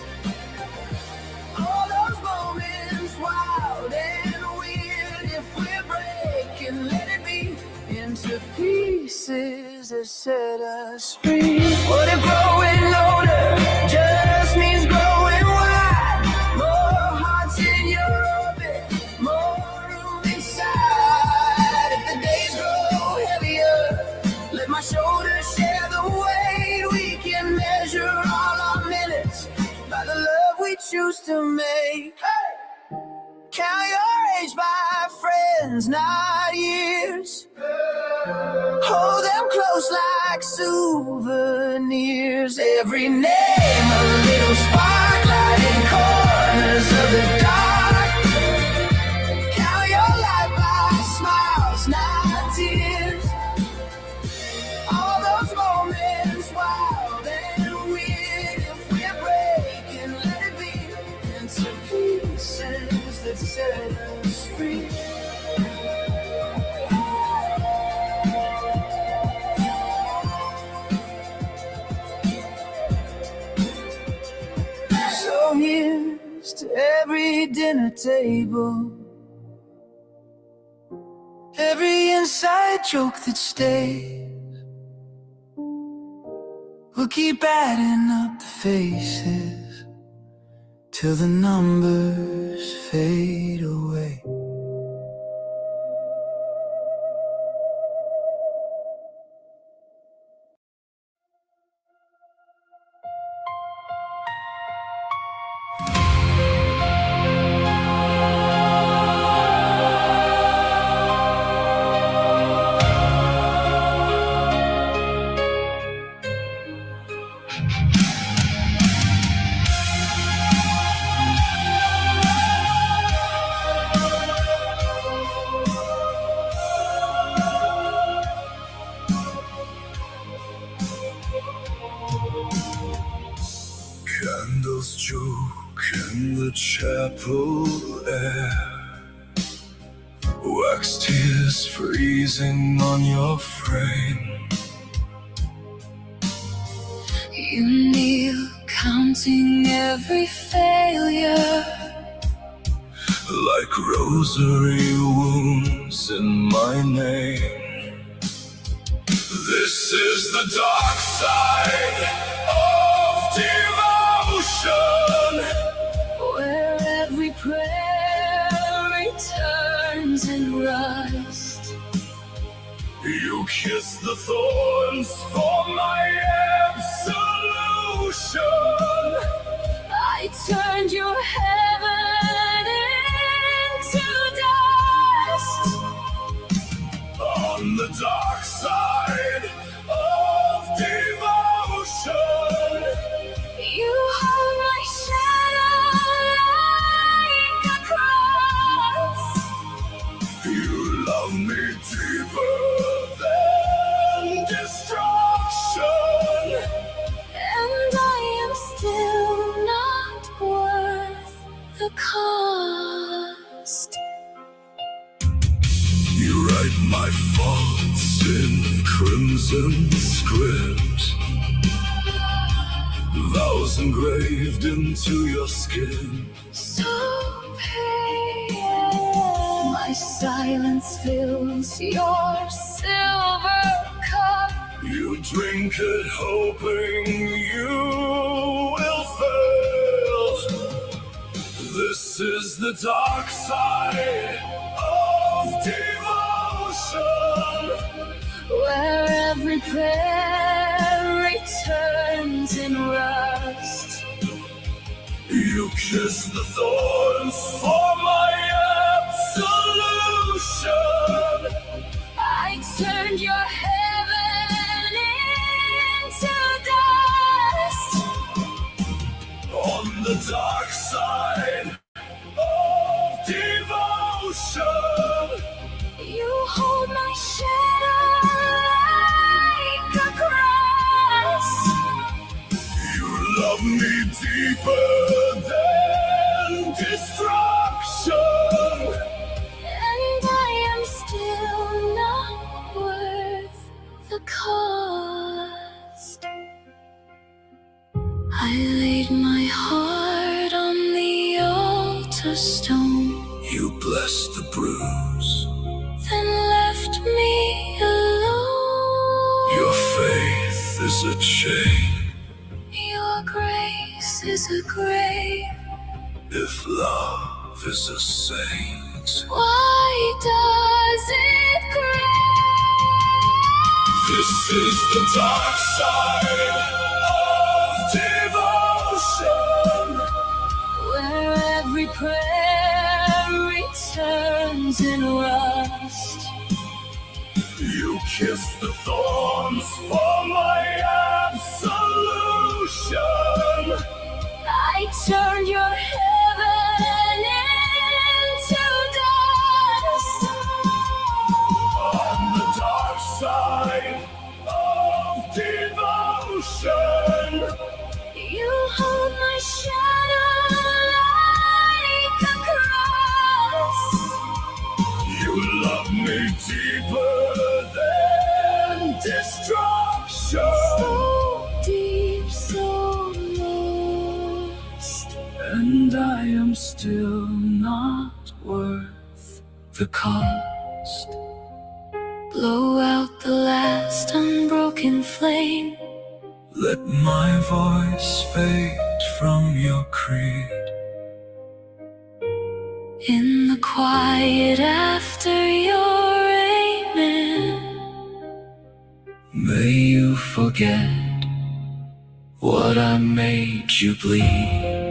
Speaker 2: All those moments wild and weird. If we're breaking, let it be into pieces that set us free. What if growing older just means growing wide? More hearts in your orbit, more room inside. If the days grow heavier, let my shoulders share the weight. We can measure all our minutes by the love we choose to make. Hey! Count your age by friends, not years. Hold them close like souvenirs. Every name a little spark lighting corners of the dark. Count your life by smiles, not tears. All those moments wild and weird. If we're breaking, let it be into pieces that set us free. So here's to every dinner table, every inside joke that stays. We'll keep adding up the faces till the numbers fade away.
Speaker 3: Candles choke in the chapel air, wax tears freezing on your frame.
Speaker 5: You kneel, counting every failure.
Speaker 3: Like rosary wounds in my name. This is the dark side of devotion,
Speaker 5: Where every prayer returns in rust.
Speaker 3: you kiss the thorns for my absolution.
Speaker 5: I turned your heaven into dust.
Speaker 3: On the dark side of devotion,
Speaker 5: You hold my shadow like a cross.
Speaker 3: you love me deeper than destruction. prison script, vows engraved into your skin.
Speaker 1: So pale, my silence fills your silver cup.
Speaker 3: You drink it hoping you will fail. This is the dark side of devotion,
Speaker 1: Where every prayer returns in rust.
Speaker 3: You kiss the thorns for my absolution.
Speaker 1: I turned your heaven into dust.
Speaker 3: On the dark side of devotion,
Speaker 1: You hold my shadow like a cross.
Speaker 3: you love me deeper than destruction.
Speaker 1: And I am still not worth the cost. I laid my heart on the altar stone,
Speaker 3: You bless the bruise.
Speaker 1: then left me alone.
Speaker 3: Your faith is a chain.
Speaker 1: Your grace is a grave.
Speaker 3: If love is a saint,
Speaker 1: Why does it crave?
Speaker 3: this is the dark side of devotion.
Speaker 1: Where every prayer returns in rust.
Speaker 3: You kiss the thorns for my absolution.
Speaker 1: I turned your heaven into dust.
Speaker 3: On the dark side of devotion,
Speaker 1: You hold my shadow like a cross.
Speaker 3: you love me deeper than destruction.
Speaker 1: So deep, so lost.
Speaker 3: And I am still not worth the cost.
Speaker 1: Blow out the last unbroken flame.
Speaker 3: Let my voice fade from your creed.
Speaker 1: In the quiet after your amen,
Speaker 3: May you forget what I made you bleed.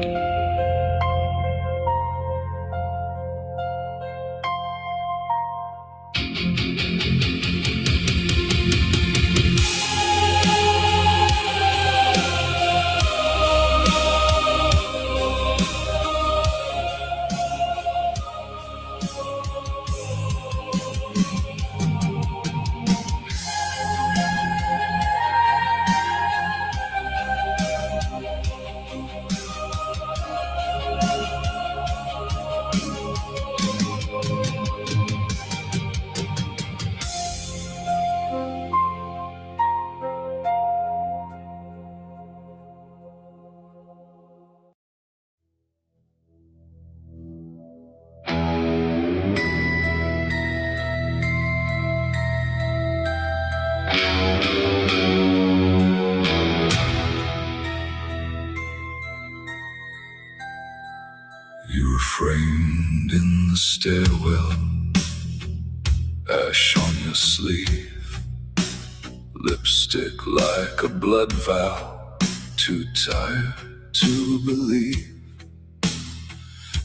Speaker 3: You were framed in the stairwell, ash on your sleeve, lipstick like a blood vow, too tired to believe.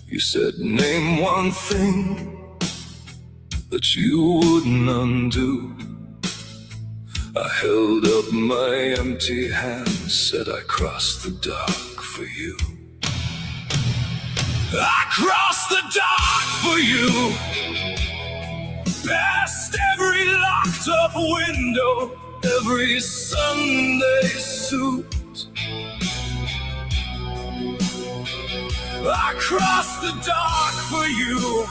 Speaker 3: You said, name one thing that you wouldn't undo. I held up my empty hands, said I crossed the dark for you. I crossed the dark for you, past every locked up window, every Sunday suit. I crossed the dark for you,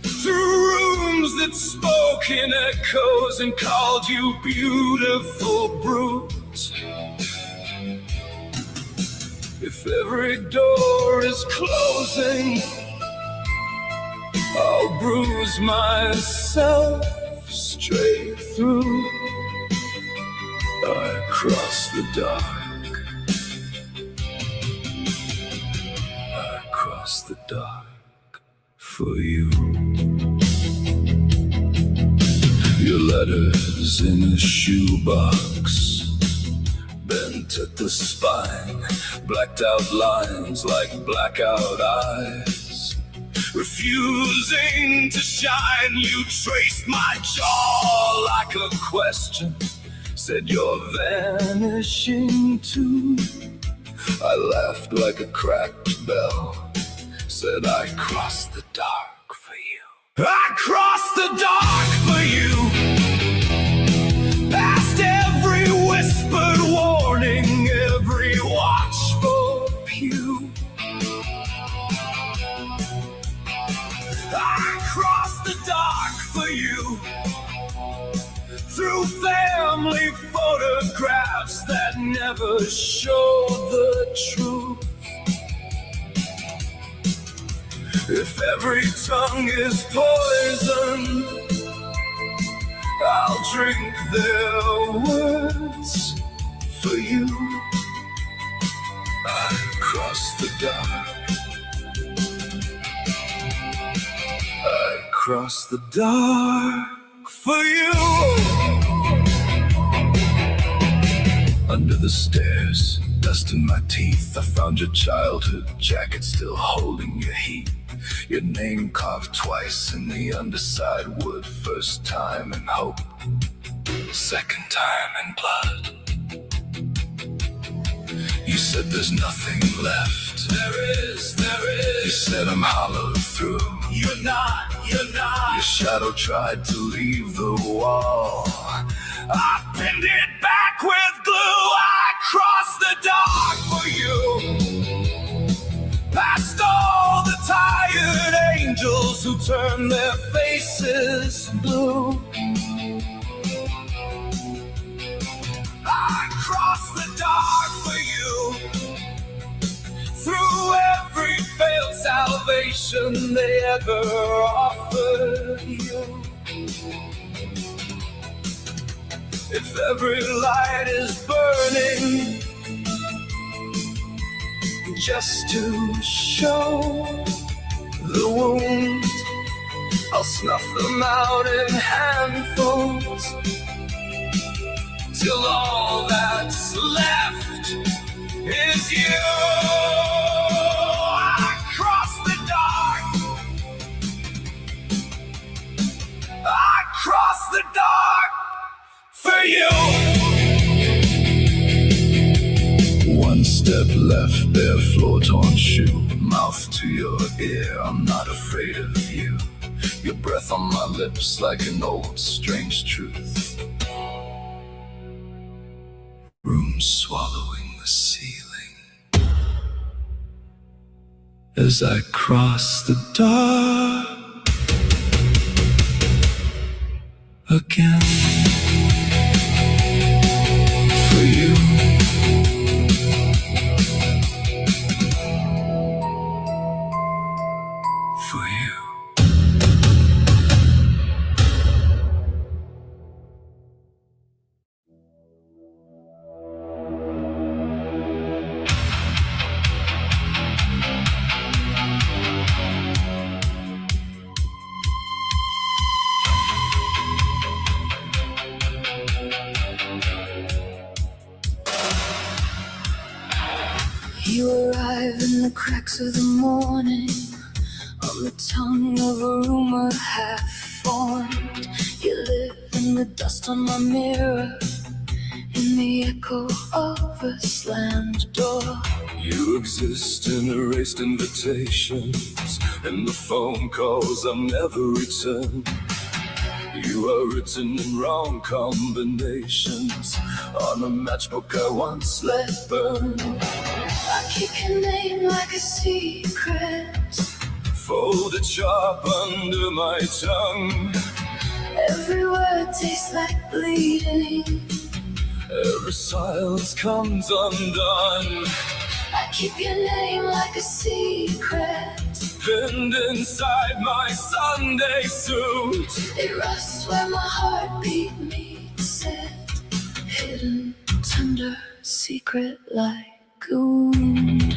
Speaker 3: through rooms rooms that spoke in echoes and called you beautiful brute. If every door is closing, I'll bruise myself straight through. I cross the dark. I cross the dark for you. Your letters in a shoebox, bent at the spine, blacked out lines like blackout eyes. Refusing to shine, you traced my jaw like a question. Said you're vanishing too. I laughed like a cracked bell. Said I crossed the dark for you. I crossed the dark for you. Past every whispered warning, every watchful pew. I crossed the dark for you. Through family photographs that never showed the truth. If every tongue is poison, I'll drink their words for you. I crossed the dark. I crossed the dark for you. Under the stairs, dust in my teeth, I found your childhood jacket still holding your heat. Your name carved twice in the underside wood. First time in hope, second time in blood. You said there's nothing left. There is. You said I'm hollowed through. You're not. Your shadow tried to leave the wall. I pinned it back with glue. I crossed the dark for you. Past all the tired angels who turn their faces blue. I crossed the dark for you. Through every failed salvation they ever offered you. If every light is burning just to show the wound, I'll snuff them out in handfuls till all that's left is you. I crossed the dark. I crossed the dark for you. One step left, bare floor, torn shoe, mouth to your ear. I'm not afraid of you. Your breath on my lips like an old strange truth. Room swallowing the ceiling as I cross the dark again for you. For you.
Speaker 5: You arrive in the cracks of the morning, on the tongue of a rumor half formed. You live in the dust on my mirror, in the echo of a slammed door.
Speaker 3: You exist in erased invitations, and the phone calls I'll never return. You are written in wrong combinations on a matchbook I once let burn.
Speaker 5: I keep your name like a secret,
Speaker 3: Folded sharp under my tongue.
Speaker 5: Every word tastes like bleeding.
Speaker 3: Every silence comes undone.
Speaker 5: I keep your name like a secret.
Speaker 3: Pinned inside my Sunday suit.
Speaker 5: It rusts where my heartbeat meets it. Hidden, tender, secret like a wound.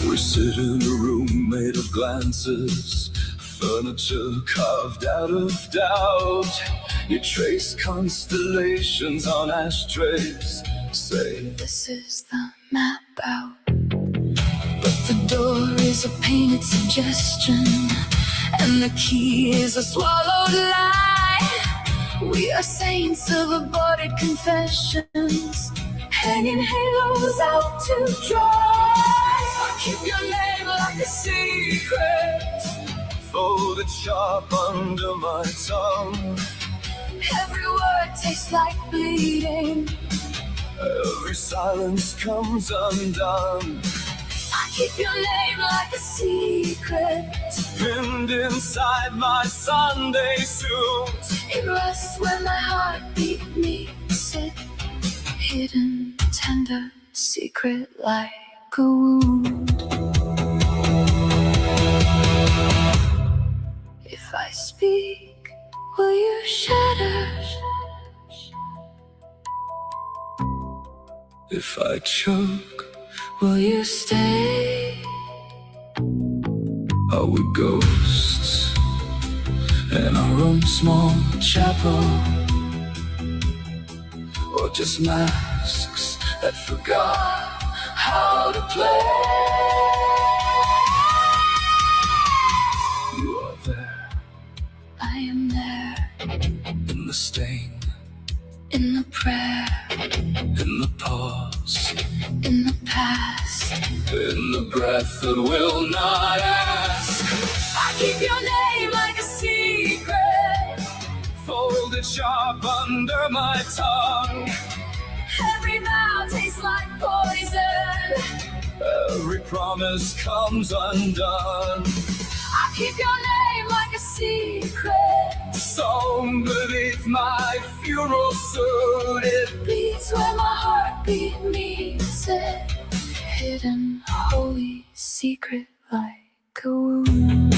Speaker 3: We sit in a room made of glances, furniture carved out of doubt. You trace constellations on ashtrays, say,
Speaker 5: this is the map out. But the door is a painted suggestion, and the key is a swallowed lie. We are saints of aborted confessions, hanging halos out to dry.
Speaker 3: I keep your name like a secret, folded sharp under my tongue.
Speaker 5: Every word tastes like bleeding.
Speaker 3: Every silence comes undone.
Speaker 5: I keep your name like a secret.
Speaker 3: Pinned inside my Sunday suit.
Speaker 5: It rusts when my heartbeat meets it. Hidden, tender, secret like a wound. If I speak, will you shatter?
Speaker 3: If I choke,
Speaker 5: Will you stay?
Speaker 3: are we ghosts in our own small chapel? Or just masks that forgot how to play? You are there
Speaker 5: I am there,
Speaker 3: in the stain,
Speaker 5: in the prayer,
Speaker 3: in the pause,
Speaker 5: in the past.
Speaker 3: in the breath that will not ask.
Speaker 5: I keep your name like a secret.
Speaker 3: Folded sharp under my tongue.
Speaker 5: Every vow tastes like poison.
Speaker 3: Every promise comes undone.
Speaker 5: I keep your name like a secret.
Speaker 3: Sewn beneath my funeral suit. It
Speaker 5: Beats where my heartbeat meets it. Hidden, holy, secret like a wound.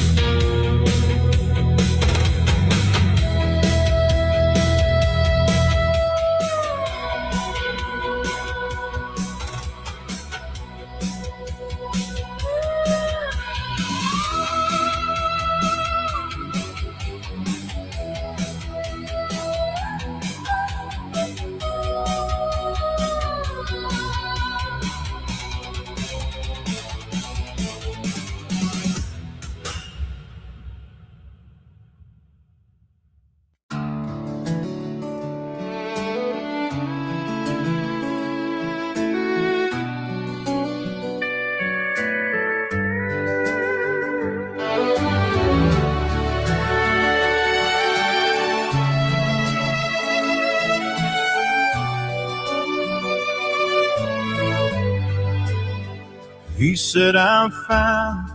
Speaker 6: He said, I'm fine.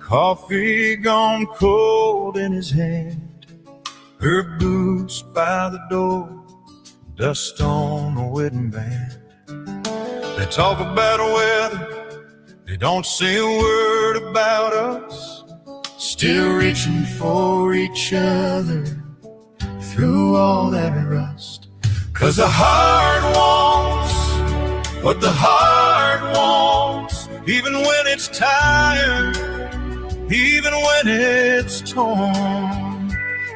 Speaker 6: Coffee gone cold in his hand. Her boots by the door, dust on the wedding band. They talk about weather, they don't say a word about us. Still reaching for each other through all that rust. 'Cause the heart wants what the heart wants, even when it's tired, even when it's torn.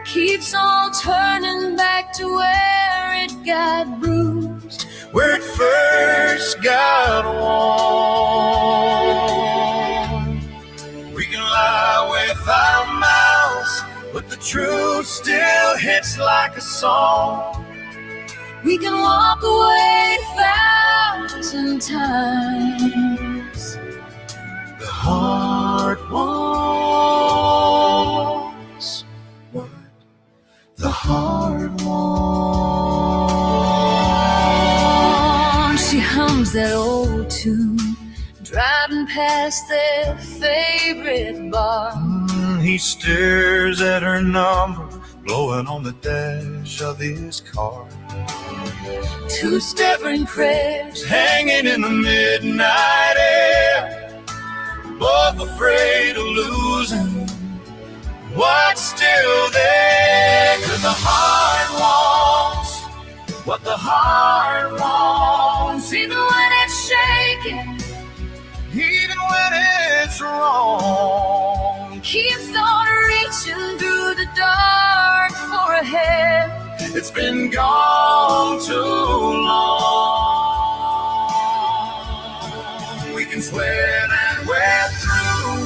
Speaker 5: Keeps on turning back to where it got bruised,
Speaker 6: Where it first got warm. We can lie with our mouths, but the truth still hits like a song.
Speaker 5: we can walk away 1,000 times.
Speaker 6: The heart wants what the heart wants.
Speaker 5: She hums that old tune, riding past their favorite bar.
Speaker 6: He stares at her number, blowing on the dash of his car.
Speaker 5: Two-stepping prayers
Speaker 6: Hanging in the midnight air, both afraid of losing what's still there. 'Cause the heart wants what the heart wants,
Speaker 5: even when it's shaking,
Speaker 6: even when it's wrong.
Speaker 5: keeps on reaching through the dark for a hand.
Speaker 6: It's been gone too long. We can swear that we're through,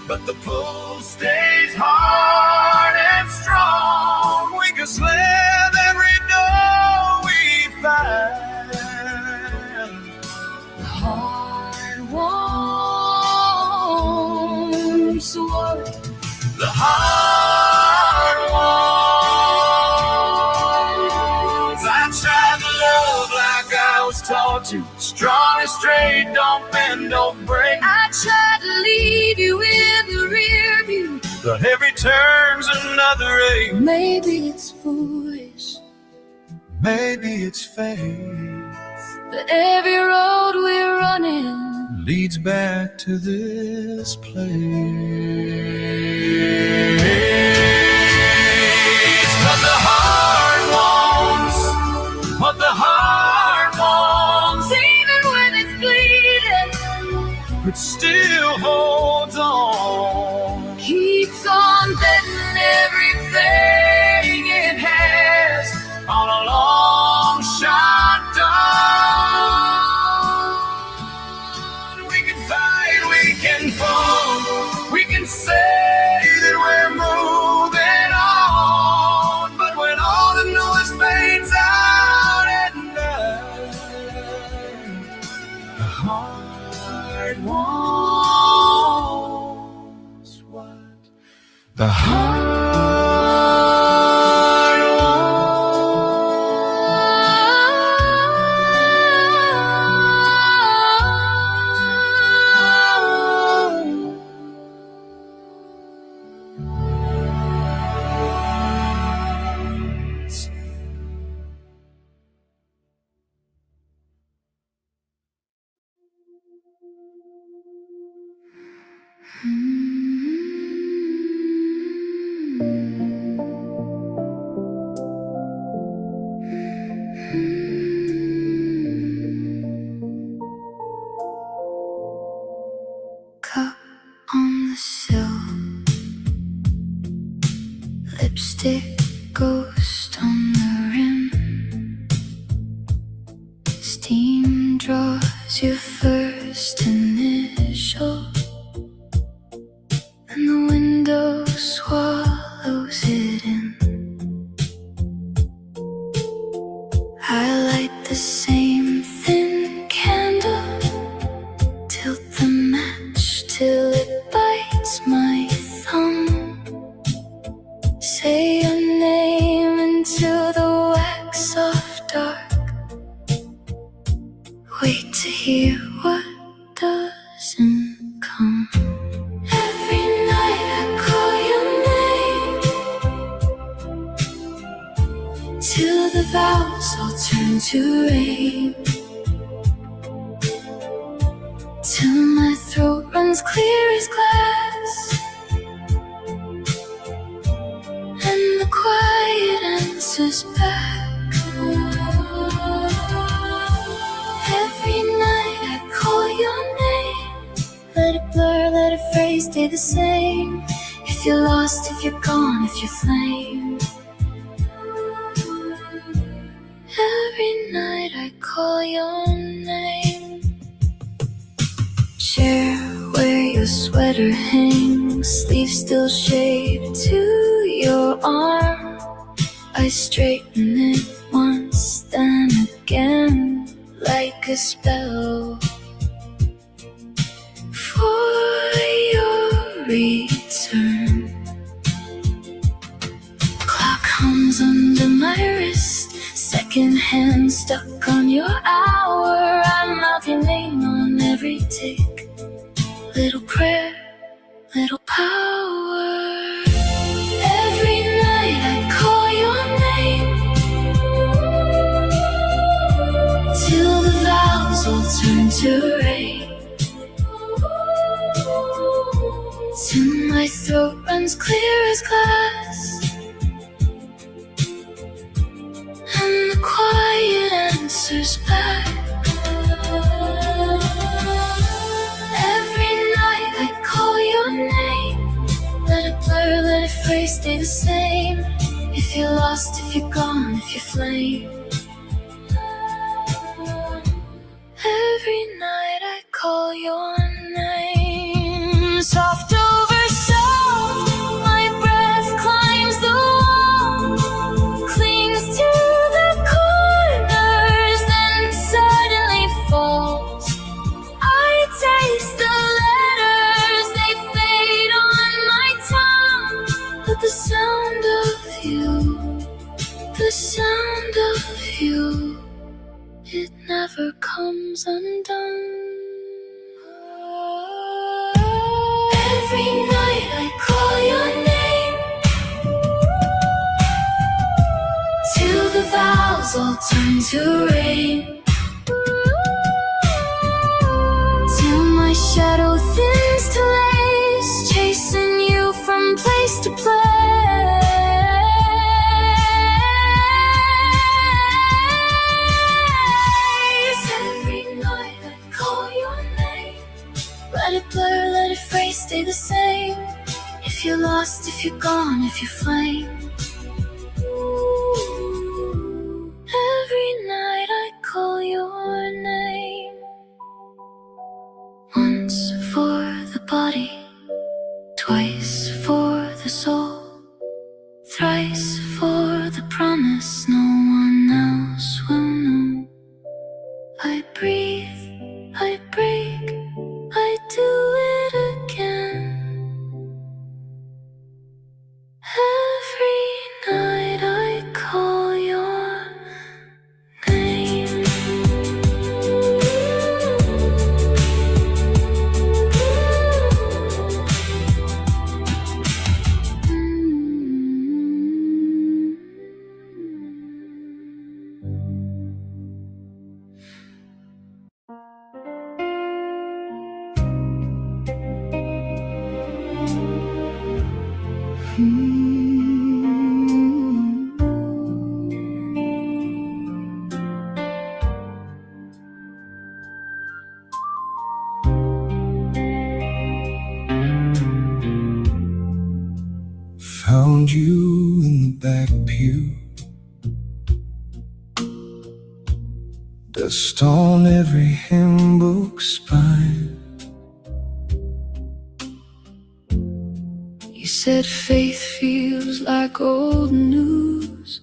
Speaker 6: but the pull stays hard and strong. We can slam every door we find.
Speaker 5: The heart wants what
Speaker 6: The heart wants. I tried to love like I was taught to. Strong and straight, don't bend, don't break.
Speaker 5: I tried to leave you in the rear view.
Speaker 6: But every turn's another ache.
Speaker 5: Maybe it's foolish,
Speaker 6: Maybe it's fate
Speaker 5: but every road we're running
Speaker 6: leads back to this place. 'Cause the heart wants what the heart wants,
Speaker 5: even when it's bleeding,
Speaker 6: but still holds on.
Speaker 5: keeps on betting everything it has
Speaker 6: On a long shot dawn. We can fight, we can fall, we can say that we're moving on. But when all the noise fades out at night, the heart wants what the heart
Speaker 5: cup on the sill, lipstick ghost on the rim, steam draws your first initial, and the window swallows it in. I light the same thin candle, tilt the match till it bites my thumb. Say your name into the wax soft dark. Wait to hear what doesn't come. Every night I call your name, till the vows all turn to rain, till my throat runs clear as glass, and the quiet answers back. Every night I call your name, let it blur, let a phrase stay the same. If you're lost, if you're gone, if you're flame. Every night I call your name. Chair where your sweater hangs, sleeve still shaped to your arm. I straighten it once, then again, like a spell, for your return. Clock hums under my wrist, second hand stuck on your hour. I mouth your name on every tick. little prayer, little power. Every night I call your name, till the vows all turn to rain, till my throat runs clear as glass, and the quiet answers back. Every night I call your name, let it blur, let it fade, stay the same. If you're lost, if you're gone, if you're flame. Every night I call your name, soft over soft, my breath climbs the wall, clings to the corners, then suddenly falls. I taste the letters, they fade on my tongue, but the sound of you, the sound of you, it never comes undone. Every night I call your name, till the vows all turn to rain, till my shadow thins to lace, chasing you from place to place. Every night I call your name, let it blur, let it fade, stay the same. If you're lost, if you're gone, if you're flame. Every night I call your name. Once for the body, twice for the soul, thrice for the promise no one else will know. I breathe, I break, I do it again. Every night I call your name.
Speaker 3: Found you in the back pew, dust on every hymn book spine.
Speaker 5: You said faith feels like old news,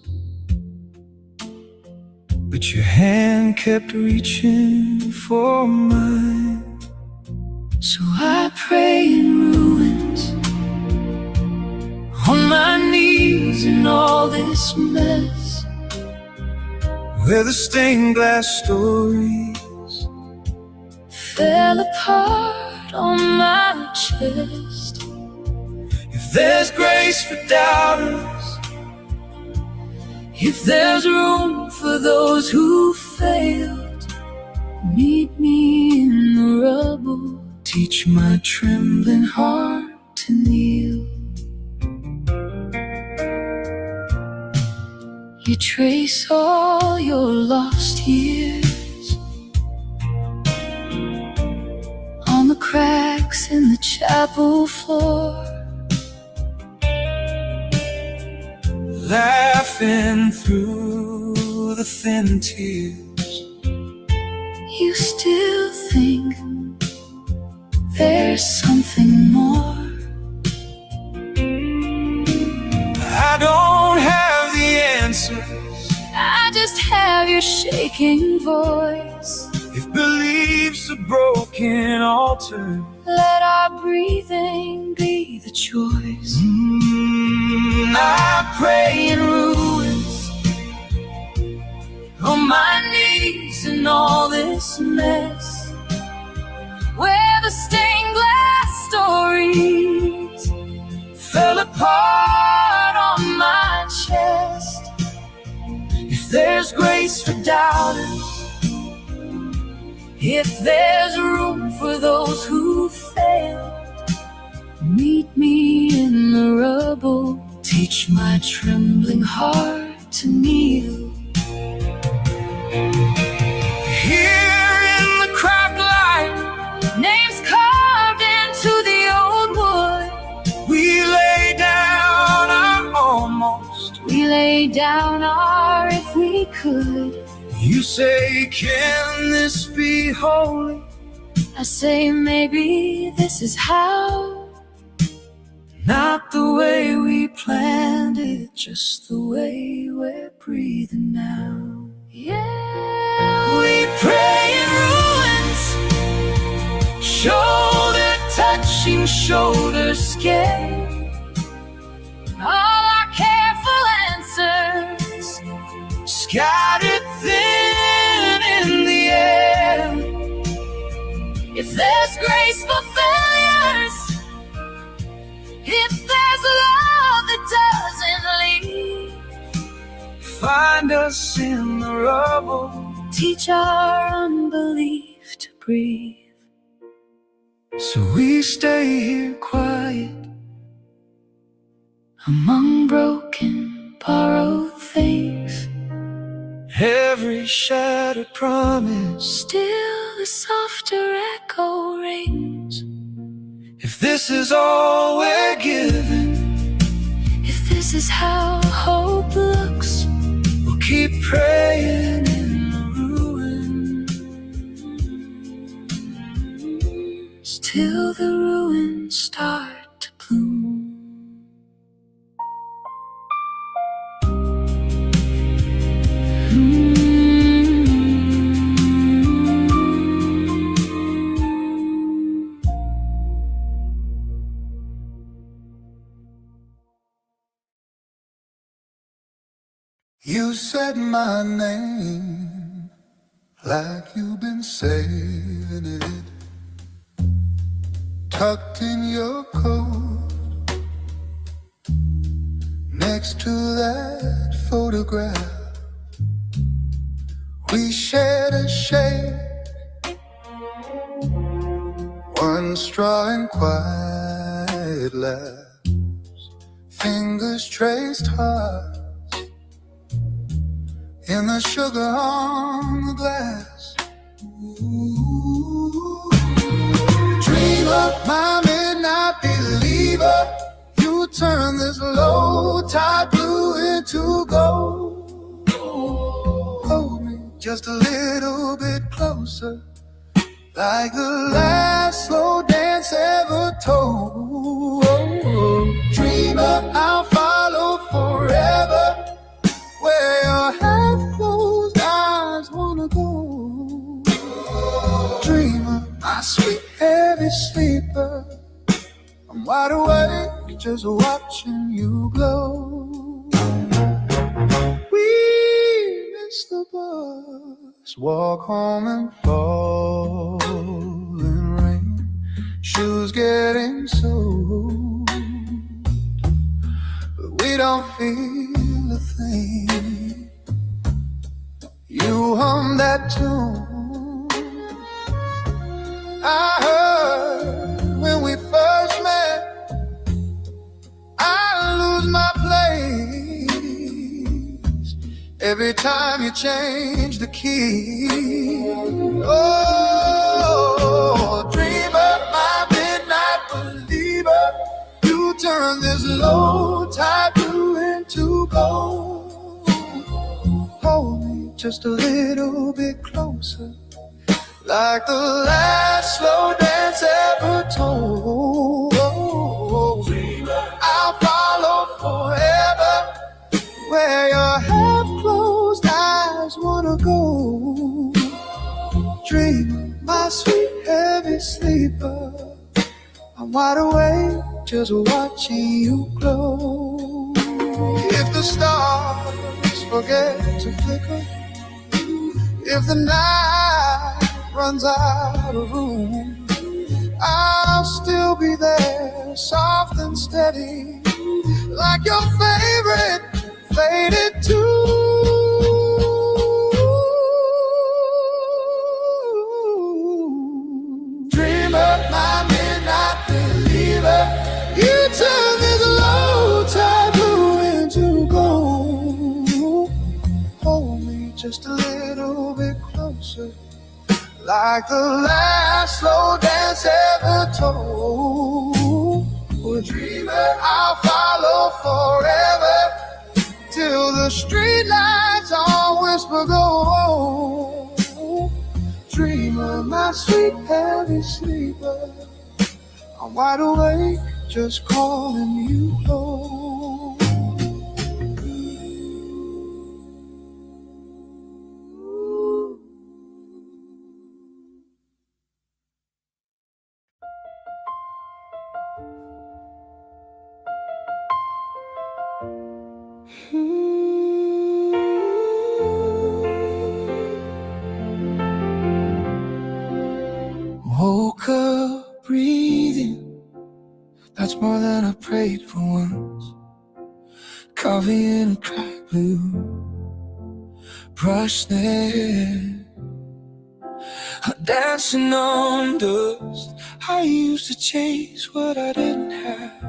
Speaker 3: but your hand kept reaching for mine.
Speaker 5: so I pray in ruins, on my knees in all this mess,
Speaker 3: Where the stained glass stories
Speaker 5: fell apart on my chest.
Speaker 3: if there's grace for doubters,
Speaker 5: If there's room for those who failed, meet me in the rubble,
Speaker 3: teach my trembling heart
Speaker 5: to kneel. You trace all your lost years on the cracks in the chapel floor,
Speaker 3: laughing through the thin tears.
Speaker 5: you still think there's something more.
Speaker 3: I don't have the answers,
Speaker 5: I just have your shaking voice.
Speaker 3: if belief's a broken altar.
Speaker 5: Let our breathing be the choice.
Speaker 3: I pray in ruins,
Speaker 5: On my knees in all this mess, where the stained glass stories fell apart on my chest. If there's grace for doubters, if there's room for those who failed, meet me in the rubble. Teach my trembling heart to kneel. Here in the cracked light, names carved into the old wood. We lay down our almost. We lay down our if we could. You say, can this be holy? I say, maybe this is how. Not the way we planned it, just the way we're breathing now. Yeah, we pray in ruins, shoulder touching, shoulder scared. All our careful answers scattered thin in the air. If there's grace for failures, if there's love that doesn't leave, find us in the rubble. Teach our unbelief to breathe. So we stay here quiet among broken, borrowed things. Every shattered promise, still a softer echo rings. If this is all we're given, if this is how hope looks, we'll keep praying in the ruins till the ruins start to bloom.
Speaker 6: You said my name like you've been saving it, tucked in your coat, next to that photograph. We shared a shade, one straw and quiet laughs, fingers traced hearts in the sugar on the glass. Ooh. Dreamer, my midnight believer, you turn this low tide blue into gold. Hold me just a little bit closer, like the last slow dance ever told. Dreamer, I'll follow forever, where your half-closed eyes wanna go. Dreamer, my sweet heavy sleeper, I'm wide awake just watching you glow. We miss the bus, walk home in falling rain, shoes getting soaked, but we don't feel a thing. You hum that tune I heard when we first met. I lose my place every time you change the key. Oh, dreamer, my midnight believer, you turn this low tide blue into gold. Hold me just a little bit closer, like the last slow dance ever told. I'll follow forever, where your half-closed eyes wanna go. Dreamer, my sweet heavy sleeper, I'm wide awake just watching you glow. If the stars forget to flicker, if the night runs out of room,
Speaker 3: I'll still be there, soft and steady, like your favorite faded tune. Dreamer, my midnight believer, you turn this low tide blue into gold. Hold me just a little bit closer, like the last slow dance ever told. A dreamer, I'll follow forever, till the street lights all whisper go home. Dreamer, my sweet heavy sleeper, I'm wide awake, just calling you home. Woke up breathing, that's more than I prayed for once. Coffee in a cracked blue brush there, dancing on dust. I used to chase what I didn't have,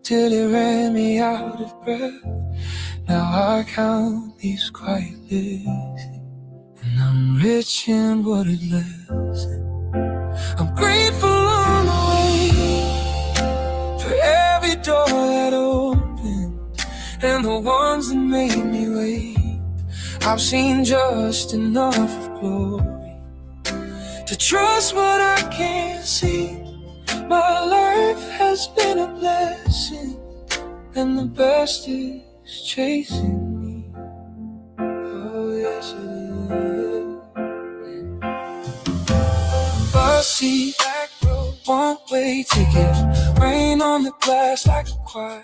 Speaker 3: till it ran me out of breath. Now I count these quiet lives, and I'm rich in what it left. I'm grateful on the way for every door that opened, and the ones that made me wait. I've seen just enough of glory to trust what I can't see. My life has been a blessing, and the best is chasing me. Oh yes it is. Bus seat, back row, one-way ticket, rain on the glass like a choir.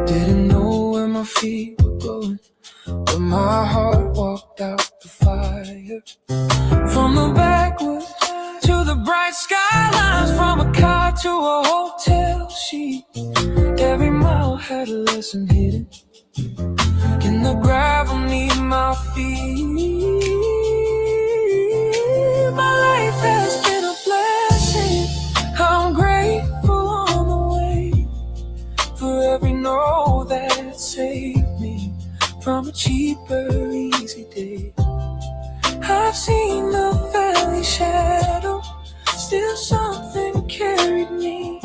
Speaker 3: Didn't know where my feet were going, but my heart walked out the fire. From the backwoods to the bright skylines, from a car to a hotel sheet, every mile had a lesson hidden in the gravel neath my feet. My life has been a blessing, I'm grateful on the way for every no that saved me from a cheaper, easy day. I've seen the valley shadow, still something carried me.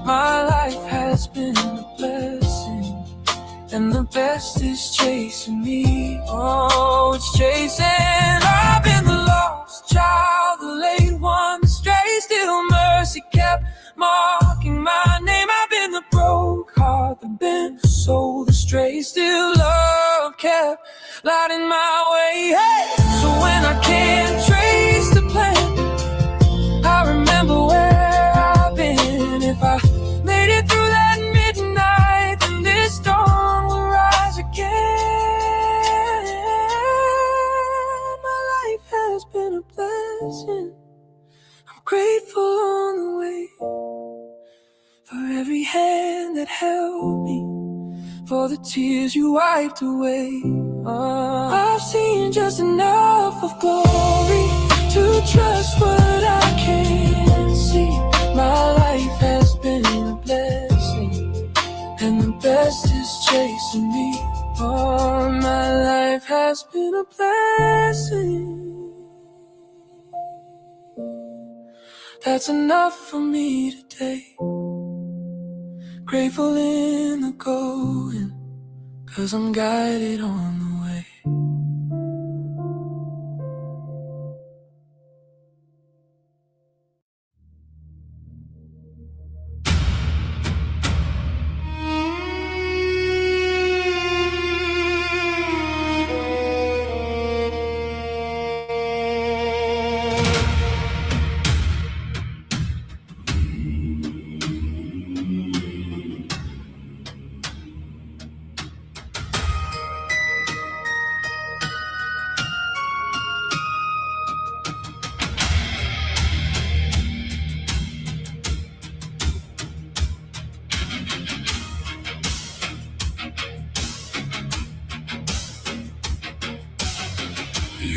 Speaker 3: My life has been a blessing, and the best is chasing me. Oh, it's chasing. I've been the lost child, the late one, the stray, still mercy kept marking my name. I've been the broke heart, the bent soul, the stray, still love kept lighting my way. Hey! So when I can't trace the plan, I remember where I've been. If I made it through that midnight, then this dawn will rise again. My life has been a blessing, I'm grateful on the way for every hand that held me, for the tears you wiped away. I've seen just enough of glory to trust what I can't see. My life has been a blessing, and the best is chasing me. Oh, my life has been a blessing. That's enough for me today. Grateful in the going, 'cause I'm guided on the way.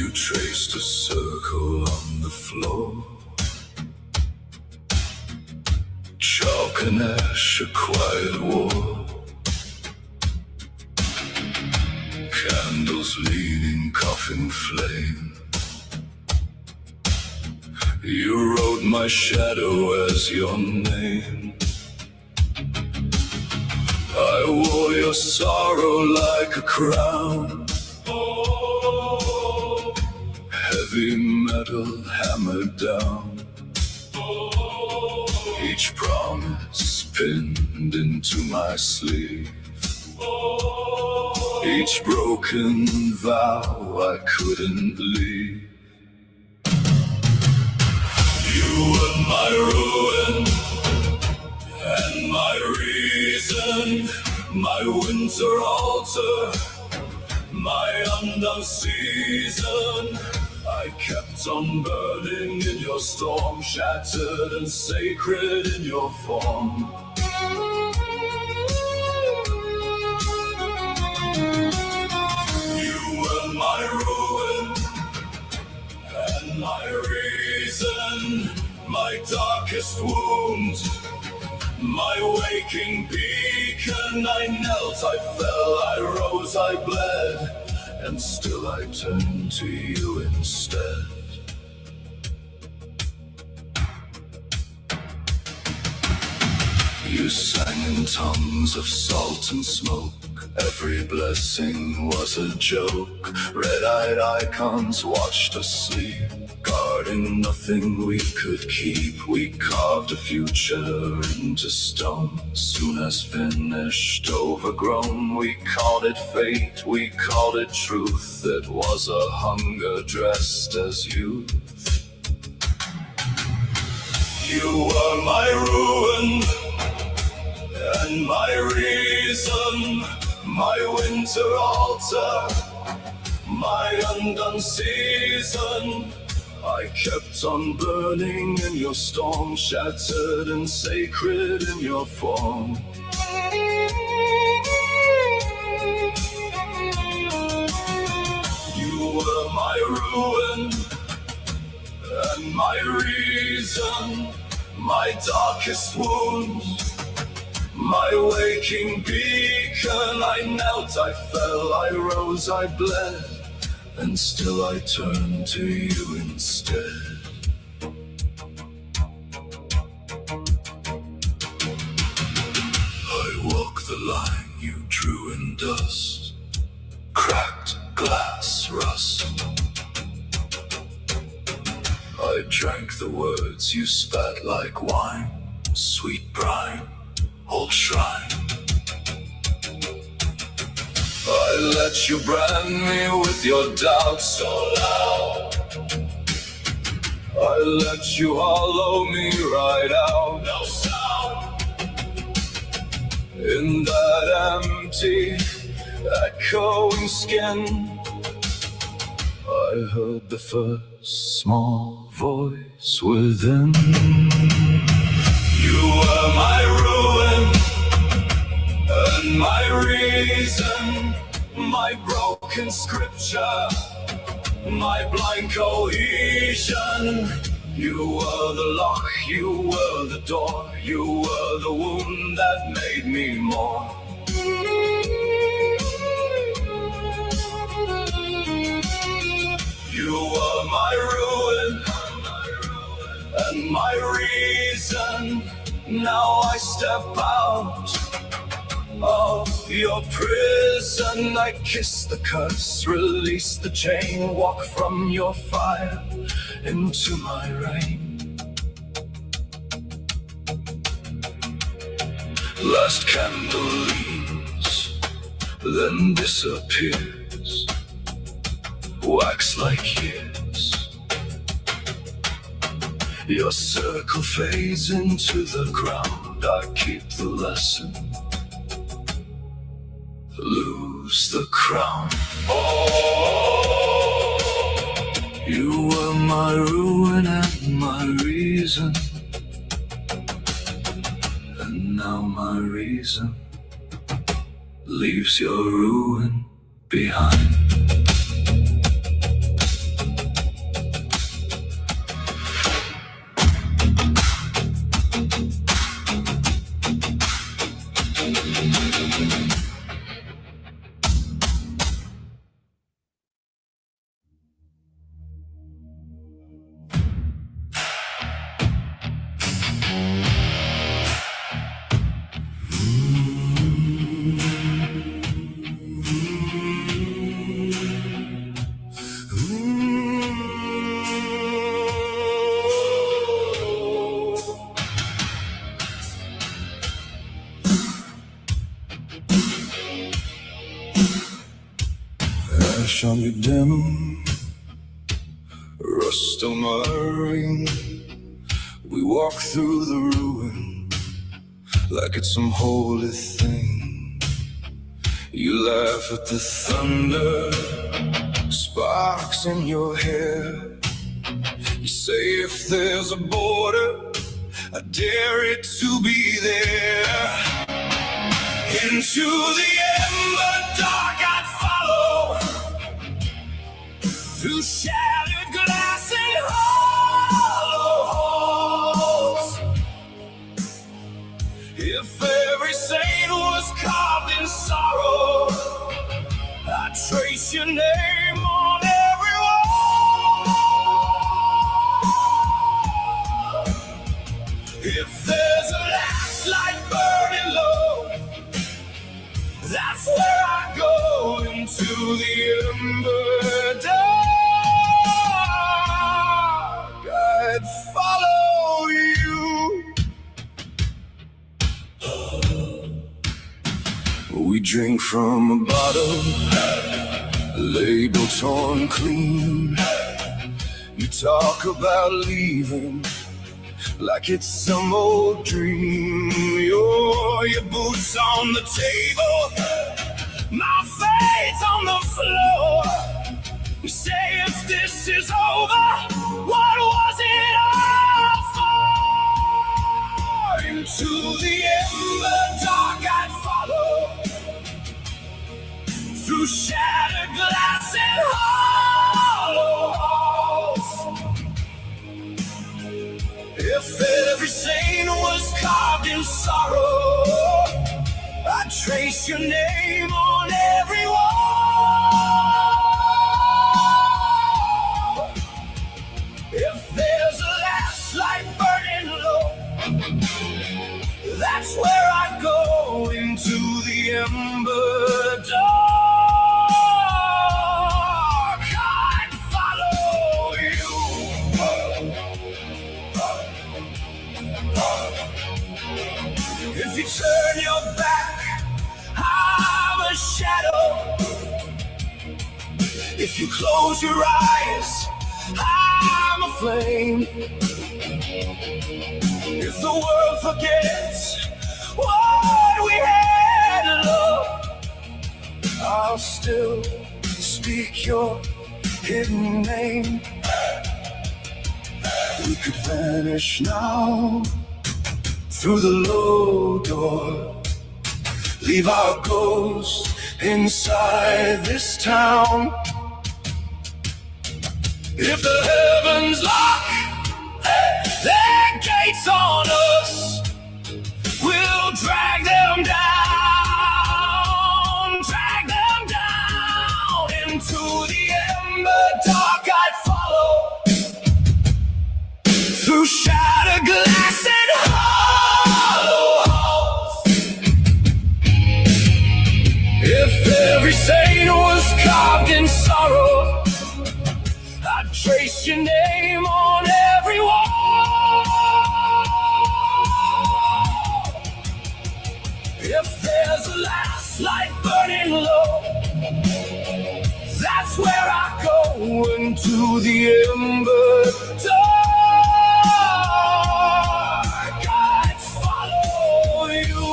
Speaker 6: You traced a circle on the floor. Chalk and ash, a quiet war. Candles leaning, coffin flame. You wrote my shadow as your name. I wore your sorrow like a crown. Heavy metal hammered down. Each promise pinned into my sleeve. Each broken vow I couldn't leave. You were my ruin and my reason, my winter altar, my undone season. I kept on burning in your storm, shattered and sacred in your form. You were my ruin and my reason, my darkest wound, my waking beacon. I knelt, I fell, I rose, I bled, and still I turn to you instead. You sang in tongues of salt and smoke. Every blessing was a joke. Red-eyed icons watched us sleep, guarding nothing we could keep. We carved a future into stone. Soon as finished, overgrown, we called it fate, we called it truth. It was a hunger dressed as youth. You were my ruin and my reason, my winter altar, my undone season. I kept on burning in your storm, shattered and sacred in your form. You were my ruin and my reason, my darkest wound, my waking beacon. I knelt, I fell, I rose, I bled, and still I turn to you instead. I walk the line you drew in dust, cracked glass rust. I drank the words you spat like wine, sweet brine, old shrine. I let you brand me with your doubts so loud. I let you hollow me right out. No sound in that empty, echoing skin. I heard the first small voice within. You were my ruin and my reason, my broken scripture, my blind cohesion. You were the lock, you were the door, you were the wound that made me more. You were my ruin and my reason. Now I step out of your prison. I kiss the curse, release the chain, walk from your fire into my rain. Last candle leaves, then disappears, wax like years. Your circle fades into the ground. I keep the lesson, lose the crown. You were my ruin and my reason, and now my reason leaves your ruin behind. Flash on your denim, rust on my ring. We walk through the ruin like it's some holy thing. You laugh at the thunder, sparks in your hair. You say if there's a border, I dare it to be there. Into the ember dark I'd follow, through shattered glass and hollow halls. If every saint was carved in sorrow, I'd trace your name on every wall. If there's a last light burning low, that's where I go, into the ember dark. I'd follow you. We drink from a bottle, label torn clean. You talk about leaving like it's some old dream. Your boots on the table, my feet on the floor. You say if this is over, what was it all for? Into the ember dark I'd follow, through shattered glass and hollow halls. If every saint was carved in sorrow, I'd trace your name on every wall. If there's a last light burning low, that's where I go, into the ember dark. I'd follow you. If you turn your back, I'm a shadow. If you close your eyes, I'm a flame. If the world forgets what we had, love, I'll still speak your hidden name. We could vanish now through the low door, leave our ghosts inside this town. If the heavens lock their gates on us, we'll drag them down into the ember dark I'd follow, through shattered glass and hollow halls. If every saint was carved in sorrow, I'd trace your name on every wall. If there's a last light burning low, that's where I go, into the ember dark. I'd follow you.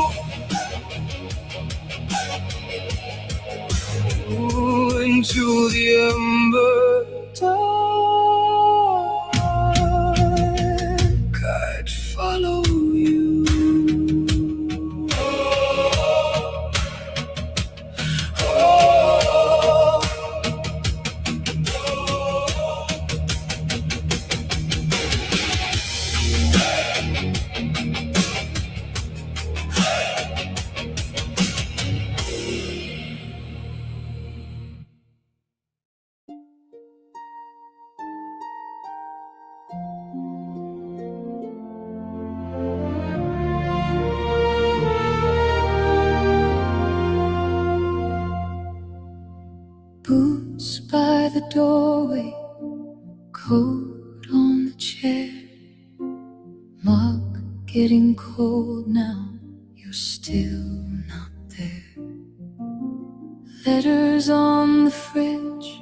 Speaker 6: Ooh, into the ember dark. I'd follow you.
Speaker 5: Boots by the doorway, coat on the chair, mug getting cold now, you're still not there. Letters on the fridge,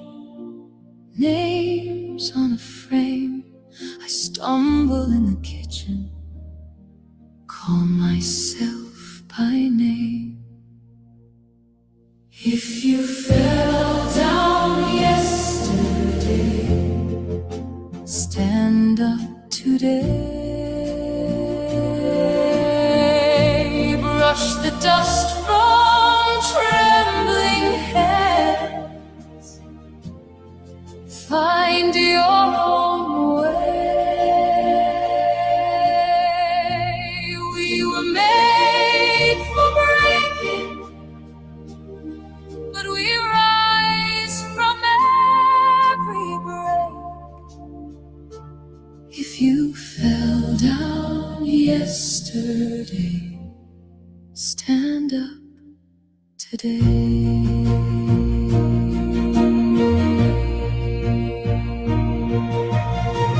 Speaker 5: If you fell down yesterday, stand up today. Brush the dust from trembling hands. Find your own way. We were made for breaking, but we rise from every break. If you fell down yesterday, stand up today.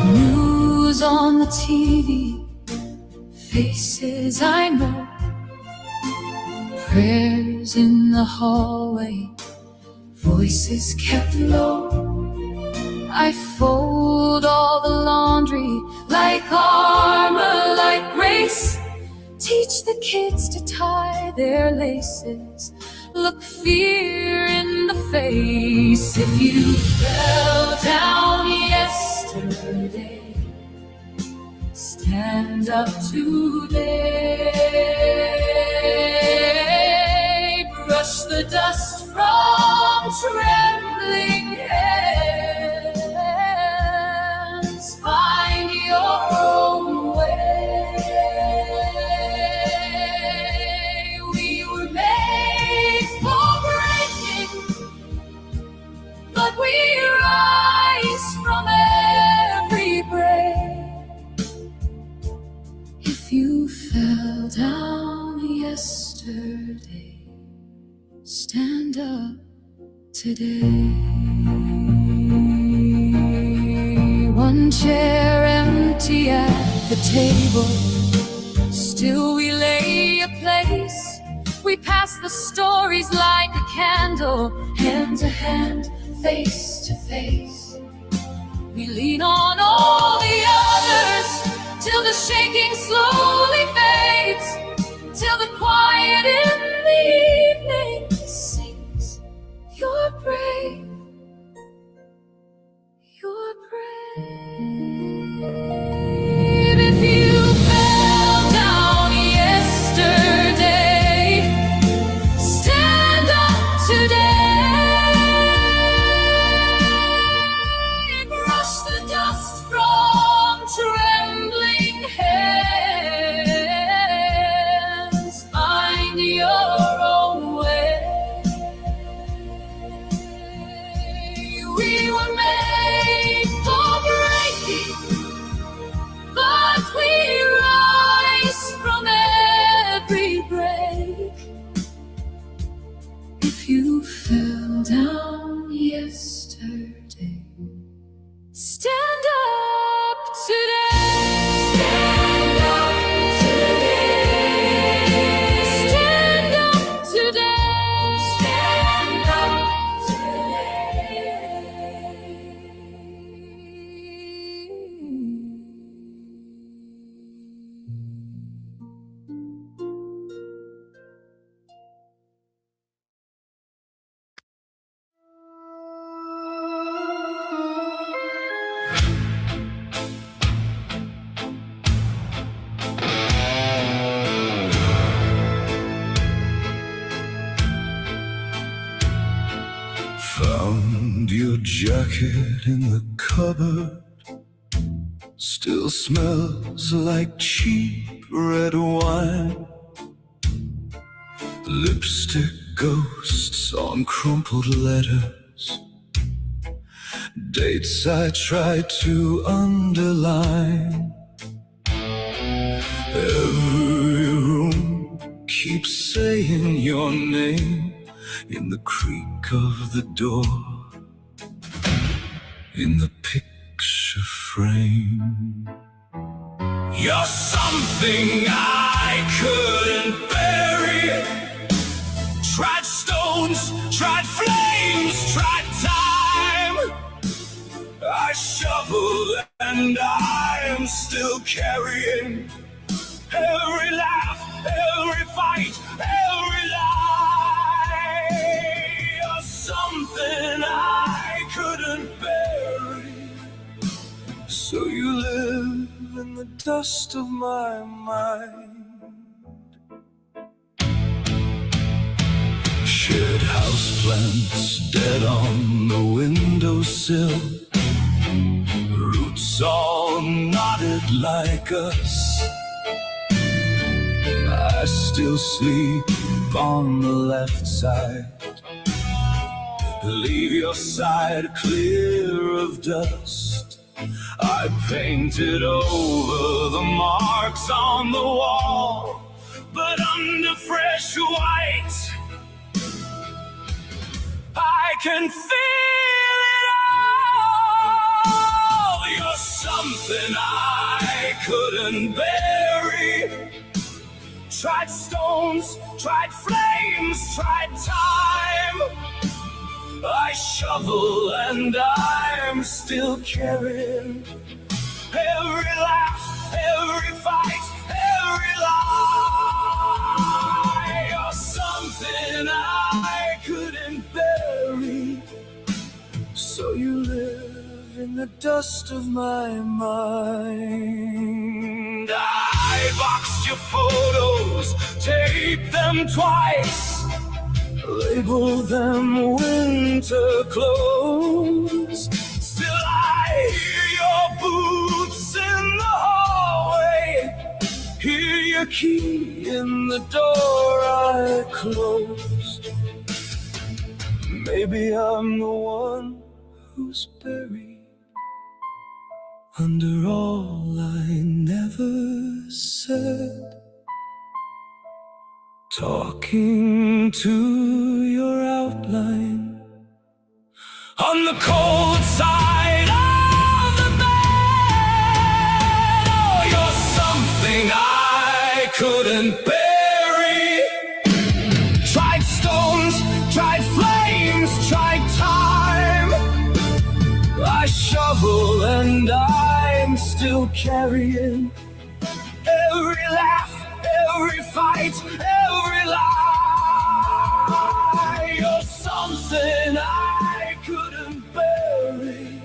Speaker 5: News on the TV, faces I know, prayers in the hallway, voices kept low. I fold all the laundry like armor, like grace. Teach the kids to tie their laces, look fear in the face. If you fell down yesterday, stand up today. Brush the dust from trembling hands. Find your own way. We were made for breaking, but we rise from every break. If you fell down yesterday, stand up today. One chair empty at the table, still we lay a place. We pass the stories like a candle, hand to hand, face to face. We lean on all the others till the shaking slowly fades, till the quiet in the evening sings. You're brave, you're brave. If you fell down yesterday, stand up today. Brush the dust from trembling hands. Find your own way. We were made for breaking, but we rise from every break. If you fell down yesterday, stand up today. Stand up today. Stand up today. Stand up
Speaker 6: Found your jacket in the cupboard, still smells like cheap red wine. Lipstick ghosts on crumpled letters, dates I tried to underline. Every room keeps saying your name in the creak of the door, in the picture frame. You're something I couldn't bury. Tried stones, tried flames, tried time. I shoveled and I am still carrying every laugh, every fight, every lie.
Speaker 3: dust of my mind. Shared houseplants dead on the windowsill, roots all knotted like us. I still sleep on the left side. Leave your side clear of dust. I painted over the marks on the wall, but under fresh white I can feel it all. You're something I couldn't bury. Tried stones, tried flames, tried time. I shovel and I'm still carrying every laugh, every fight, every lie. You're something I couldn't bury, so you live in the dust of my mind. I boxed your photos, taped them twice, label them winter clothes. Still I hear your boots in the hallway, hear your key in the door I closed. Maybe I'm the one who's buried under all I never said. Talking to your outline on the cold side of the bed. Oh, you're something I couldn't bury. Tried stones, tried flames, tried time. I shovel and I'm still carrying every laugh, every fight, every lie. You're something I couldn't bury,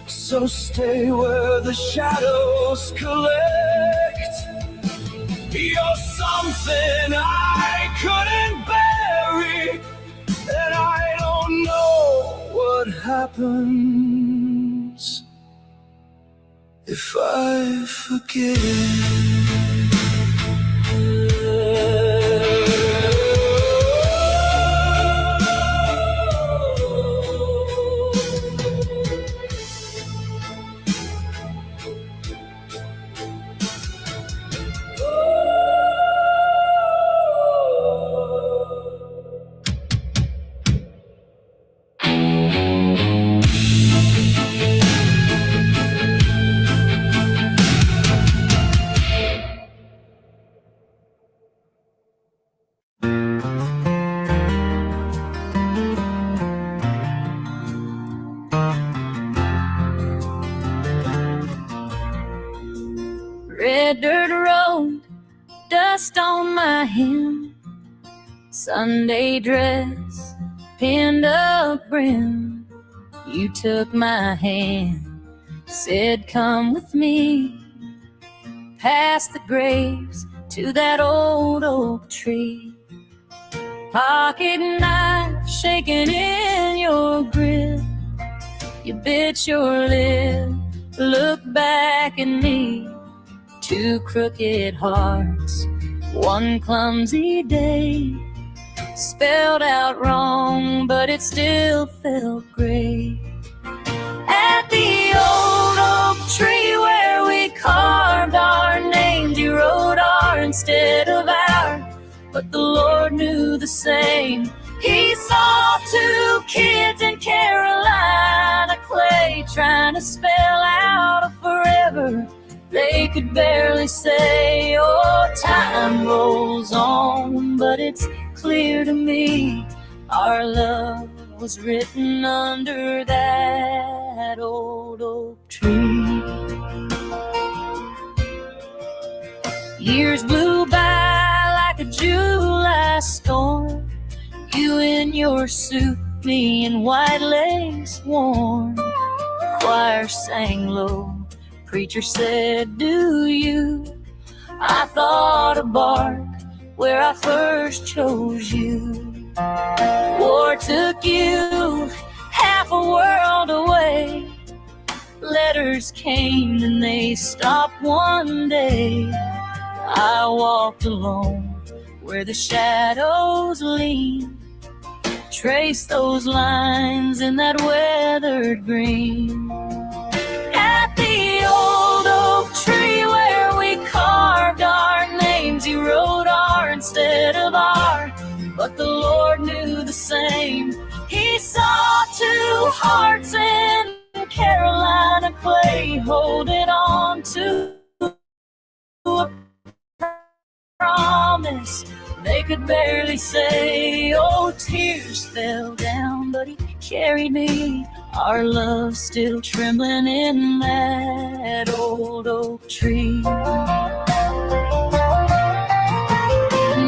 Speaker 3: so stay where the shadows collect. You're something I couldn't bury, and I don't know what happens if I forget.
Speaker 5: Red dirt road, dust on my hem, Sunday dress, pinned up brim. You took my hand, said come with me, past the graves to that old oak tree. Pocket knife shaking in your grip, you bit your lip, look back at me. Two crooked hearts, one clumsy day, spelled out wrong, but it still felt great. At the old oak tree where we carved our names, you wrote our instead of our, but the Lord knew the same. He saw two kids in Carolina clay trying to spell out a forever they could barely say. Oh, time rolls on, but it's clear to me our love was written under that old oak tree. Years blew by like a July storm, you in your suit, me in white lace warm. Choir sang low, Preacher said, do you? I thought of bark where I first chose you. War took you half a world away. Letters came and they stopped one day. I walked alone where the shadows lean, trace those lines in that weathered green. At the old oak tree where we carved our names, he wrote R instead of R, but the Lord knew the same. He saw two hearts in Carolina clay, holding on to a promise they could barely say. Oh, tears fell down, but he carried me, our love still trembling in that old oak tree.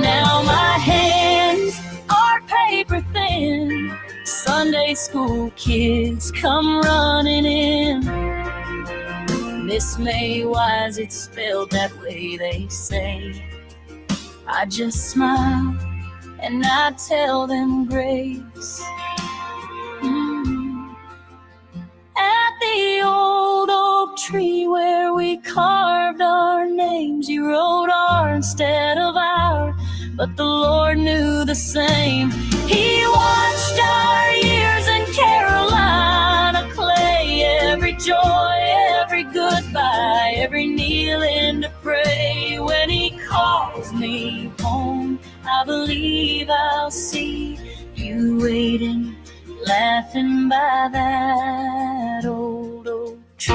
Speaker 5: Now my hands are paper thin, Sunday school kids come running in. Miss May, why is it spelled that way, they say. I just smile and I tell them grace. At the old oak tree where we carved our names, you wrote R instead of our, but the Lord knew the same. He watched our years in Carolina clay, every joy, every goodbye, every kneeling to pray. When he calls me home, I believe I'll see you waiting, laughing by that old oak tree.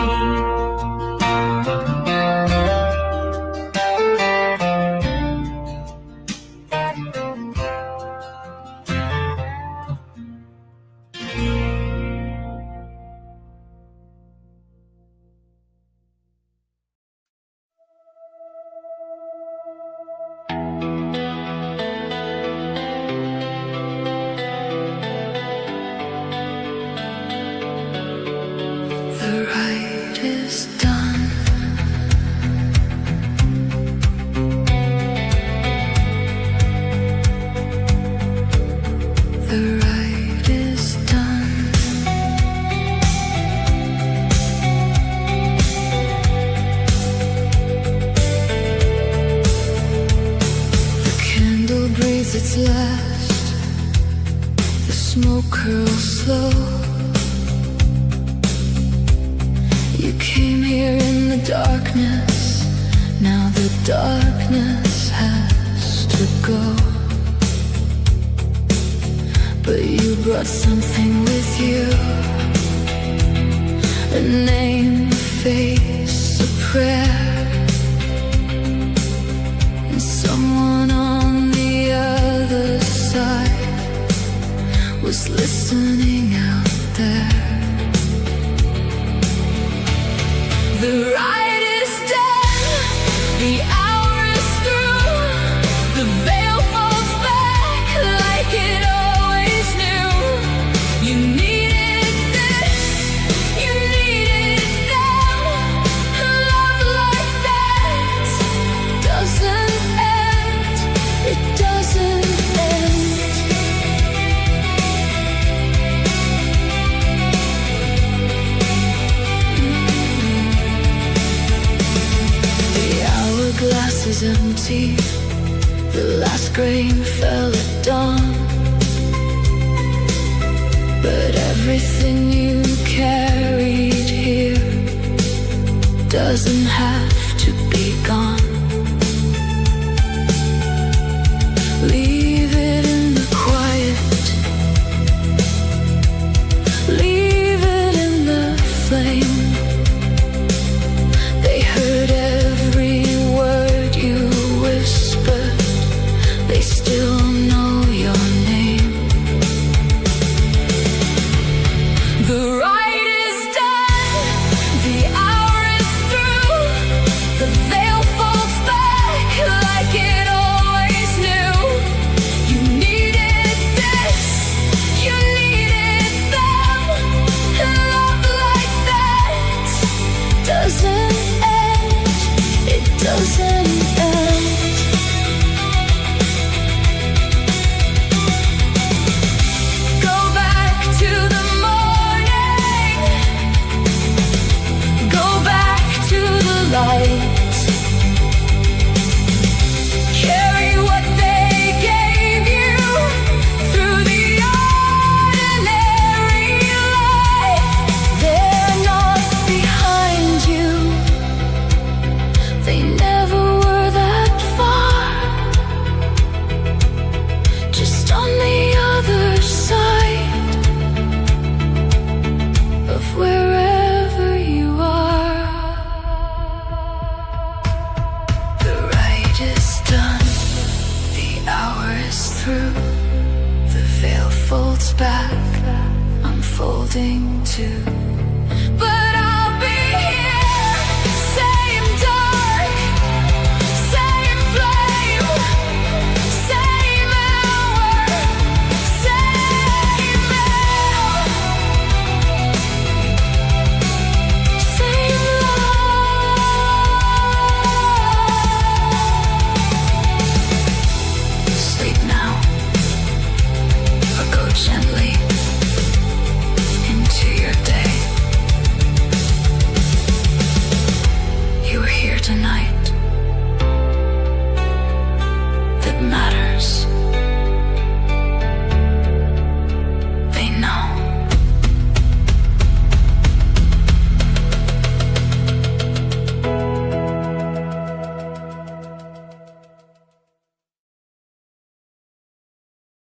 Speaker 1: Its last, the smoke curls slow. You came here in the darkness, now the darkness has to go. But you brought something with you, a name, a face, a prayer, and someone on the other side was listening out there. The ride is done, the hour is through, the veil falls back like it always knew. You needed this, you needed it now. A love like that doesn't end, it doesn't end. The hourglass is empty, the last grain fell at dawn. But everything you carried here doesn't have to be gone. Leave it in the quiet, leave it in the flame. They heard every word you whispered, they still know your name. The ride is done, the hour is through,
Speaker 5: drifting to